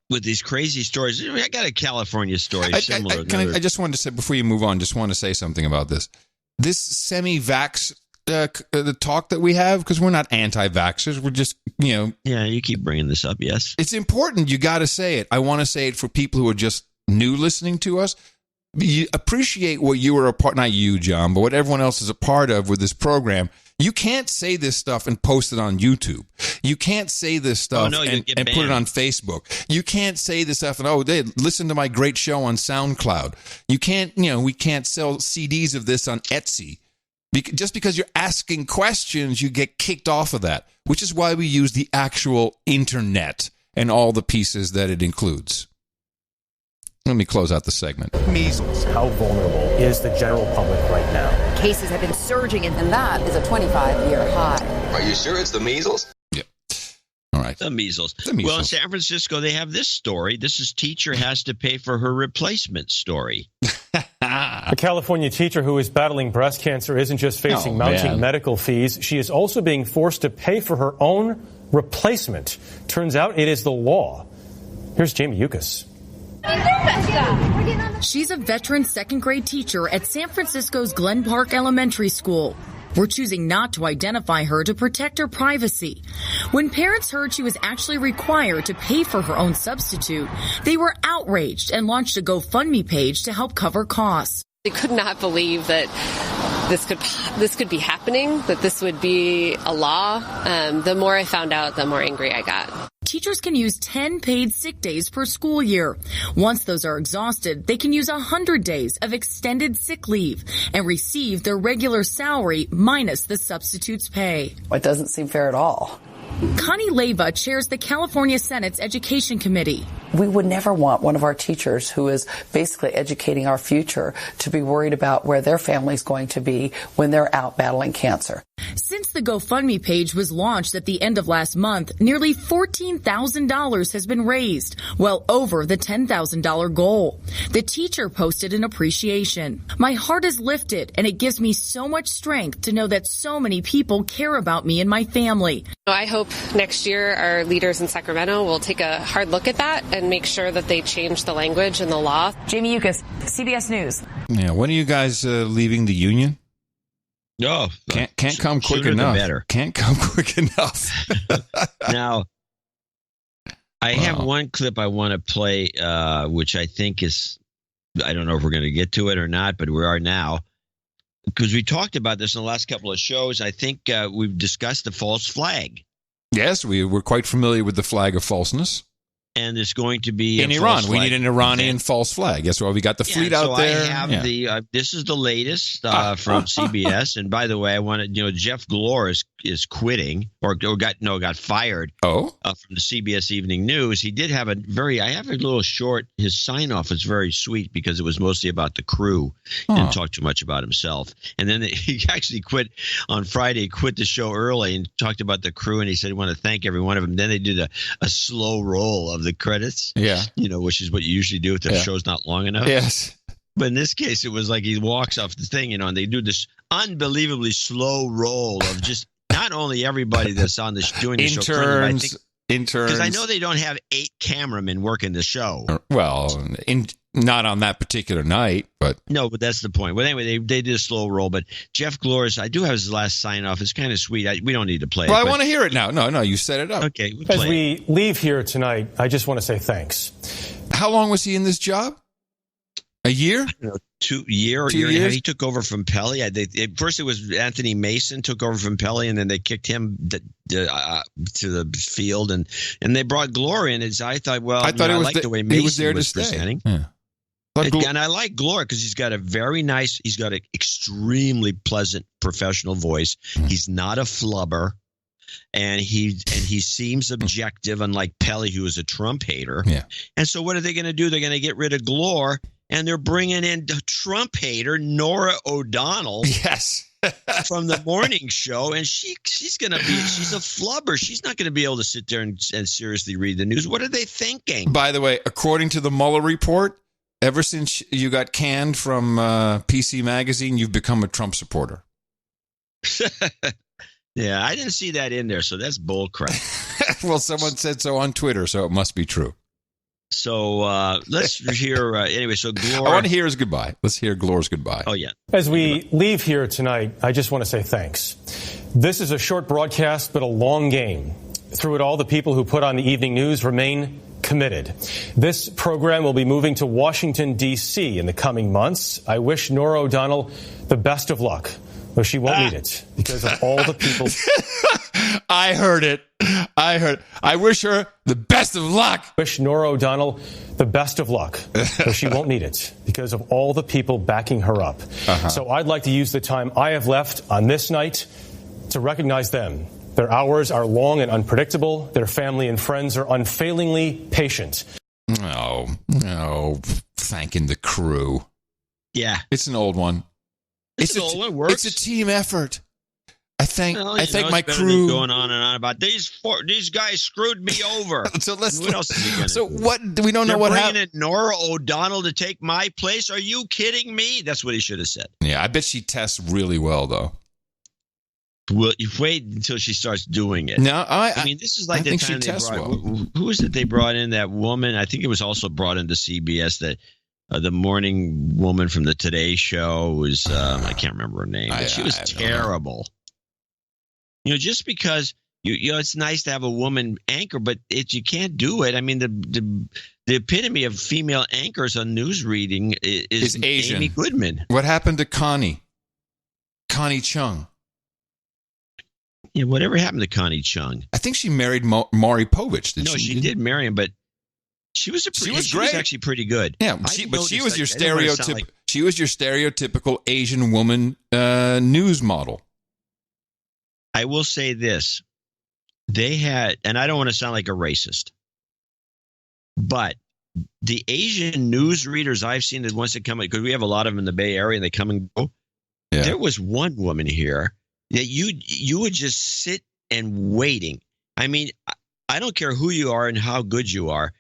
with these crazy stories. I got a California story similar. I just wanted to say, before you move on, just want to say something about this. This semi-vax the talk that we have, because we're not anti-vaxxers. We're just, Yeah, you keep bringing this up, yes. It's important. You got to say it. I want to say it for people who are just new listening to us. You appreciate what you were a part, not you, John, but what everyone else is a part of with this program. You can't say this stuff and post it on YouTube. You can't say this stuff and put it on Facebook. You can't say this stuff and, listen to my great show on SoundCloud. You can't, we can't sell CDs of this on Etsy. Just because you're asking questions, you get kicked off of that, which is why we use the actual internet and all the pieces that it includes. Let me close out the segment. Measles. How vulnerable is the general public right now? Cases have been surging, and that is a 25-year high. Are you sure it's the measles? Yeah. All right. The measles. Well, in San Francisco, they have this story. This is teacher has to pay for her replacement story. A California teacher who is battling breast cancer isn't just facing mounting medical fees. She is also being forced to pay for her own replacement. Turns out it is the law. Here's Jamie Yukas. She's a veteran second-grade teacher at San Francisco's Glen Park Elementary School. We're choosing not to identify her to protect her privacy. When parents heard she was actually required to pay for her own substitute, they were outraged and launched a GoFundMe page to help cover costs. I could not believe that this could be happening, that this would be a law. The more I found out, the more angry I got. Teachers can use 10 paid sick days per school year. Once those are exhausted, they can use 100 days of extended sick leave and receive their regular salary minus the substitute's pay. It doesn't seem fair at all. Connie Leyva chairs the California Senate's Education Committee. We would never want one of our teachers who is basically educating our future to be worried about where their family's going to be when they're out battling cancer. Since the GoFundMe page was launched at the end of last month, nearly $14,000 has been raised, well over the $10,000 goal. The teacher posted an appreciation. My heart is lifted, and it gives me so much strength to know that so many people care about me and my family. I hope next year our leaders in Sacramento will take a hard look at that and make sure that they change the language and the law. Jamie Yukas, CBS News. Yeah, when are you guys leaving the union? No, can't come quick enough. Can't come quick enough. Now, I have one clip I want to play, which I think is, I don't know if we're going to get to it or not, but we are now. Because we talked about this in the last couple of shows. I think we've discussed the false flag. Yes, we're quite familiar with the flag of falseness. And there's going to be in Iran. We need an Iranian false flag. That's why we got the fleet out there. I have this is the latest from CBS. And by the way, I wanted Jeff Glor is quitting or got fired. From the CBS Evening News. He did have I have a little short. His sign off is very sweet because it was mostly about the crew. Didn't talk too much about himself. And then he actually quit on Friday. Quit the show early and talked about the crew. And he said he wanted to thank every one of them. Then they did a slow roll of the credits, which is what you usually do if the show's not long enough. Yes, but in this case, it was like he walks off the thing, and they do this unbelievably slow roll of just not only everybody that's on the doing the show, interns, because I know they don't have 8 cameramen working the show. Well, not on that particular night, but no, but that's the point. Well, anyway, they did a slow roll, but Jeff Glor's, I do have his last sign off. It's kind of sweet. We don't need to play it. Well, I want to hear it now. No, you set it up. Okay. As we leave here tonight, I just want to say thanks. How long was he in this job? A year? 2 years. He took over from Pelly. First, it was Anthony Mason took over from Pelly, and then they kicked him to the field, and they brought Glor in. I thought I liked the way Mason was presenting. Yeah. And I like Glor because he's got an extremely pleasant professional voice. He's not a flubber, and he seems objective, unlike Pelly, who is a Trump hater. Yeah. And so what are they going to do? They're going to get rid of Glor, and they're bringing in Trump hater Norah O'Donnell. Yes. From the morning show, and she's a flubber. She's not going to be able to sit there and seriously read the news. What are they thinking? By the way, according to the Mueller report, ever since you got canned from PC Magazine, you've become a Trump supporter. Yeah, I didn't see that in there, so that's bull crap. Well, someone said so on Twitter, so it must be true. So let's hear anyway. So Glor, I want to hear his goodbye. Let's hear Glor's goodbye. Oh yeah. As we leave here tonight, I just want to say thanks. This is a short broadcast, but a long game. Through it all, the people who put on the evening news remain committed. This program will be moving to Washington, D.C. in the coming months. I wish Norah O'Donnell the best of luck Well, she won't need it because of all the people. I heard it. I wish her the best of luck. Wish Norah O'Donnell the best of luck. But she won't need it because of all the people backing her up. So I'd like to use the time I have left on this night to recognize them. Their hours are long and unpredictable. Their family and friends are unfailingly patient. No, thanking the crew. Yeah. It's an old one. It's an old one. It works. It's a team effort. I thank my it's crew. Going on and on about these guys screwed me over. What else is he gonna do? What we don't know what happened. Bringing in Norah O'Donnell to take my place? Are you kidding me? That's what he should have said. Yeah, I bet she tests really well though. Well, you wait until she starts doing it. No, I mean, this is like the time they brought. Who was it? They brought in that woman. I think it was also brought into CBS. That the morning woman from the Today Show was. I can't remember her name, but she was terrible. Just because it's nice to have a woman anchor, but you can't do it. I mean, the epitome of female anchors on news reading is Asian. Amy Goodman. What happened to Connie Chung? Yeah, whatever happened to Connie Chung? I think she married Maury Povich. No, she did marry him, but she was great. She was actually pretty good. Yeah, she was your stereotypical. She was your stereotypical Asian woman news model. I will say this: they had, and I don't want to sound like a racist, but the Asian news readers I've seen, the ones that come, because we have a lot of them in the Bay Area, and they come and go. Yeah. There was one woman here that you would just sit and waiting. I mean, I don't care who you are and how good you are.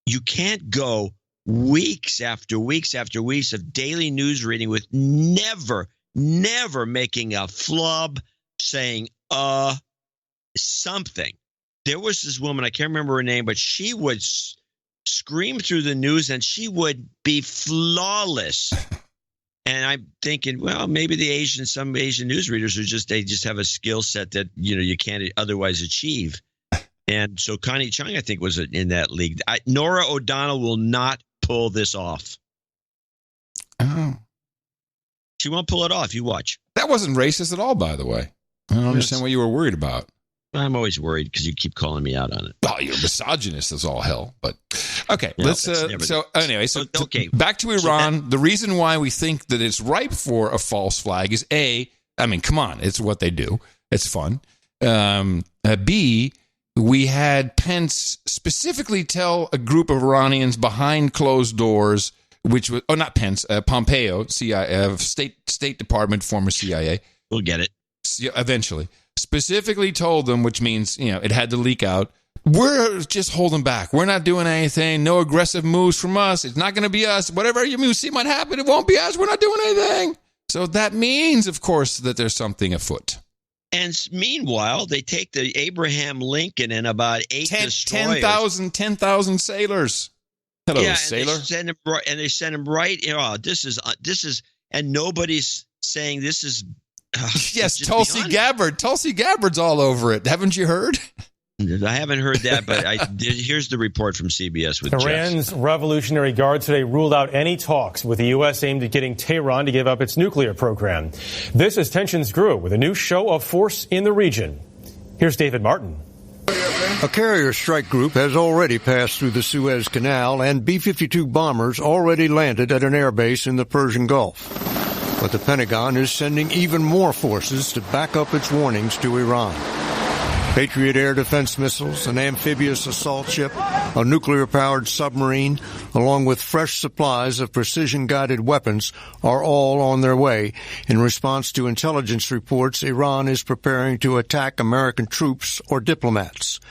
You can't go weeks after weeks after weeks of daily news reading with never making a flub, saying something. There was this woman, I can't remember her name, but she would scream through the news and she would be flawless. And I'm thinking, well, maybe some Asian newsreaders they just have a skill set that you can't otherwise achieve. And so Connie Chung, I think, was in that league. Norah O'Donnell will not pull this off. Oh, she won't pull it off. You watch. That wasn't racist at all, by the way. I don't understand what you were worried about. I'm always worried because you keep calling me out on it. Oh, you're a misogynist as all hell. But okay, let's. Back to Iran. The reason why we think that it's ripe for a false flag is A. I mean, come on, it's what they do. It's fun. B. We had Pence specifically tell a group of Iranians behind closed doors, which was not Pence, Pompeo, CIA, State Department, former CIA. We'll get it eventually. Specifically told them, which means, it had to leak out. We're just holding back. We're not doing anything. No aggressive moves from us. It's not going to be us. Whatever you see might happen, it won't be us. We're not doing anything. So that means, of course, that there's something afoot. And meanwhile, they take the Abraham Lincoln and about 8 destroyers. 10,000 sailors. Hello, sailor. They send him right. This is, and nobody's saying this is. Yes, Tulsi Gabbard. Tulsi Gabbard's all over it. Haven't you heard? I haven't heard that, but here's the report from CBS with Iran's Revolutionary Guard today ruled out any talks with the U.S. aimed at getting Tehran to give up its nuclear program. This as tensions grew with a new show of force in the region. Here's David Martin. A carrier strike group has already passed through the Suez Canal, and B-52 bombers already landed at an airbase in the Persian Gulf. But the Pentagon is sending even more forces to back up its warnings to Iran. Patriot air defense missiles, an amphibious assault ship, a nuclear-powered submarine, along with fresh supplies of precision-guided weapons are all on their way. In response to intelligence reports, Iran is preparing to attack American troops or diplomats.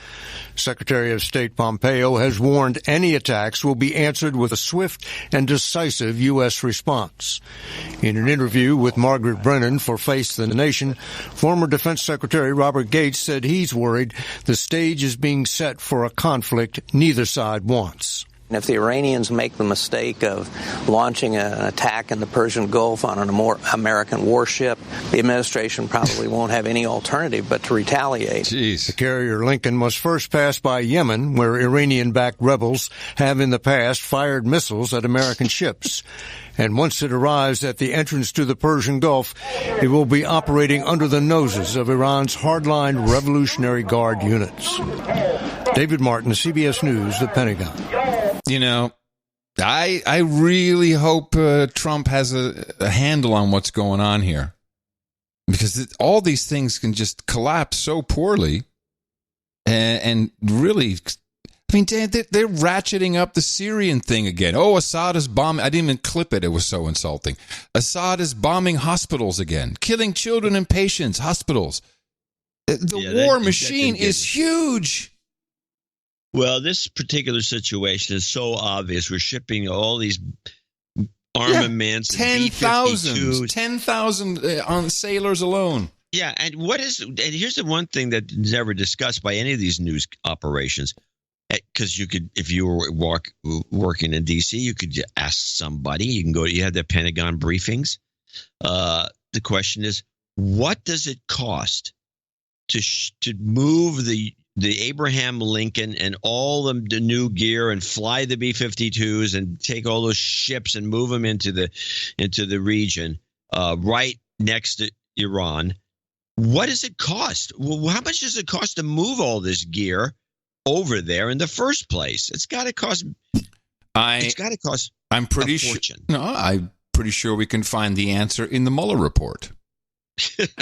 Secretary of State Pompeo has warned any attacks will be answered with a swift and decisive U.S. response. In an interview with Margaret Brennan for Face the Nation, former Defense Secretary Robert Gates said he's worried the stage is being set for a conflict neither side wants. And if the Iranians make the mistake of launching an attack in the Persian Gulf on an American warship, the administration probably won't have any alternative but to retaliate. Jeez. The carrier Lincoln must first pass by Yemen, where Iranian-backed rebels have in the past fired missiles at American ships. And once it arrives at the entrance to the Persian Gulf, it will be operating under the noses of Iran's hardline Revolutionary Guard units. David Martin, CBS News, the Pentagon. You know, I really hope Trump has a handle on what's going on here, because all these things can just collapse so poorly, and really, I mean, they're ratcheting up the Syrian thing again. Oh, Assad is bombing. I didn't even clip it. It was so insulting. Assad is bombing hospitals again, killing children and patients, hospitals. The war machine is huge. Well, this particular situation is so obvious. We're shipping all these armaments, 10,000 on sailors alone. Yeah, and here's the one thing that's never discussed by any of these news operations, because you could, if you were working in D.C., you could ask somebody. You have the Pentagon briefings. The question is, what does it cost to move the Abraham Lincoln and all the new gear and fly the B-52s and take all those ships and move them into the region right next to Iran? What does it cost? Well, how much does it cost to move all this gear over there in the first place? It's got to cost. I'm pretty sure. No, I'm pretty sure we can find the answer in the Mueller report.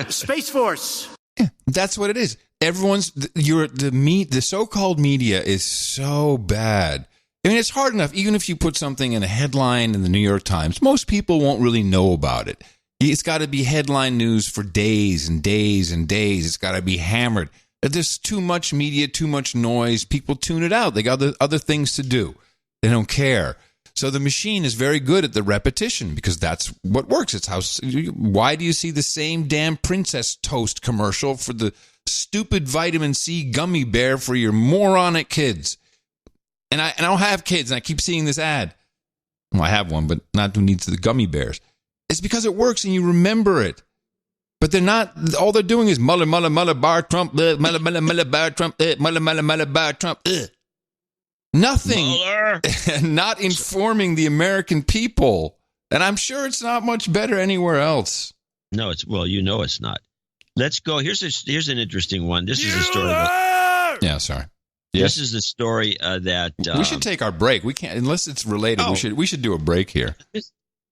Space Force. Yeah, that's what it is. The so-called media is so bad. I mean, it's hard enough, even if you put something in a headline in the New York Times, most people won't really know about it. It's got to be headline news for days and days and days. It's got to be hammered. There's too much media, too much noise. People tune it out. They got other things to do. They don't care. So the machine is very good at the repetition, because that's what works. It's why do you see the same damn Princess Toast commercial for the stupid vitamin C gummy bear for your moronic kids? And I don't have kids, and I keep seeing this ad. Well, I have one, but not who needs the gummy bears. It's because it works and you remember it. But they're not. All they're doing is Mueller, Mueller, Mueller, bar Trump, Mueller, Mueller, Mueller, bar Trump, Mueller, Mueller, Mueller, bar Trump. Nothing. Mueller. Not informing the American people. And I'm sure it's not much better anywhere else. No, it's not. Let's go. Here's an interesting one. This is a story. Yeah, sorry. This is the story that we should take our break. We can't unless it's related. We should do a break here.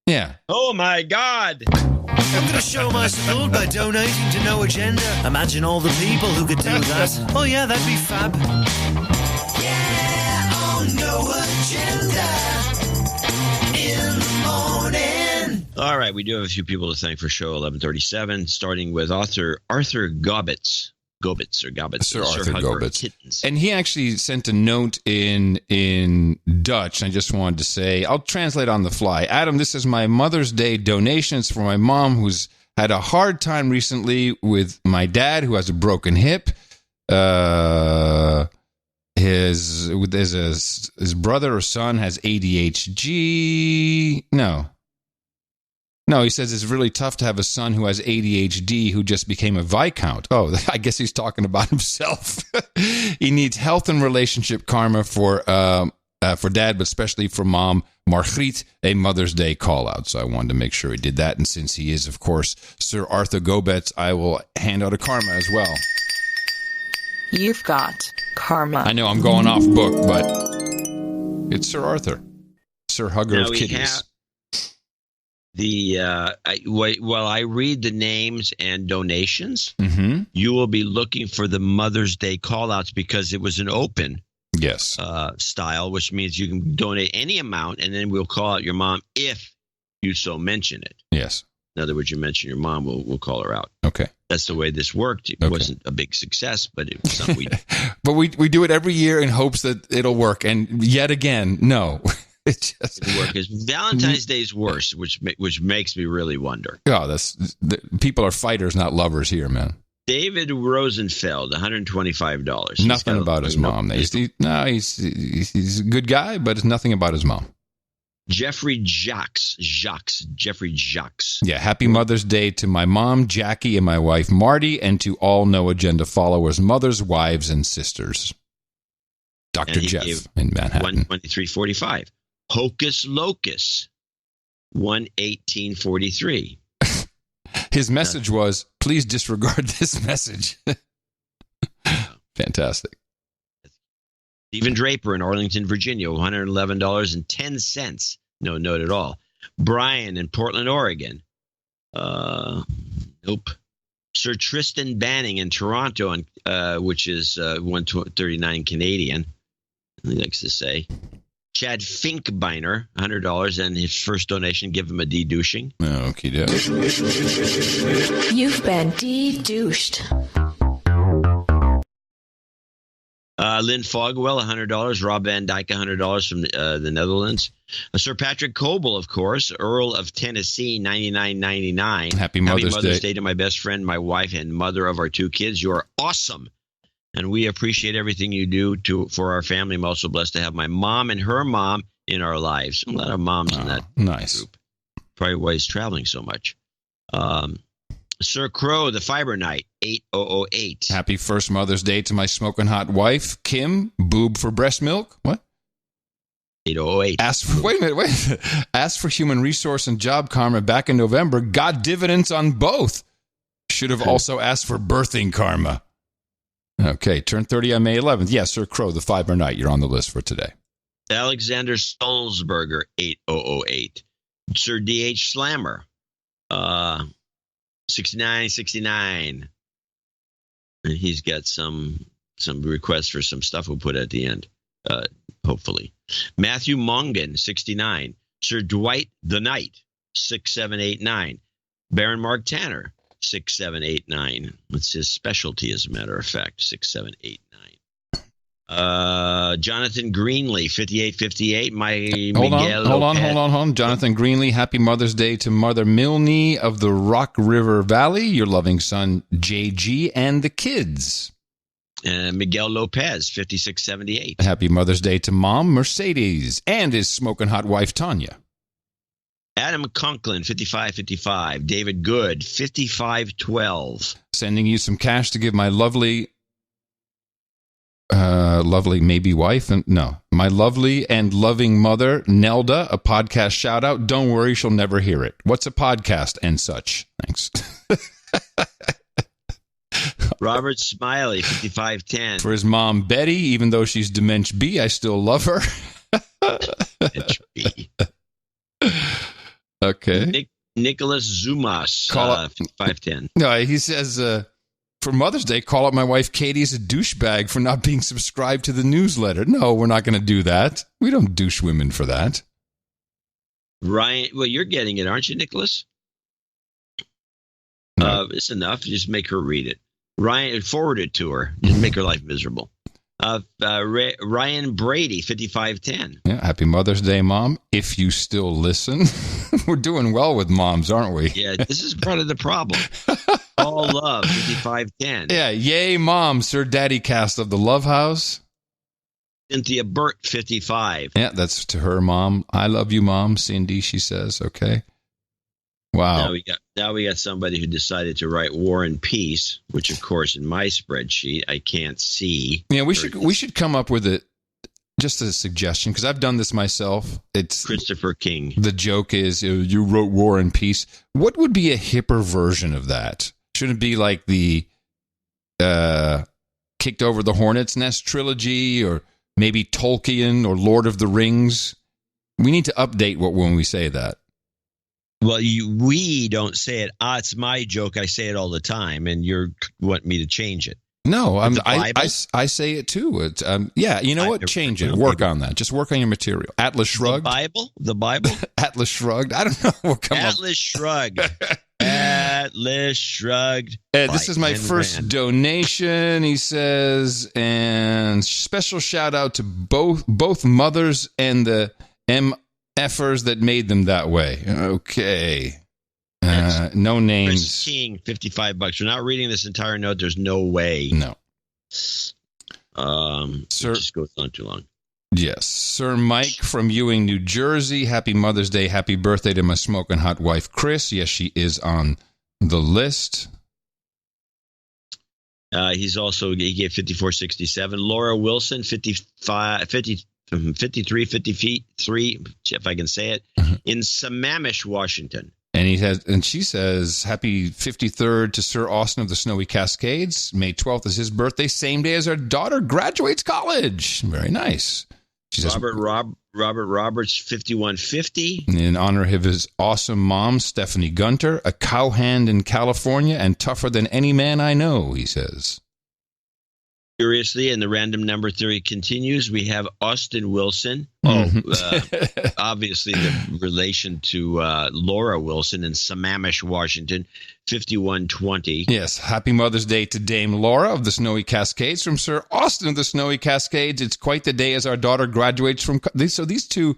Yeah. Oh my God. I'm going to show my support by donating to No Agenda. Imagine all the people who could do that. Oh yeah, that'd be fab. Yeah, on No Agenda in the morning. All right, we do have a few people to thank for show 1137, starting with Arthur Gobbets. Sir Arthur Gobbets. And he actually sent a note in Dutch. I just wanted to say, I'll translate on the fly. Adam, this is my Mother's Day donations for my mom, who's had a hard time recently with my dad, who has a broken hip. His brother or son has ADHD. No, he says it's really tough to have a son who has ADHD who just became a Viscount. Oh, I guess he's talking about himself. He needs health and relationship karma for dad, but especially for mom, Margriet, a Mother's Day call out. So I wanted to make sure he did that. And since he is, of course, Sir Arthur Gobbets, I will hand out a karma as well. You've got karma. I know I'm going off book, but it's Sir Arthur, Sir Hugger of Kitties. While I read the names and donations, mm-hmm. you will be looking for the Mother's Day call-outs, because it was an open style, which means you can donate any amount, and then we'll call out your mom if you so mention it. Yes. In other words, you mention your mom, we'll call her out. Okay. That's the way this worked. It wasn't a big success, but it was something we did. But we do it every year in hopes that it'll work. And yet again, no. It just didn't work. Valentine's Day is worse, which makes me really wonder. Oh, people are fighters, not lovers here, man. David Rosenfeld, $125. Nothing about his mom. He's a good guy, but it's nothing about his mom. Jeffrey Jacques. Yeah, happy Mother's Day to my mom, Jackie, and my wife, Marty, and to all No Agenda followers, mothers, wives, and sisters. Dr. Jeff in Manhattan. 123.45. Hocus Locus, 118.43. His message was, please disregard this message. Fantastic. Stephen Draper in Arlington, Virginia, $111.10. No note at all. Brian in Portland, Oregon. Nope. Sir Tristan Banning in Toronto, which is 139 Canadian. He likes to say. Chad Finkbeiner, $100, and his first donation, give him a de-douching. Okie doke. You've been de-douched. Lynn Fogwell, $100. Rob Van Dyke, $100 from the Netherlands. Sir Patrick Coble, of course. Earl of Tennessee, $99.99. Happy Mother's Day to my best friend, my wife, and mother of our 2 kids. You are awesome. And we appreciate everything you do for our family. I'm also blessed to have my mom and her mom in our lives. A lot of moms in that group. Probably why he's traveling so much. Sir Crow, the Fiber Knight, 8008. Happy first Mother's Day to my smoking hot wife, Kim. Boob for breast milk. What? 8008. Wait a minute. Asked for human resource and job karma back in November. Got dividends on both. Should have also asked for birthing karma. Okay, turned 30 on May 11th. Yes, Sir Crow, the Fiber Knight. You're on the list for today. Alexander Stolzberger, 8008. Sir D.H. Slammer, 6969. And he's got some requests for some stuff we'll put at the end, hopefully. Matthew Mongan, 69. Sir Dwight the Knight, 6789. Baron Mark Tanner, 6789. It's his specialty, as a matter of fact, 6789. Jonathan Greenlee, 5858. Hold on. Jonathan Greenlee, happy Mother's Day to Mother Milne of the Rock River Valley, your loving son JG, and the kids. Miguel Lopez, 5678. Happy Mother's Day to Mom Mercedes and his smoking hot wife Tanya. Adam Conklin, 5555. David Good, 5512. Sending you some cash to give my lovely maybe wife, my lovely and loving mother, Nelda, a podcast shout out. Don't worry, she'll never hear it. What's a podcast and such? Thanks. Robert Smiley, 5510. For his mom, Betty, even though she's Dementia B, I still love her. Dementia B. Okay. Nicholas Zumas, 5510. No, he says, for Mother's Day, call up my wife Katie as a douchebag for not being subscribed to the newsletter. No, we're not going to do that. We don't douche women for that. Ryan, well, you're getting it, aren't you, Nicholas? No. It's enough. Just make her read it. Ryan, forward it to her. Just make her life miserable. Ryan Brady, 5510. Yeah, happy Mother's Day, Mom. If you still listen. We're doing well with moms, aren't we? Yeah, this is part of the problem. All love, 5510. Yeah, yay, Mom, Sir Daddy Cast of the Love House. Cynthia Burt, 55. Yeah, that's to her mom. I love you, Mom. Cindy, she says. Okay. Wow. Now we got somebody who decided to write War and Peace, which, of course, in my spreadsheet I can't see. Yeah, we should come up with just a suggestion, because I've done this myself. It's Christopher King. The joke is you wrote War and Peace. What would be a hipper version of that? Shouldn't it be like the Kicked Over the Hornet's Nest trilogy, or maybe Tolkien or Lord of the Rings? We need to update when we say that. Well, we don't say it. It's my joke. I say it all the time, and you want me to change it. No, I say it too. Yeah, you know what? Change it. Work on that. Just work on your material. Atlas Shrugged. The Bible? Atlas Shrugged. I don't know. We'll come Atlas Shrugged. Atlas Shrugged. This is my first donation, he says, and special shout out to both mothers and the MFers that made them that way. Okay. No names. Chris King, $55. We're not reading this entire note. There's no way. No. Sir, it just goes on too long. Yes. Sir Mike from Ewing, New Jersey. Happy Mother's Day. Happy birthday to my smoking hot wife, Chris. Yes, she is on the list. He gave 54.67. Laura Wilson, 53, if I can say it, in Sammamish, Washington. And she says, happy 53rd to Sir Austin of the Snowy Cascades. May 12th is his birthday, same day as our daughter graduates college. Very nice. She says, Robert Roberts, 5150. In honor of his awesome mom, Stephanie Gunter, a cowhand in California and tougher than any man I know, he says. Curiously, and the random number theory continues, we have Austin Wilson. Obviously the relation to Laura Wilson in Sammamish, Washington, 5120. Yes, happy Mother's Day to Dame Laura of the Snowy Cascades from Sir Austin of the Snowy Cascades. It's quite the day as our daughter graduates from... So these two,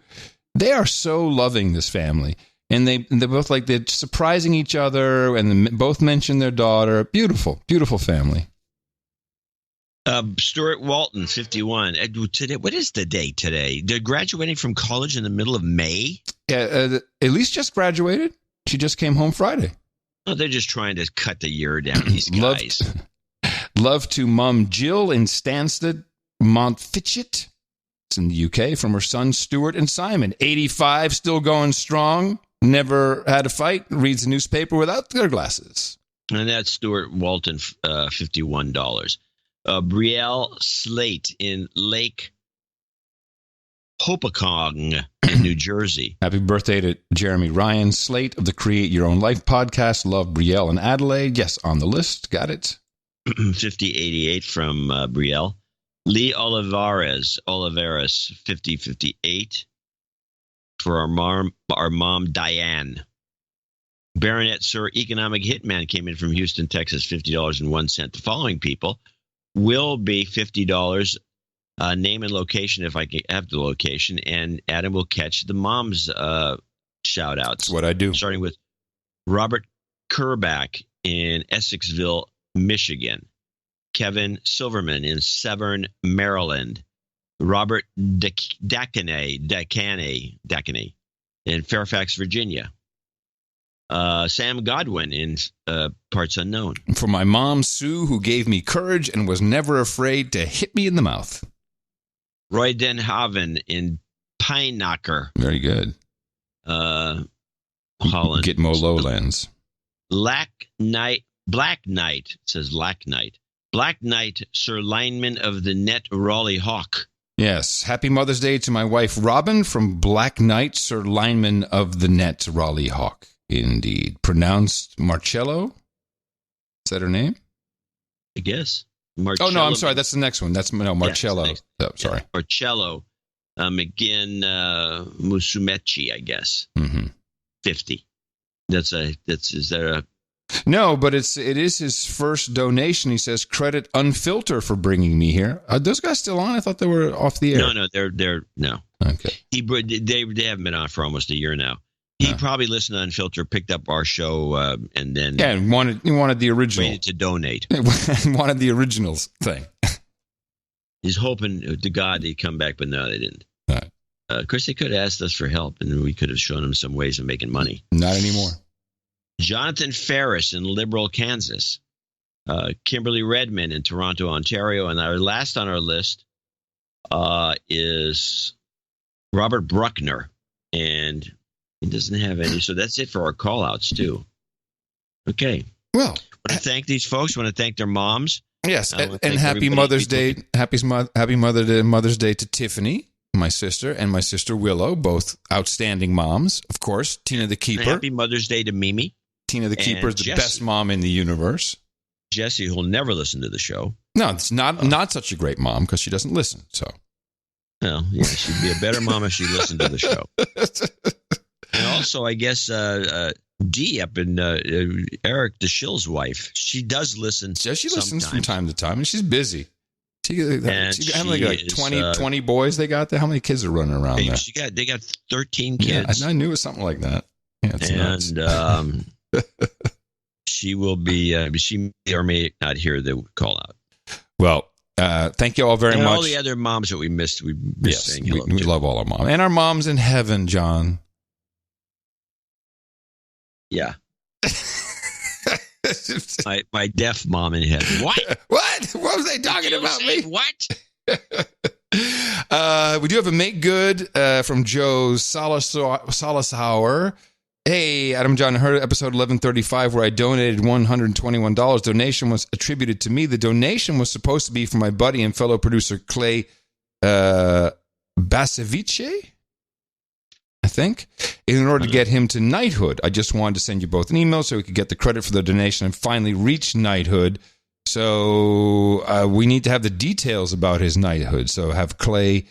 they are so loving, this family. And they're both like, they're surprising each other, and they both mention their daughter. Beautiful, beautiful family. Stuart Walton, 51. Today, what is the day today? They're graduating from college in the middle of May? Yeah, Elise just graduated. She just came home Friday. Oh, they're just trying to cut the year down, these guys. Love to Mum Jill in Stansted, Montfichet. It's in the UK, from her sons Stuart and Simon. 85, still going strong. Never had a fight. Reads the newspaper without their glasses. And that's Stuart Walton, $51. Brielle Slate in Lake Hopatcong in New Jersey. Happy birthday to Jeremy Ryan Slate of the Create Your Own Life podcast. Love Brielle and Adelaide. Yes, on the list. Got it. 5088 from Brielle. Lee Olivares, 5058 for our mom Diane. Baronet Sir Economic Hitman came in from Houston, Texas, $50.01. The following people will be $50, name and location if I can have the location, and Adam will catch the mom's shout outs. That's what I do. Starting with Robert Kerback in Essexville, Michigan. Kevin Silverman in Severn, Maryland. Robert Dacanay in Fairfax, Virginia. Sam Godwin in Parts Unknown. For my mom, Sue, who gave me courage and was never afraid to hit me in the mouth. Roy Denhaven in Pine Knocker. Very good. Holland. Gitmo Lowlands. Black Knight, it says Lack Knight. Black Knight, Sir Lineman of the Net Raleigh Hawk. Yes. Happy Mother's Day to my wife, Robin, from Black Knight, Sir Lineman of the Net Raleigh Hawk. Indeed. Pronounced Marcello? Is that her name? I guess. Marcello. Oh, no, I'm sorry. That's the next one. Marcello. Yeah, sorry. Yeah, Marcello. Again, Musumeci, I guess. 50. Is there a... No, but it is his first donation. He says, credit Unfilter for bringing me here. Are those guys still on? I thought they were off the air. No, they're no. Okay. They haven't been on for almost a year now. He probably listened to Unfilter, picked up our show, and then and wanted the original. Waited to donate. Wanted the originals thing. He's hoping to God he'd come back, but no, they didn't. Right. Of course, they could have asked us for help, and we could have shown them some ways of making money. Not anymore. Jonathan Ferris in Liberal, Kansas. Kimberly Redmond in Toronto, Ontario. And our last on our list is Robert Bruckner. And he doesn't have any. So that's it for our call-outs, too. Okay. Well, want to thank these folks. Want to thank their moms. Yes, and happy Mother's Day. Happy Mother's Day to Tiffany, my sister, and my sister Willow, both outstanding moms. Of course, Tina the Keeper. And happy Mother's Day to Mimi. Tina the Keeper is the best mom in the universe. Jessie, who'll never listen to the show. No, it's not such a great mom because she doesn't listen. So, well, yeah, she'd be a better mom if she listened to the show. And also, I guess Dee up in Eric DeShill's wife, she does listen. Yeah, she listens from time to time, and she's busy. She how many, like 20 boys they got there? How many kids are running around there? They got 13 kids. Yeah, I knew it was something like that. Yeah, it's nuts. She will be. She may or may not hear the call out. Well, thank you all very much. All the other moms that we missed saying hello. We love all our moms. And our moms in heaven, John. Yeah. my deaf mom in heaven. What? What was they talking about me? What? We do have a make good from Joe Solisauer. Hey, Adam John, I heard episode 1135 where I donated $121. Donation was attributed to me. The donation was supposed to be for my buddy and fellow producer Clay Basevice, I think, in order to get him to knighthood. I just wanted to send you both an email so we could get the credit for the donation and finally reach knighthood. So we need to have the details about his knighthood. So have Clay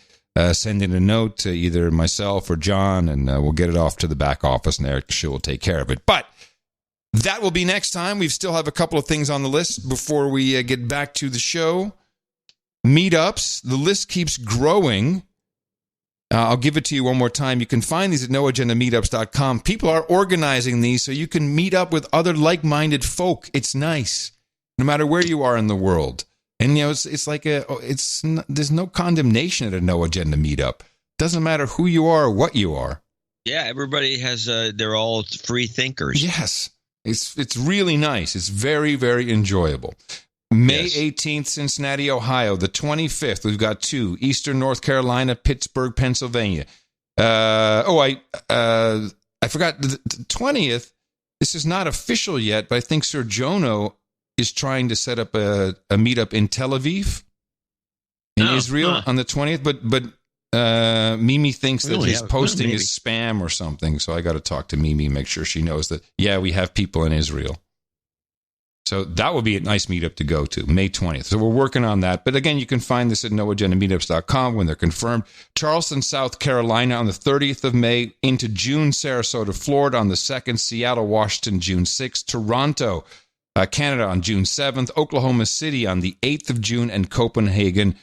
send in a note to either myself or John, and we'll get it off to the back office, and Eric will take care of it. But that will be next time. We still have a couple of things on the list before we get back to the show. Meetups. The list keeps growing. I'll give it to you one more time. You can find these at noagendameetups.com. People are organizing these so you can meet up with other like-minded folk. It's nice, no matter where you are in the world. And, you know, it's like there's no condemnation at a No Agenda meetup. Doesn't matter who you are or what you are. Yeah, everybody has, they're all free thinkers. Yes. It's really nice. It's very, very enjoyable. May 18th, Cincinnati, Ohio. The 25th, we've got two. Eastern North Carolina, Pittsburgh, Pennsylvania. I forgot. The 20th, this is not official yet, but I think Sir Jono is trying to set up a meetup in Tel Aviv, in Israel, on the 20th. But Mimi thinks that his posting is spam or something, so I got to talk to Mimi, make sure she knows that, yeah, we have people in Israel. So that would be a nice meetup to go to, May 20th. So we're working on that. But again, you can find this at noagendameetups.com when they're confirmed. Charleston, South Carolina on the 30th of May, into June, Sarasota, Florida on the 2nd, Seattle, Washington, June 6th, Toronto, Canada on June 7th, Oklahoma City on the 8th of June, and Copenhagen,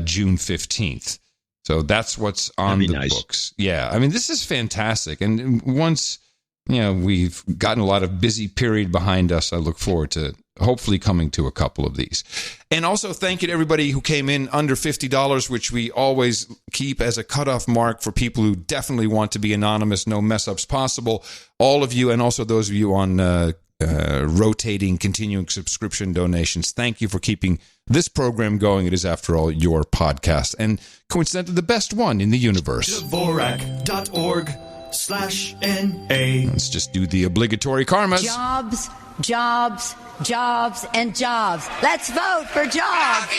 June 15th. So that's what's on the books. Yeah, I mean, this is fantastic. And once, you know, we've gotten a lot of busy period behind us, I look forward to hopefully coming to a couple of these. And also thank you to everybody who came in under $50, which we always keep as a cutoff mark for people who definitely want to be anonymous, no mess-ups possible. All of you, and also those of you on rotating, continuing subscription donations, thank you for keeping this program going. It is, after all, your podcast, and coincidentally the best one in the universe. Dvorak.org/NA. Let's just do the obligatory karmas. Jobs, jobs, jobs, and jobs. Let's vote for jobs.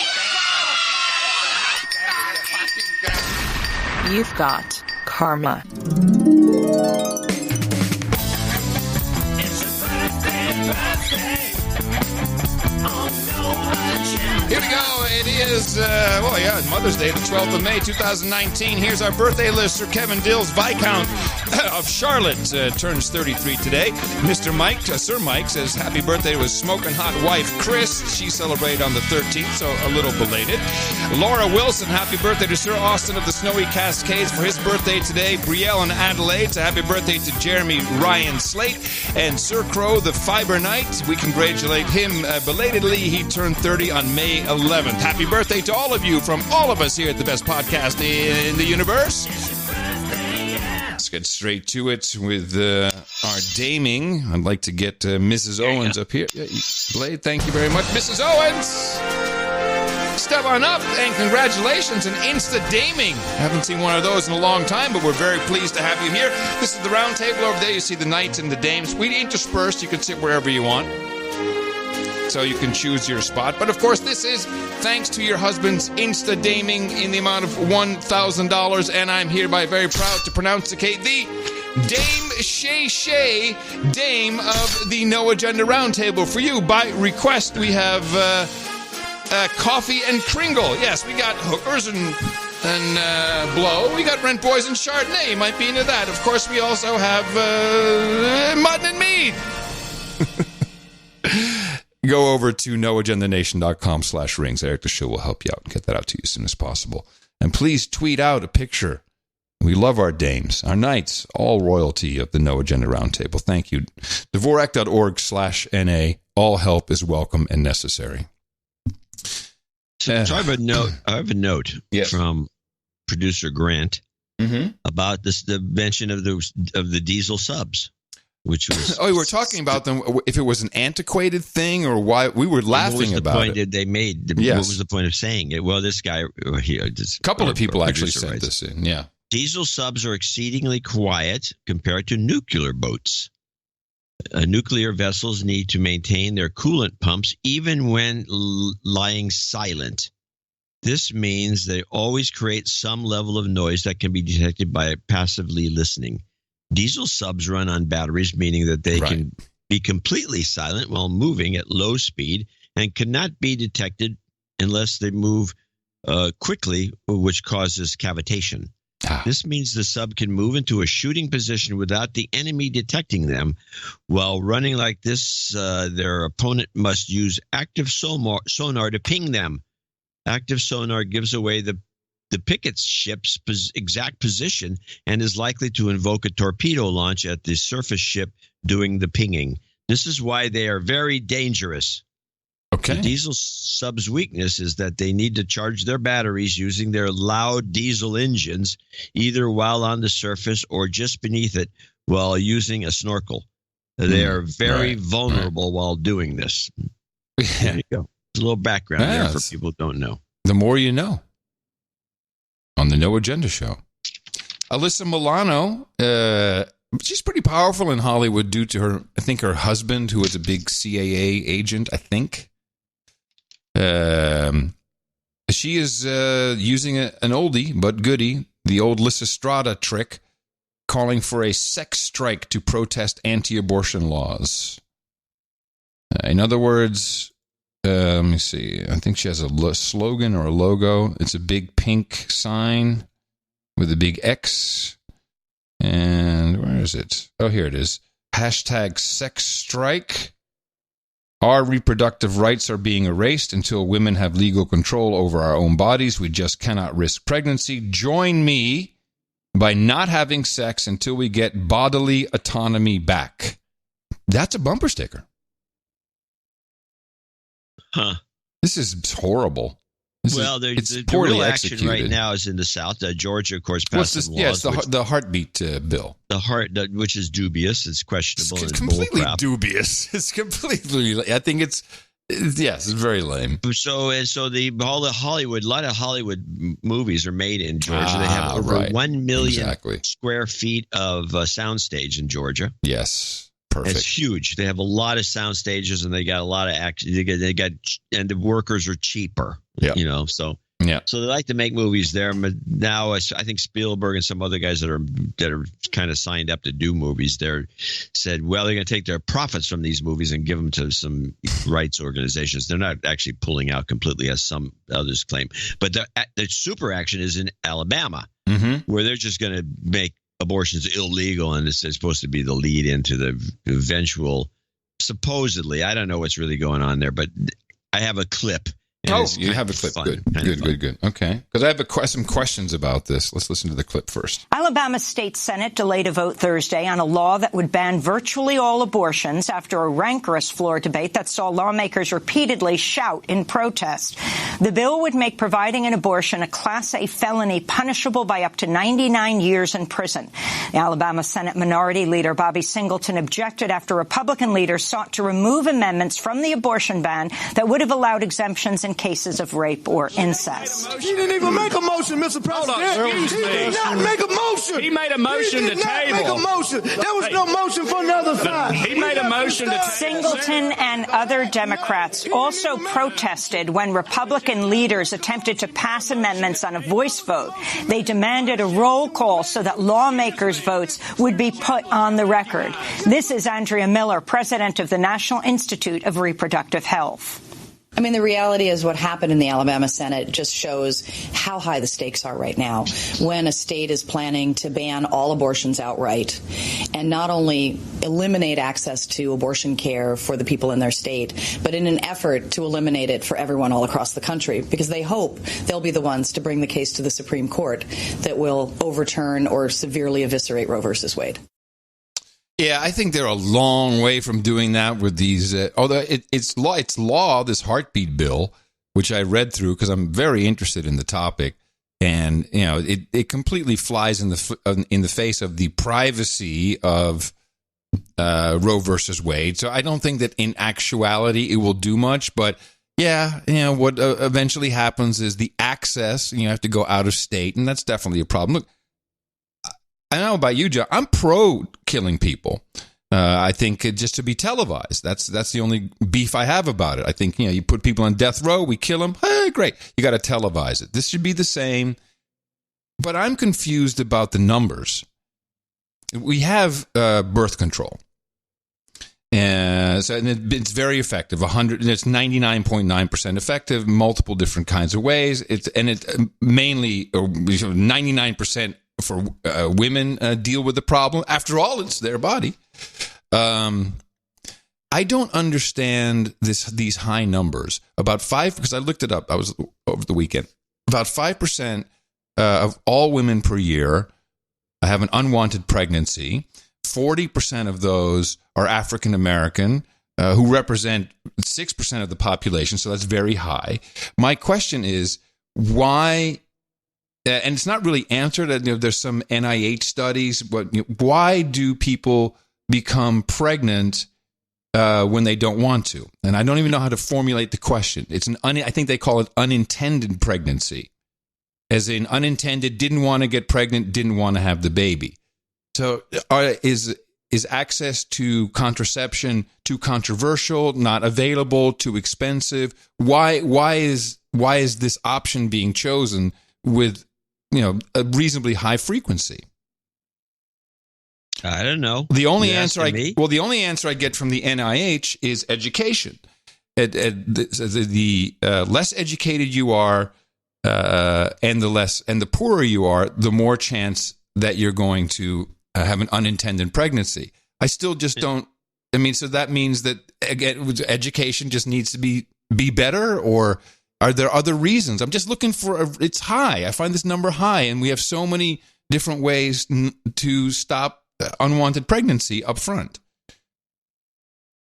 You've got karma. Here we go. It is, Mother's Day, the 12th of May, 2019. Here's our birthday list. Sir Kevin Dills, Viscount of Charlotte, turns 33 today. Mr. Mike, Sir Mike, says happy birthday to his smoking hot wife, Chris. She celebrated on the 13th, so a little belated. Laura Wilson, happy birthday to Sir Austin of the Snowy Cascades for his birthday today. Brielle and Adelaide, so happy birthday to Jeremy Ryan Slate. And Sir Crow, the Fiber Knight, we congratulate him belatedly. He turned 30 on May 11th. Happy birthday to all of you from all of us here at the best podcast in the universe. Let's get straight to it with our daming. I'd like to get Mrs. Owens up here. Blade, thank you very much. Mrs. Owens, step on up and congratulations on insta-daming. Haven't seen one of those in a long time, but we're very pleased to have you here. This is the round table over there. You see the knights and the dames. We interspersed. You can sit wherever you want, so you can choose your spot. But of course, this is thanks to your husband's insta-daming in the amount of $1,000, and I'm hereby very proud to pronounceate the Dame Shay Shay, Dame of the No Agenda Roundtable. For you, by request, we have Coffee and Kringle. Yes, we got hookers and blow. We got Rent Boys and Chardonnay. You might be into that. Of course, we also have mutton and mead. Go over to noagendanation.com/rings. Eric the Show will help you out and get that out to you as soon as possible. And please tweet out a picture We love our dames, our knights, all royalty of the No Agenda Roundtable. Thank you. Dvorak.org/NA. All help is welcome and necessary. So I have a note from producer Grant about the mention of the diesel subs, which was we're talking about them. If it was an antiquated thing or why we were laughing about it. What was the point that they made? Yes. What was the point of saying it? Well, this guy here, a couple of people actually sent this in. Yeah, diesel subs are exceedingly quiet compared to nuclear boats. Nuclear vessels need to maintain their coolant pumps even when lying silent. This means they always create some level of noise that can be detected by passively listening. Diesel subs run on batteries, meaning that they can be completely silent while moving at low speed and cannot be detected unless they move quickly, which causes cavitation. This means the sub can move into a shooting position without the enemy detecting them. While running like this, their opponent must use active sonar to ping them. Active sonar gives away the picket ship's exact position and is likely to invoke a torpedo launch at the surface ship doing the pinging. This is why they are very dangerous. Okay. The diesel sub's weakness is that they need to charge their batteries using their loud diesel engines, either while on the surface or just beneath it while using a snorkel. They are very vulnerable while doing this. There you go. A little background there for people who don't know. The more you know. On the No Agenda Show. Alyssa Milano, she's pretty powerful in Hollywood due to her, I think her husband, who was a big CAA agent, I think. She is using an oldie but goodie, the old Lysistrata trick, calling for a sex strike to protest anti-abortion laws. In other words, let me see. I think she has a slogan or a logo. It's a big pink sign with a big X. And where is it? Oh, here it is. Hashtag sex strike. Our reproductive rights are being erased until women have legal control over our own bodies. We just cannot risk pregnancy. Join me by not having sex until we get bodily autonomy back. That's a bumper sticker. Huh. This is horrible. The real action right now is in the South. Georgia, of course, passed some laws. Yes, the heartbeat bill. Which is dubious. It's questionable. It's completely dubious. It's completely. I think it's very lame. So a lot of Hollywood movies are made in Georgia. They have over 1 million square feet of soundstage in Georgia. Yes. Perfect. It's huge. They have a lot of sound stages, and they got a lot of action. They got, and the workers are cheaper. Yeah. So they like to make movies there. But now I think Spielberg and some other guys that are kind of signed up to do movies there said, well, they're going to take their profits from these movies and give them to some rights organizations. They're not actually pulling out completely, as some others claim. But the super action is in Alabama, where they're just going to make abortion's illegal, and it's supposed to be the lead into the eventual, supposedly, I don't know what's really going on there, but I have a clip. You have a clip. Good. Okay. Because I have some questions about this. Let's listen to the clip first. Alabama State Senate delayed a vote Thursday on a law that would ban virtually all abortions after a rancorous floor debate that saw lawmakers repeatedly shout in protest. The bill would make providing an abortion a Class A felony punishable by up to 99 years in prison. The Alabama Senate Minority Leader Bobby Singleton objected after Republican leaders sought to remove amendments from the abortion ban that would have allowed exemptions in cases of rape or incest. He didn't even make a motion, Mr. President. He did not make a motion. He made a motion to table. He did not make a motion. There was no motion for another side. He made a motion to table. Singleton and other Democrats also protested when Republican leaders attempted to pass amendments on a voice vote. They demanded a roll call so that lawmakers' votes would be put on the record. This is Andrea Miller, president of the National Institute of Reproductive Health. I mean, the reality is what happened in the Alabama Senate just shows how high the stakes are right now when a state is planning to ban all abortions outright and not only eliminate access to abortion care for the people in their state, but in an effort to eliminate it for everyone all across the country, because they hope they'll be the ones to bring the case to the Supreme Court that will overturn or severely eviscerate Roe versus Wade. Yeah, I think they're a long way from doing that with these. Although it's law, this heartbeat bill, which I read through because I'm very interested in the topic, and it completely flies in the face of the privacy of Roe versus Wade. So I don't think that in actuality it will do much. But yeah, what eventually happens is the access. You have to go out of state, and that's definitely a problem. Look, I don't know about you, John. I'm pro killing people. I think just to be televised. That's the only beef I have about it. I think, you put people on death row, we kill them. Hey, great. You got to televise it. This should be the same. But I'm confused about the numbers. We have birth control. And it's very effective. It's 99.9% effective, multiple different kinds of ways. It's mainly 99% for women deal with the problem. After all, it's their body. I don't understand these high numbers. About 5%, because I looked it up. I was over the weekend. About 5% of all women per year have an unwanted pregnancy. 40% of those are African American, who represent 6% of the population. So that's very high. My question is, why? And it's not really answered. There's some NIH studies, but why do people become pregnant when they don't want to? And I don't even know how to formulate the question. I think they call it unintended pregnancy, as in unintended, didn't want to get pregnant, didn't want to have the baby. So is access to contraception too controversial, not available, too expensive? Why is this option being chosen with a reasonably high frequency? I don't know. The only answer I get from the NIH is education. The less educated you are, and the poorer you are, the more chance that you're going to have an unintended pregnancy. I still just don't. I mean, so that means that again, education just needs to be better, or are there other reasons? I'm just looking for it's high. I find this number high, and we have so many different ways to stop unwanted pregnancy up front.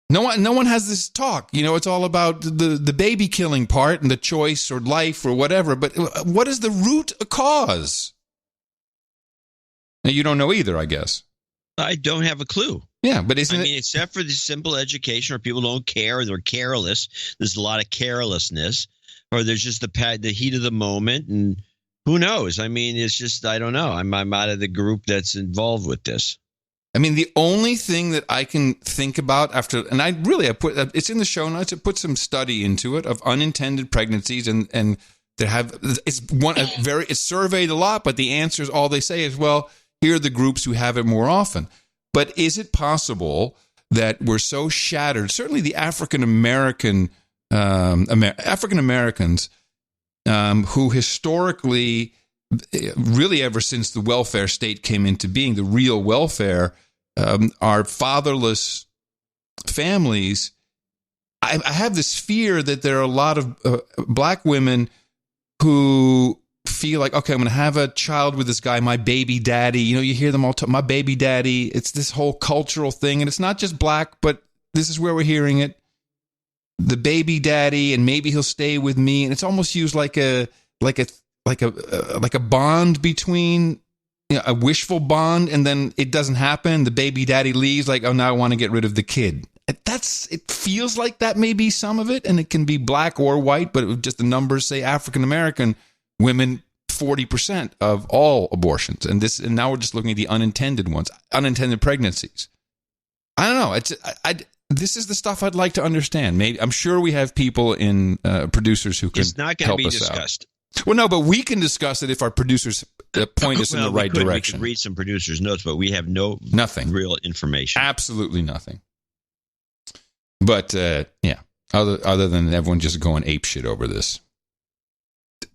No one has this talk. It's all about the baby killing part and the choice or life or whatever. But what is the root cause? Now, you don't know either, I guess. I don't have a clue. Yeah, but except for the simple education, or people don't care, or they're careless. There's a lot of carelessness, or there's just the heat of the moment, and who knows? I mean, it's just, I don't know. I'm out of the group that's involved with this. I mean, the only thing that I can think about after, and I put it's in the show notes. I put some study into it of unintended pregnancies, and it's surveyed a lot, but the answers, all they say is, well, here are the groups who have it more often. But is it possible that we're so shattered? Certainly, the African Americans, who historically, really ever since the welfare state came into being, the real welfare, are fatherless families. I have this fear that there are a lot of black women who feel like, okay, I'm going to have a child with this guy, my baby daddy. You hear them all talk, my baby daddy. It's this whole cultural thing, and it's not just black, but this is where we're hearing it. The baby daddy, and maybe he'll stay with me, and it's almost used like a bond between, a wishful bond, and then it doesn't happen. The baby daddy leaves, like, oh, now I want to get rid of the kid. It feels like that may be some of it, and it can be black or white, but just the numbers say African American women, 40% of all abortions, and now we're just looking at the unintended ones, unintended pregnancies. I don't know. This is the stuff I'd like to understand. Maybe I'm sure we have people in producers who can help us out. It's not going to be discussed. Well, no, but we can discuss it if our producers point us in the right direction. We could read some producers' notes, but we have nothing real information. Absolutely nothing. But yeah. other than everyone just going apeshit over this.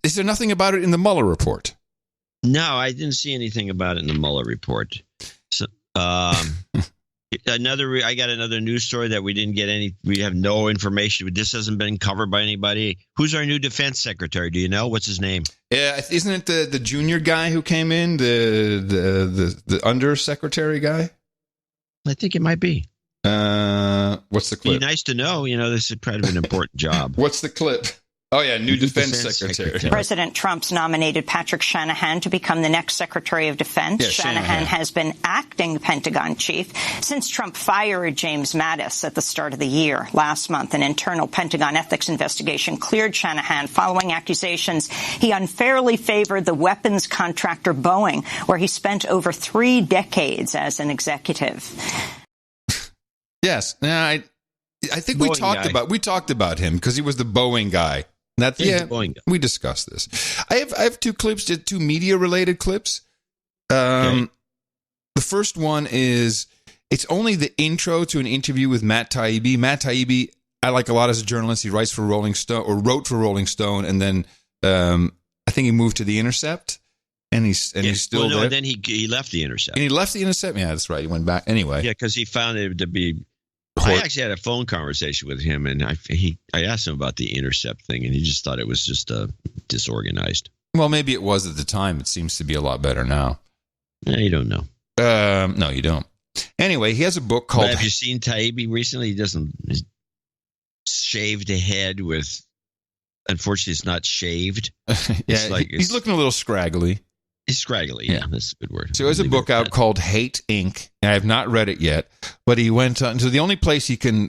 Is there nothing about it in the Mueller report? No, I didn't see anything about it in the Mueller report. So, I got another news story that we didn't get any. We have no information. This hasn't been covered by anybody. Who's our new defense secretary? Do you know? What's his name? Yeah, isn't it the junior guy who came in, the undersecretary guy? I think it might be. What's the clip? Be nice to know. This is kind of an important job. What's the clip? Oh, yeah, new defense secretary. President Trump's nominated Patrick Shanahan to become the next Secretary of Defense. Yeah, Shanahan has been acting Pentagon chief since Trump fired James Mattis at the start of the year. Last month, an internal Pentagon ethics investigation cleared Shanahan following accusations he unfairly favored the weapons contractor Boeing, where he spent over 3 decades as an executive. Yes. I think we talked about him because he was the Boeing guy. We discussed this. I have 2 clips, 2 media-related clips. The first one is, it's only the intro to an interview with Matt Taibbi. Matt Taibbi, I like a lot as a journalist. He writes for Rolling Stone, or wrote for Rolling Stone, and then I think he moved to The Intercept, and he's still there. And then he left The Intercept. And he left The Intercept? Yeah, that's right. He went back. Anyway. Yeah, because he found it to be... I actually had a phone conversation with him, and I asked him about the Intercept thing, and he just thought it was just disorganized. Well, maybe it was at the time. It seems to be a lot better now. Yeah, you don't know. No, you don't. Anyway, he has a book called... But have you seen Taibbi recently? He's shaved a head with... Unfortunately, it's not shaved. Yeah, he's looking a little scraggly. He's scraggly, yeah, that's a good word. So there's a book out called Hate, Inc. I have not read it yet, but he went on. So the only place he can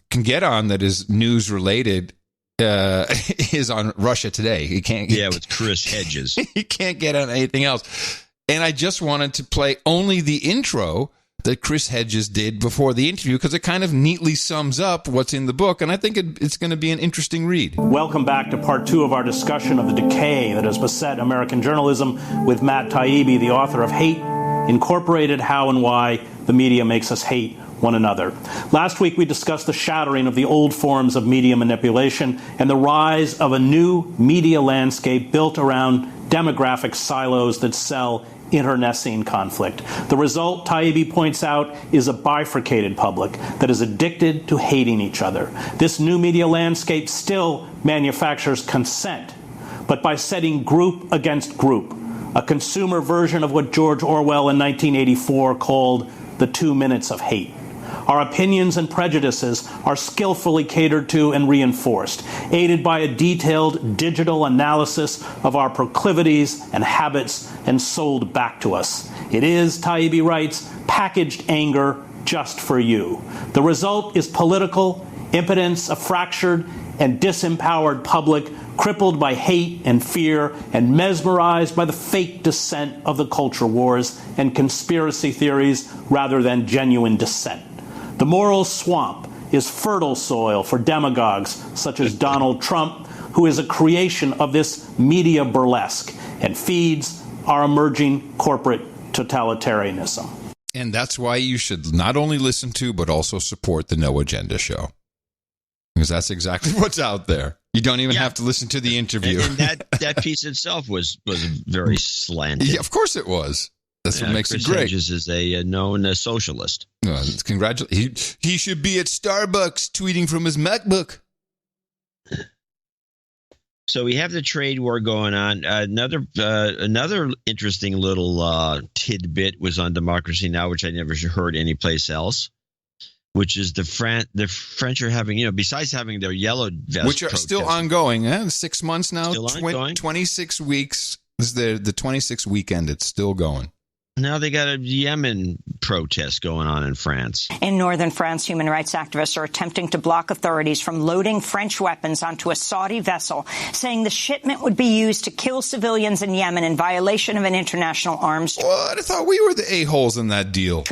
get on that is news related is on Russia Today. He can't. Yeah, with Chris Hedges. He can't get on anything else. And I just wanted to play only the intro that Chris Hedges did before the interview, because it kind of neatly sums up what's in the book, and I think it's going to be an interesting read. Welcome back to part 2 of our discussion of the decay that has beset American journalism with Matt Taibbi, the author of Hate, Incorporated, How and Why the Media Makes Us Hate One Another. Last week we discussed the shattering of the old forms of media manipulation and the rise of a new media landscape built around demographic silos that sell internecine conflict. The result, Taibbi points out, is a bifurcated public that is addicted to hating each other. This new media landscape still manufactures consent, but by setting group against group, a consumer version of what George Orwell in 1984 called the 2 minutes of hate. Our opinions and prejudices are skillfully catered to and reinforced, aided by a detailed digital analysis of our proclivities and habits and sold back to us. It is, Taibbi writes, packaged anger just for you. The result is political impotence, a fractured and disempowered public crippled by hate and fear and mesmerized by the fake dissent of the culture wars and conspiracy theories rather than genuine dissent. The moral swamp is fertile soil for demagogues such as Donald Trump, who is a creation of this media burlesque and feeds our emerging corporate totalitarianism. And that's why you should not only listen to, but also support the No Agenda show. Because that's exactly what's out there. You don't even have to listen to the interview. And that piece itself was very slanted. Yeah, of course it was. That's what makes Chris it great. Hedges is a known socialist. He should be at Starbucks tweeting from his MacBook. So we have the trade war going on. Another interesting little tidbit was on Democracy Now!, which I never heard anyplace else, which is the French are having, besides having their yellow vest which are still ongoing. 6 months now, still ongoing. 26 weeks. This is the 26th weekend. It's still going. Now they got a Yemen protest going on in France. In northern France, human rights activists are attempting to block authorities from loading French weapons onto a Saudi vessel, saying the shipment would be used to kill civilians in Yemen in violation of an international arms treaty. What? I thought we were the a-holes in that deal.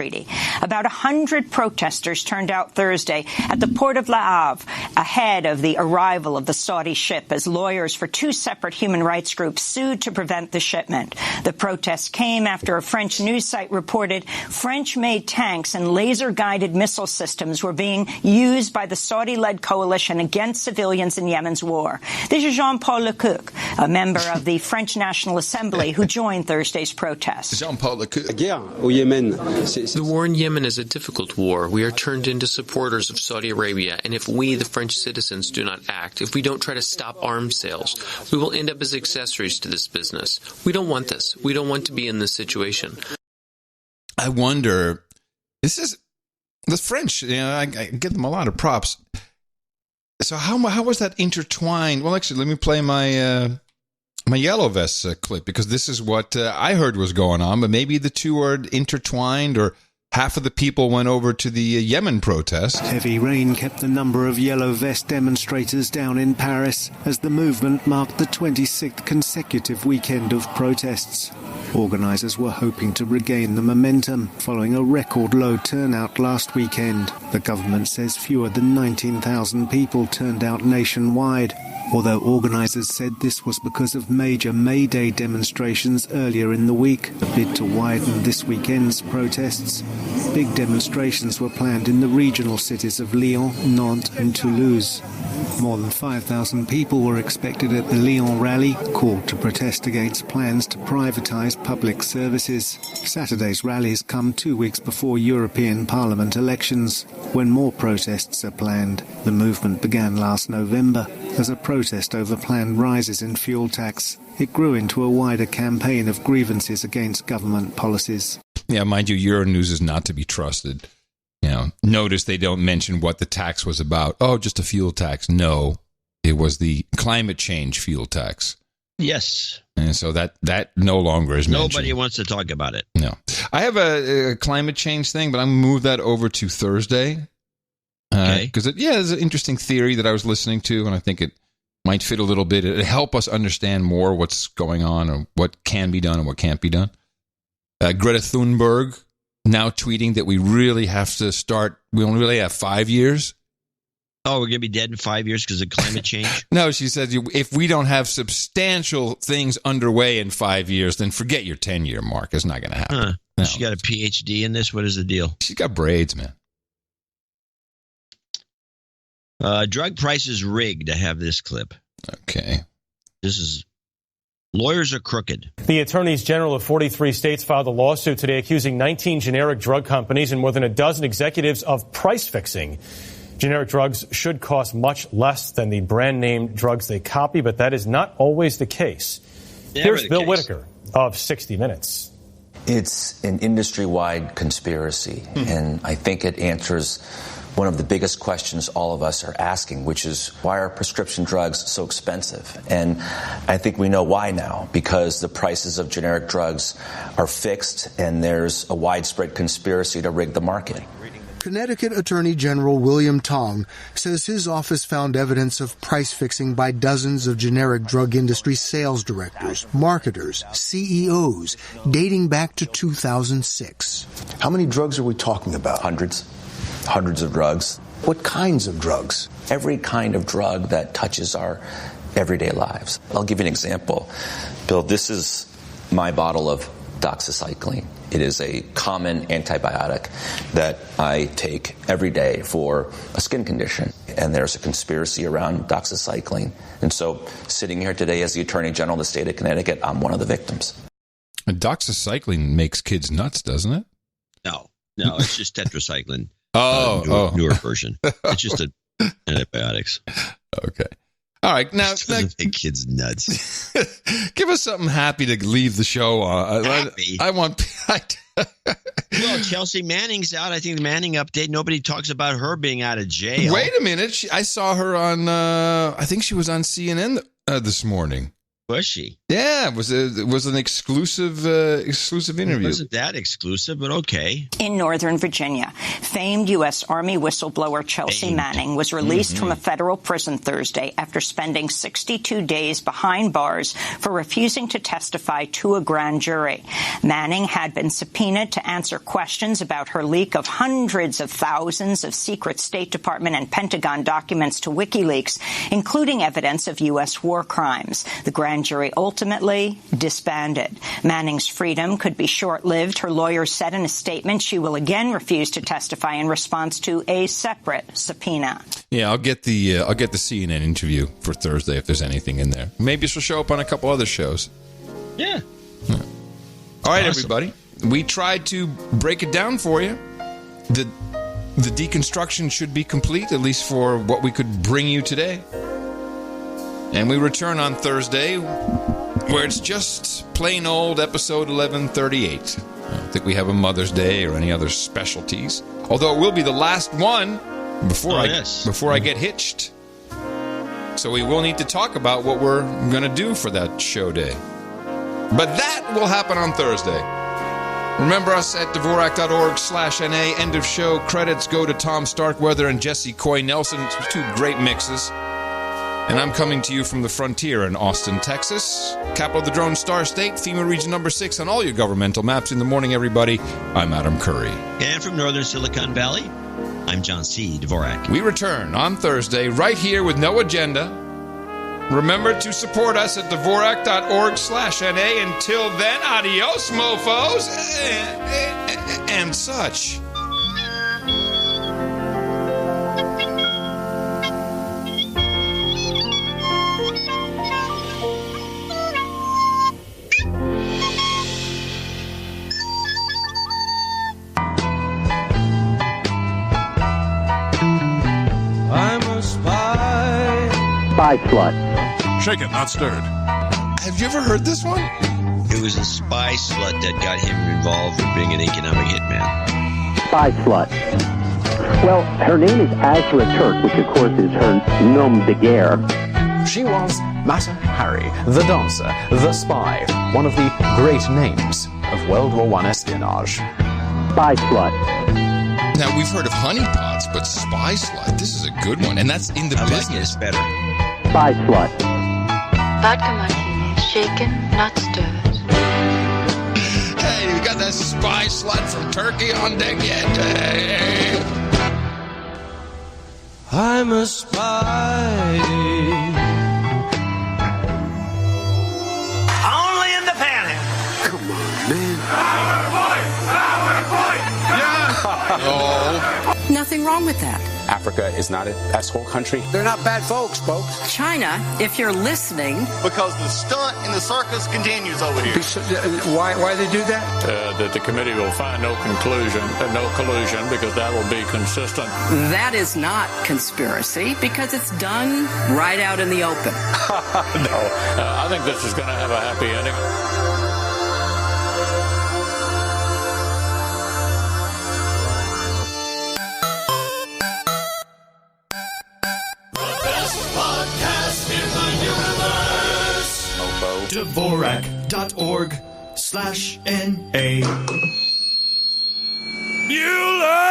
About 100 protesters turned out Thursday at the port of Le Havre ahead of the arrival of the Saudi ship as lawyers for 2 separate human rights groups sued to prevent the shipment. The protests came after a French French news site reported French-made tanks and laser-guided missile systems were being used by the Saudi-led coalition against civilians in Yemen's war. This is Jean-Paul Lecoq, a member of the French National Assembly, who joined Thursday's protest. Jean-Paul Lecoq. The war in Yemen is a difficult war. We are turned into supporters of Saudi Arabia, and if we, the French citizens, do not act, if we don't try to stop arms sales, we will end up as accessories to this business. We don't want this. We don't want to be in this situation. I wonder, this is the French, I give them a lot of props. So how was that intertwined? Well, actually, let me play my my Yellow Vests clip, because this is what I heard was going on, but maybe the two are intertwined, or half of the people went over to the Yemen protest. Heavy rain kept the number of Yellow Vest demonstrators down in Paris as the movement marked the 26th consecutive weekend of protests. Organisers were hoping to regain the momentum following a record low turnout last weekend. The government says fewer than 19,000 people turned out nationwide, although organisers said this was because of major May Day demonstrations earlier in the week. A bid to widen this weekend's protests. Big demonstrations were planned in the regional cities of Lyon, Nantes and Toulouse. More than 5,000 people were expected at the Lyon rally, called to protest against plans to privatise public services. Saturday's rallies come 2 weeks before European Parliament elections, when more protests are planned. The movement began last November as a protest over planned rises in fuel tax. It grew into a wider campaign of grievances against government policies. Yeah, mind you, Euronews is not to be trusted. Notice they don't mention what the tax was about. Oh, just a fuel tax. No, it was the climate change fuel tax. Yes. And so that no longer is mentioned. Nobody wants to talk about it. No. I have a climate change thing, but I'm going to move that over to Thursday. Okay. Because, there's an interesting theory that I was listening to, and I think it might fit a little bit. It'll help us understand more what's going on, and what can be done and what can't be done. Greta Thunberg now tweeting that we really have to we only really have 5 years. Oh, we're going to be dead in 5 years because of climate change? No, she said, if we don't have substantial things underway in 5 years, then forget your 10-year mark. It's not going to happen. Huh. No. She got a PhD in this? What is the deal? She's got braids, man. Drug prices rigged. I have this clip. Okay. Lawyers are crooked. The attorneys general of 43 states filed a lawsuit today accusing 19 generic drug companies and more than a dozen executives of price fixing. Generic drugs should cost much less than the brand name drugs they copy, but that is not always the case. Here's Bill Whitaker of 60 Minutes. It's an industry-wide conspiracy, and I think it answers one of the biggest questions all of us are asking, which is, why are prescription drugs so expensive? And I think we know why now, because the prices of generic drugs are fixed and there's a widespread conspiracy to rig the market. Connecticut Attorney General William Tong says his office found evidence of price fixing by dozens of generic drug industry sales directors, marketers, CEOs, dating back to 2006. How many drugs are we talking about? Hundreds of drugs. What kinds of drugs? Every kind of drug that touches our everyday lives. I'll give you an example. Bill, this is my bottle of doxycycline. It is a common antibiotic that I take every day for a skin condition. And there's a conspiracy around doxycycline. And so, sitting here today as the Attorney General of the state of Connecticut, I'm one of the victims. And doxycycline makes kids nuts, doesn't it? No, it's just tetracycline. Newer version. It's just antibiotics. Okay. All right. Now, make kids nuts. Give us something happy to leave the show on. Happy? Well, Chelsea Manning's out. I think the Manning update. Nobody talks about her being out of jail. Wait a minute. I saw her on. I think she was on CNN this morning. Was she? Yeah, it was an exclusive interview. It wasn't that exclusive, but okay. In Northern Virginia, famed U.S. Army whistleblower Chelsea Manning was released from a federal prison Thursday after spending 62 days behind bars for refusing to testify to a grand jury. Manning had been subpoenaed to answer questions about her leak of hundreds of thousands of secret State Department and Pentagon documents to WikiLeaks, including evidence of U.S. war crimes. The grand grand jury ultimately disbanded. Manning's freedom could be short-lived. Her lawyers said in a statement she will again refuse to testify in response to a separate subpoena. Yeah, I'll get the CNN interview for Thursday if there's anything in there. Maybe she'll show up on a couple other shows. Yeah. All right, everybody. We tried to break it down for you. The deconstruction should be complete, at least for what we could bring you today. And we return on Thursday, where it's just plain old episode 1138. I don't think we have a Mother's Day or any other specialties. Although it will be the last one before I get hitched. So we will need to talk about what we're going to do for that show day. But that will happen on Thursday. Remember us at Dvorak.org/NA. End of show. Credits go to Tom Starkweather and Jesse Coy Nelson. Two great mixes. And I'm coming to you from the frontier in Austin, Texas. Capital of the Drone Star State, FEMA Region number 6 on all your governmental maps in the morning, everybody. I'm Adam Curry. And from northern Silicon Valley, I'm John C. Dvorak. We return on Thursday right here with no agenda. Remember to support us at Dvorak.org/NA. Until then, adios, mofos, and such. I'm a spy. Spy slut. Shaken, not stirred. Have you ever heard this one? It was a spy slut that got him involved with being an economic hitman. Spy slut. Well, her name is Azra Turk, which of course is her nom de guerre. She was Mata Hari, the dancer, the spy, one of the great names of World War I espionage. Spy slut. Now, we've heard of honeypots, but spy slut, this is a good one, and that's in the business. Like better. Spy slut. Vodka martini, shaken, not stirred. Hey, we got that spy slut from Turkey on deck yet. Hey. I'm a spy. Only in the panic. Come on, man. No. Nothing wrong with that. Africa is not an asshole country. They're not bad folks, folks. China, if you're listening. Because the stunt in the circus continues over here. Why they do that? That the committee will find no collusion because that will be consistent. That is not conspiracy because it's done right out in the open. No, I think this is going to have a happy ending. Dvorak.org/NA. Bueller!